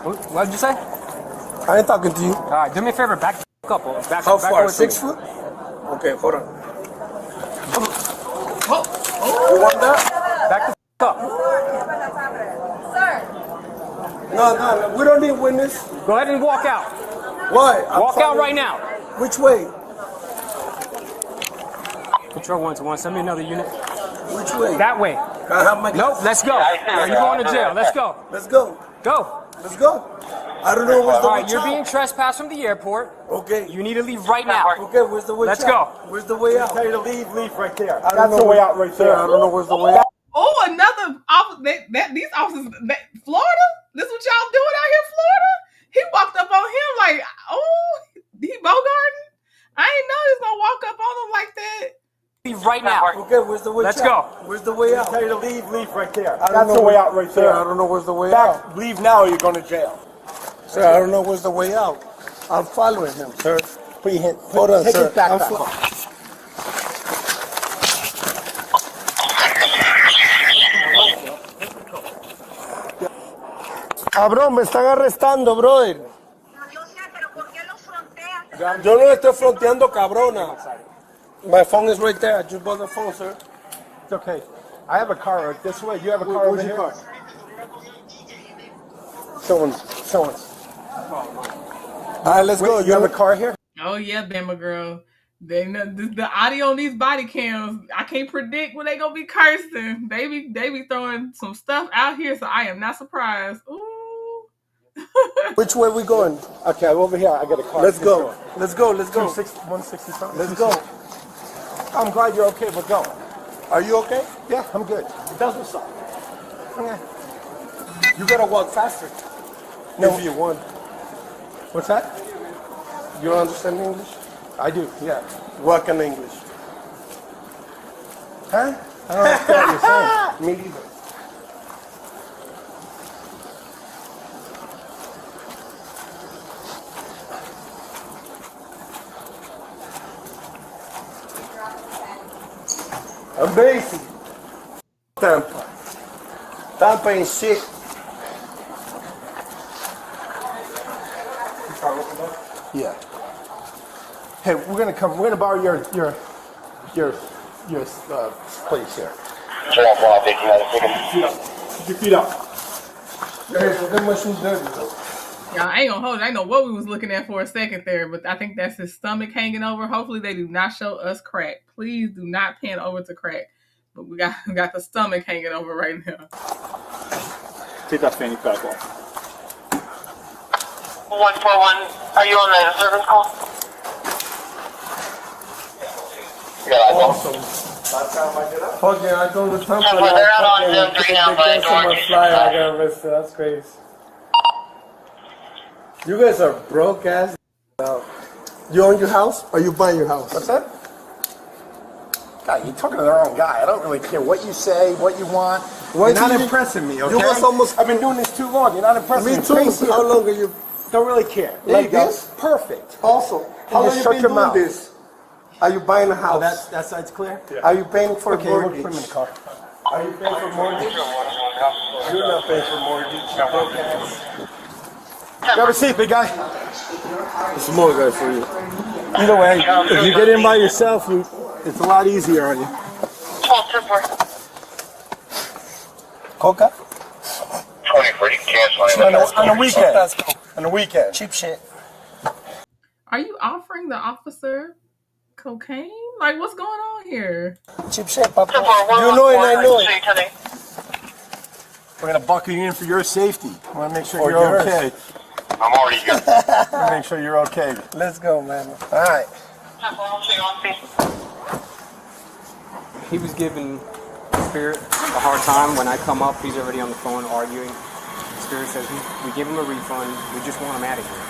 What did you say? I ain't talking to you. All right, do me a favor, back the couple. How far? 6 foot? Okay, hold on. You want that? Back the up. No, we don't need witness. Go ahead and walk out. Why? Walk out right now. Which way? Control 121, send me another unit. Which way? That way. I have my Nope, let's go. You're going to jail. Let's go. Let's go. Go. Let's go. I don't know where's the way out. You're being trespassed from the airport. Okay. You need to leave right now. Okay, where's the way out? Let's go. Where's the way out? Tell you to leave right there. That's the way out right there. I don't know where's the way out. Oh, another officer. These officers, Florida? This what y'all doing out here, Florida? He walked up on him like, oh, he bogarting? I ain't know he was going to walk up on him like that. Leave right now. Okay, where's the way out? Let's go. Where's the way out? Tell you to leave right there. That's the way out right there. I don't know where's the way out. Leave now or you're going to jail. Sir, I don't know where's the way out. I'm following him, sir. Hold on, sir. Take it back. Cabrón, me están arrestando, brother. Yo no estoy fronteando, cabrona. My phone is right there. I just bought the phone, sir. It's okay. I have a car this way. You have a car over here? Someone's. All right, let's go. You have a car here? Oh, yeah, Bama girl. They know the audio on these body cams. I can't predict when they gonna be cursing. They be throwing some stuff out here, so I am not surprised. Ooh. Which way we going? Okay, I'm over here. I got a car. Let's go. Let's go. 165. Let's go. I'm glad you're okay, but go. Are you okay? Yeah, I'm good. It doesn't suck. Okay. You gotta walk faster. No. If you want. What's that? You understand English? I do, yeah. Walk in English. Huh? I don't understand what you're saying. Me neither. Amazing. Tampa. Tampa ain't shit. Yeah. Hey, we're gonna borrow your place here. Keep your feet up. Hey, so them machines dirty though. Y'all, I ain't gonna hold it. I know what we was looking at for a second there, but I think that's his stomach hanging over. Hopefully they do not show us crack. Please do not pan over to crack. But we got the stomach hanging over right now. Take that fanny pack off. 141, are you on the service call? Awesome. Fuck yeah, I go to Tampa. They're out on Zone 3 now, but I got arrested. That's crazy. You guys are broke ass. You own your house or you buying your house? What's that? God, you're talking to the wrong guy. I don't really care what you say, what you want. You're not impressing me, okay? You was almost. I've been doing this too long. You're not impressing me. Me too. How long are you? Don't really care. Like this? Perfect. Also, how long you been doing this? Are you buying a house? Oh, that side's clear? Yeah. Are you paying for mortgage? Put him in the car. Are you paying for mortgage? You're not paying for mortgage. Broke ass. Grab a seat, big guy. It's a more guy for you. Either way, if you get in by yourself, it's a lot easier on you. Coca? 24, you canceling. On the weekend. On the weekend. Cheap shit. Are you offering the officer cocaine? Like, what's going on here? Cheap shit, Papa. You know it, I know it. We're going to buckle you in for your safety. I want to make sure you're yours. okay. I'm already good. Make sure you're okay. Let's go, man. All right. He was giving Spirit a hard time. When I come up, he's already on the phone arguing. Spirit says we give him a refund. We just want him out of here.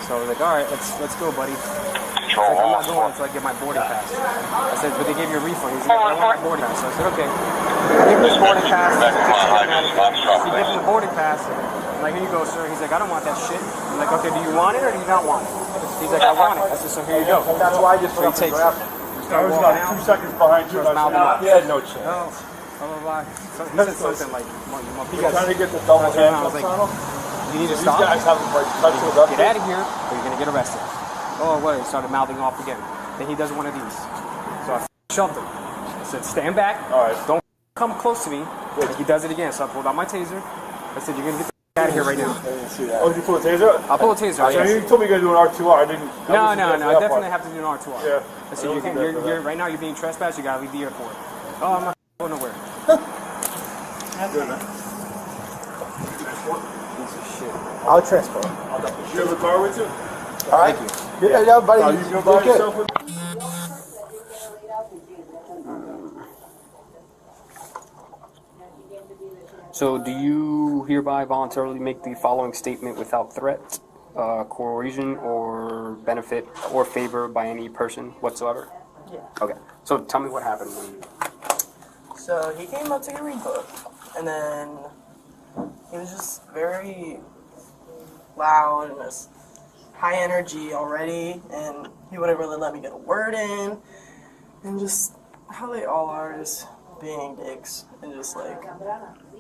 So I was like, all right, let's go, buddy. He's like, I'm not going until I get my boarding pass. I said, but they gave you a refund. He's like, I want my boarding pass. So I said, okay. Give him his boarding pass. He gives him the boarding pass. I'm like, here you go, sir. He's like, I don't want that shit. I'm like, okay, do you want it or do you not want it? He's like, I want it. I said, so here you go. That's why I just so he takes it. I was about 2 seconds behind you. He had no chance. Oh, blah, blah, blah. So he said something like, You're trying to get the double handcuffs on him? You need to These stop. guys haven't touched with us. Get out of here, or you're gonna get arrested. Oh, what? He started mouthing off again. Then he does one of these. So I shoved him. I said, stand back. All right. Don't come close to me. And he does it again. So I pulled out my taser. I said, you're gonna get the out of here right now. I didn't see that. Oh, did you pull a taser? I'll pull a taser out. You told me you're gonna do an R2R. I didn't. No. I definitely have to do an R2R. Yeah. I said, you're right now. You're being trespassed. You gotta leave the airport. Oh, I'm not going nowhere. Good, man. I'll transport. You have a car with you? All right. Yeah, buddy. Are you gonna buy yourself with? So, do you hereby voluntarily make the following statement without threat, coercion, or benefit or favor by any person whatsoever? Yeah. Okay. So, tell me what happened when. So he came up to get rebooked, and then he was just very loud and just high energy already, and he wouldn't really let me get a word in, and just how they all are, just being dicks, and just like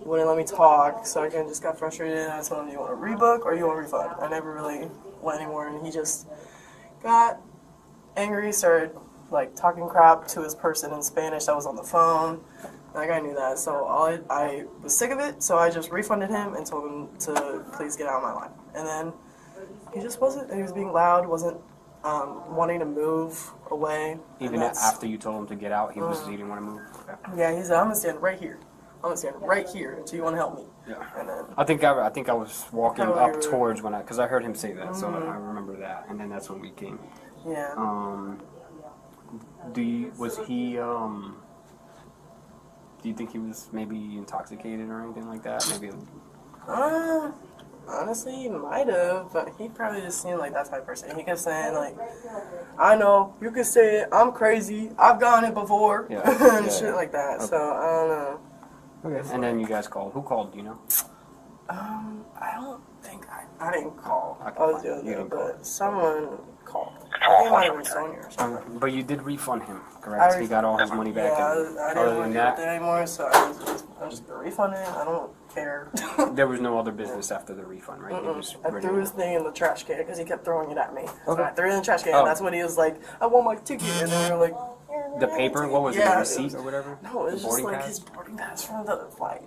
wouldn't let me talk. So I kind of just got frustrated, and I told him, do you want a rebook or you want a refund? I never really went anymore, and he just got angry, started like talking crap to his person in Spanish that was on the phone. Like, I knew that, so I was sick of it, so I just refunded him and told him to please get out of my line. And then he just wasn't, he was being loud, wasn't wanting to move away. Even after you told him to get out, he didn't want to move? Okay. Yeah, he said, I'm going to stand right here. I'm going to stand right here until you want to help me. Yeah. And then, I think I was walking up towards because I heard him say that, so I remember that, and then that's when we came. Yeah. Do you think he was maybe intoxicated or anything like that? Maybe. Honestly, he might have, but he probably just seemed like that type of person. He kept saying, like, I know, you could say it, I'm crazy, I've gone it before, and shit like that. Okay. So, I don't know. Okay. And then you guys called. Who called, do you know? I don't think I didn't call. I was the other, but someone called. I think it might have been Sonya or something. But you did refund him, correct? He got all his money back. Yeah, and I other didn't than want to do that, it anymore, so I'm just refunding it. I don't care. there was no other business after the refund, right? They just I ready threw to- his thing in the trash can because he kept throwing it at me. So Okay. I threw it in the trash can. Oh. That's when he was like, I want my ticket. And then we were like, The paper? What was it? Yeah, The it receipt was- or whatever? no, it was The just boarding like pass? his boarding pass from the flight.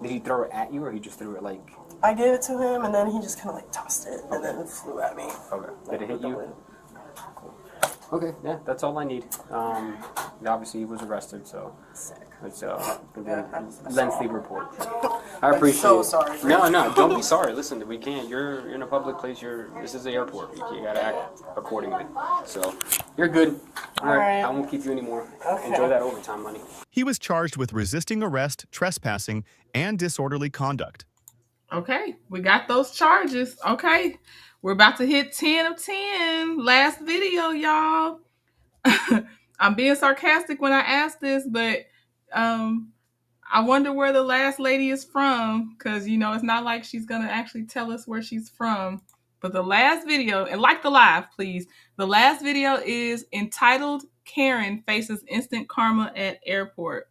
Did he throw it at you, or he just threw it like? I gave it to him, and then he just kind of like tossed it, and then it flew at me. Okay. Did it hit you? Okay, yeah, that's all I need. Obviously he was arrested, so it's a lengthy report. I appreciate so it. sorry. No, don't be sorry. Listen, we can't. You're in a public place. This is the airport. You gotta act accordingly. So you're good. All right. I won't keep you anymore. Okay. Enjoy that overtime money. He was charged with resisting arrest, trespassing, and disorderly conduct. Okay, we got those charges. Okay, we're about to hit 10 of 10. Last video, y'all. I'm being sarcastic when I ask this, but I wonder where the last lady is from, because, you know, it's not like she's going to actually tell us where she's from. But the last video, and like the live, please, the last video is entitled Karen Faces Instant Karma at Airport.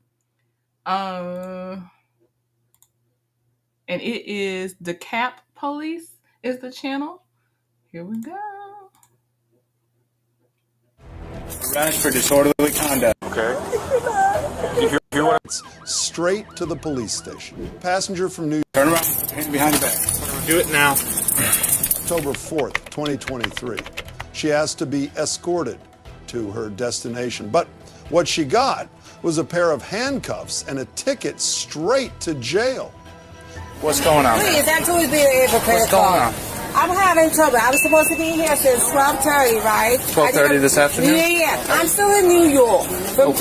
And it is the Cap Police is the channel. Here we go. Arrest for disorderly conduct. Okay. Hear what Straight to the police station. Passenger from New York. Turn around. Hand behind your back. Do it now. October 4th, 2023. She asked to be escorted to her destination. But what she got was a pair of handcuffs and a ticket straight to jail. What's going on? Please, that too is being able to pay What's going on? I'm having trouble. I was supposed to be here since 12:30, right? 12:30 this afternoon? Yeah. I'm still in New York from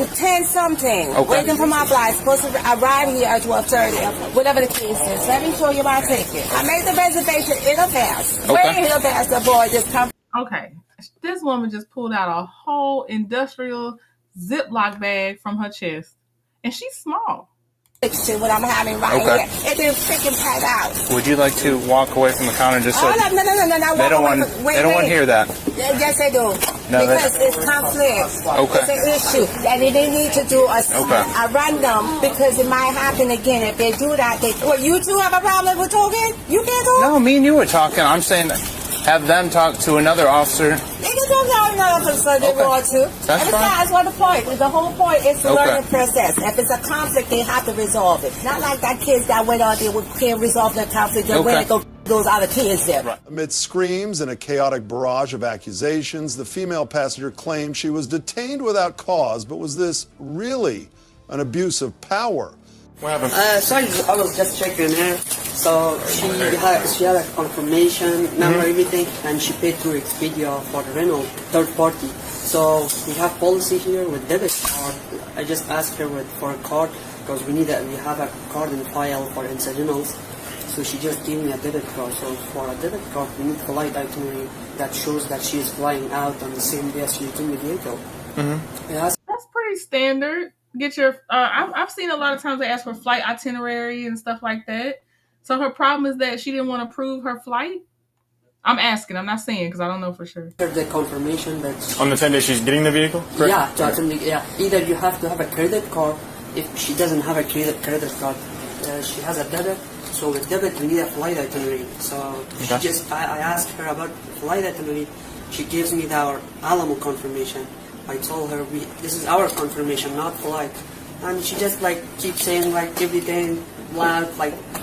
10-something. Okay. Waiting for my flight. Supposed to arrive here at 12:30. Whatever the case is. Let me show you my ticket. I made the reservation in advance. Okay. Way in advance. The boy just come. Okay, this woman just pulled out a whole industrial Ziploc bag from her chest, and she's small. What I'm having right Okay. here. It's been freaking packed out. Would you like to walk away from the counter just so Oh, no. they don't want to hear that? Yes, they do. No, because it's conflict. Okay. It's an issue. And they need to do a random because it might happen again. If they do that, you two have a problem with talking? You can't talk? No, me and you were talking. I'm saying have them talk to another officer. They can talk to another officer they want to. That's fine. That's what the point. The whole point is the Okay. learning process. If it's a conflict, they have to resolve it. Not like that kids that went out there can't resolve the conflict. They went and those other kids there. Amidst screams and a chaotic barrage of accusations, the female passenger claimed she was detained without cause, but was this really an abuse of power? What happened? Sorry, I was just checking her. So she had a confirmation number, everything, and she paid through Expedia for the rental, third party. So we have policy here with debit card. I just asked her for a card because we have a card in file for incidentals. So she just gave me a debit card. So for a debit card, we need flight itinerary that shows that she is flying out on the same day as she's in the vehicle. That's pretty standard. Get your. I've seen a lot of times they ask for flight itinerary and stuff like that. So her problem is that she didn't want to prove her flight. I'm asking. I'm not saying because I don't know for sure. The confirmation that On the same day she's getting the vehicle? Correct? Yeah, to attend either you have to have a credit card. If she doesn't have a credit card, she has a debit. So with debit, we need a flight itinerary. So I asked her about flight itinerary. She gives me our Alamo confirmation. I told her this is our confirmation, not flight. And she just keeps saying everything loud,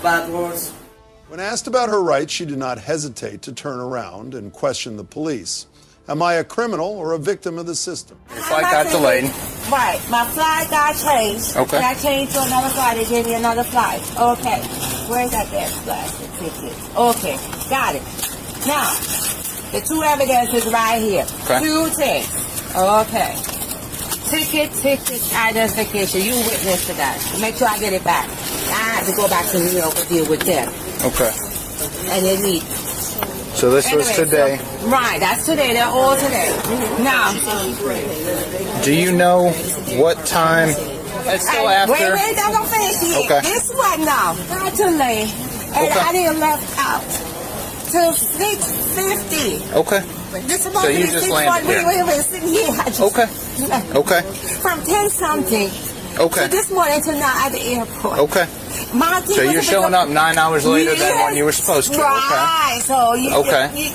bad words. When asked about her rights, she did not hesitate to turn around and question the police. Am I a criminal or a victim of the system? Your flight got delayed. Right. My flight got changed. Okay. And I changed to another flight. They gave me another flight. Okay. Where's that damn plastic ticket? Okay. Got it. Now, the two evidences right here. Okay. Two things. Okay. ticket, identification. You witness to that. Make sure I get it back. I have to go back to New York and deal with them. Okay. And they need. So this was today. So, right, that's today. They're all today. Now, do you know what time? It's still after. Wait, I'm gonna finish it. Okay. This one now, not too late, and Okay. I didn't left out till 6:50. Okay. This So you just landed here. Wait, sitting here. I just, Okay. Okay. From 10 something. Okay. To this morning to now at the airport. Okay. My team So was you're to showing pick up 9 hours later than when you were supposed to. Right. So you. Okay.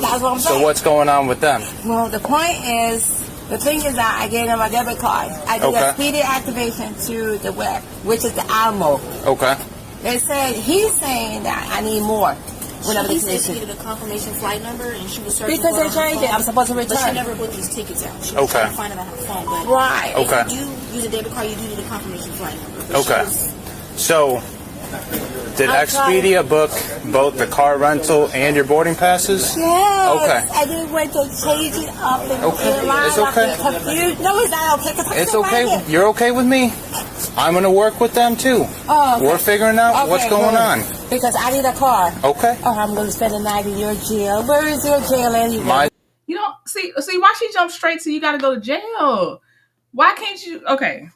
That's what I'm saying. So what's going on with them? Well, the point is, the thing is that I gave them my debit card. I did a speedy activation to the web, which is the Almo. Okay. They said, he's saying that I need more. Whatever the case She is. needed a confirmation flight number, and she was searching Because for they it on her changed it. phone. I'm supposed to return. But she never put these tickets out. She was Okay. trying to find it on her phone. But Right. Okay. If you do use a debit card, you do need a confirmation flight number. But Okay. she was- So, did I'm Expedia book both the car rental and your boarding passes? Yes. Okay. I just went to change it up and It's okay. confused. No, it's not okay. 'Cause I'm It's still right okay. here. You're okay with me? I'm going to work with them too. Oh, okay. We're figuring out what's Okay, going good. on. Because I need a car. Okay. Oh, I'm going to spend the night in your jail. Where is your jail anyway? You don't see why she jumped straight to you got to go to jail. Why can't you? Okay.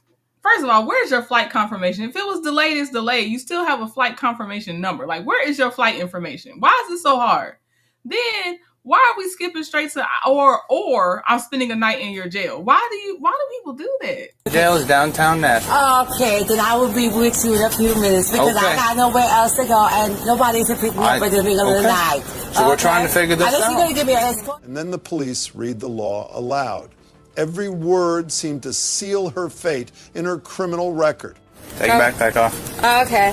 First of all, where's your flight confirmation? If it was delayed, it's delayed. You still have a flight confirmation number. Like, where is your flight information? Why is it so hard? Then why are we skipping straight to or I'm spending a night in your jail? Why do people do that? Jail is downtown Nashville. Okay, then I will be with you in a few minutes because Okay. I got nowhere else to go and nobody to pick me up at the middle of the night. So we're trying to figure this Unless you're going to out. give me an escort. And then the police read the law aloud. Every word seemed to seal her fate in her criminal record. Take your backpack off. Okay.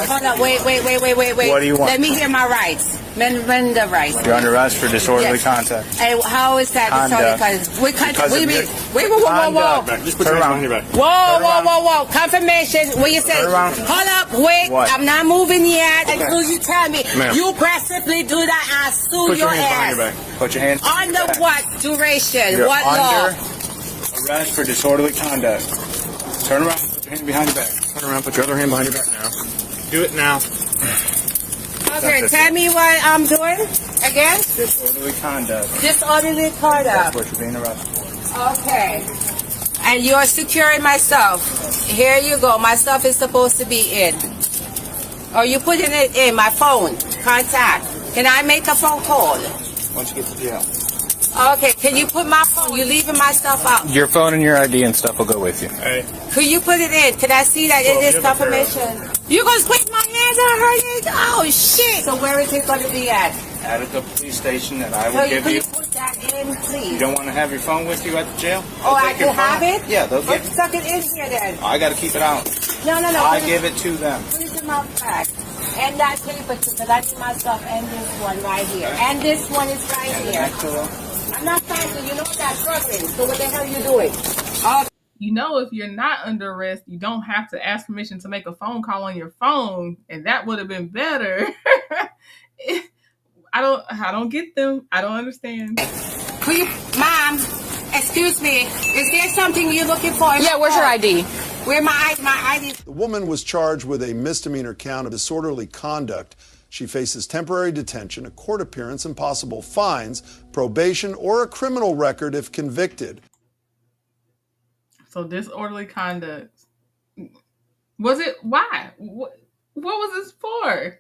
Hold on, wait. What do you want? Let me hear my rights. When the rights. You're under arrest for disorderly Yes. contact. Hey, how is that? Conduct. What kind Because of, of wait, your whoa. Just put your hands behind your back. Whoa. Confirmation. What you say? Turn around. Hold up, wait. What? I'm not moving yet Okay. until you tell me. Ma'am. You aggressively do that, I sue Put your your hands behind ass. your back. Put your hands behind your Under back. what duration? You're What law? under arrest for disorderly conduct. Turn around. Put your hand behind your back. Turn around. Put your other hand behind your back now. Do it now. Okay, tell me what I'm doing again. Disorderly conduct. Disorderly conduct. That's what you're being arrested for. Okay. And you're securing my stuff. Here you go. My stuff is supposed to be in. Or you putting it in my phone. Contact. Can I make a phone call? Once you get to jail. Okay, can you put my phone? You leaving my stuff out. Your phone and your ID and stuff will go with you. Hey. Could you put it in? Can I see that it is confirmation? You gonna squeeze my hands on her? Oh shit! So where is it gonna be at? At the police station that I So will give could you. you put that in, please? You don't want to have your phone with you at the jail? Oh, They'll I take your can have phone. it? Yeah, they'll give Let's suck it in here then. I got to keep it out. No. I put give it to them. Put it in my bag. And that paper too, because I need my stuff and this one right here. And this one is right here. I'm not trying to, you know that's struggling. So what the hell are you doing? You know, if you're not under arrest, you don't have to ask permission to make a phone call on your phone, and that would have been better. I don't get them. I don't understand. Mom, excuse me. Is there something you're looking for? Yeah, where's your ID? Where my ID? The woman was charged with a misdemeanor count of disorderly conduct. She faces temporary detention, a court appearance, and possible fines, probation, or a criminal record if convicted. So disorderly conduct. Was it? Why? What was this for?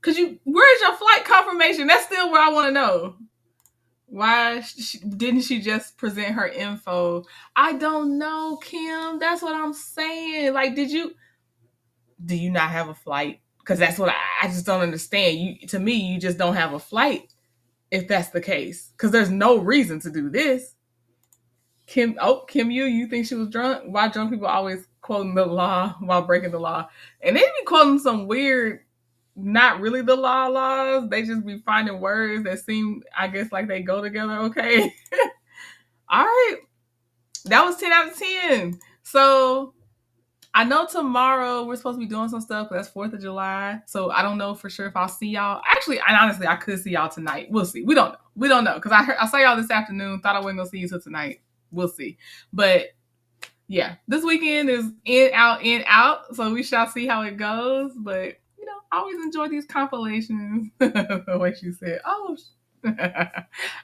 Where's your flight confirmation? That's still what I want to know. Why didn't she just present her info? I don't know, Kim. That's what I'm saying. Like, do you not have a flight? Because that's what I just don't understand. To me, you just don't have a flight if that's the case. Because there's no reason to do this. Kim, you think she was drunk? Why drunk people always quoting the law while breaking the law? And they be quoting some weird, not really the laws. They just be finding words that seem, I guess, like they go together. Okay. All right. That was 10 out of 10. So I know tomorrow we're supposed to be doing some stuff. That's 4th of July. So I don't know for sure if I'll see y'all. Actually, and honestly, I could see y'all tonight. We'll see. We don't know. Because I saw y'all this afternoon. Thought I wasn't going to see you till tonight. we'll see. But yeah, this weekend is in, out. So we shall see how it goes. But, you know, I always enjoy these compilations. The way she said, oh,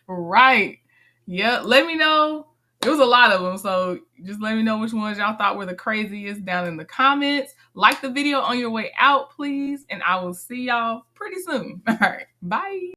right. Yeah, let me know. It was a lot of them. So just let me know which ones y'all thought were the craziest down in the comments. Like the video on your way out, please. And I will see y'all pretty soon. All right. Bye.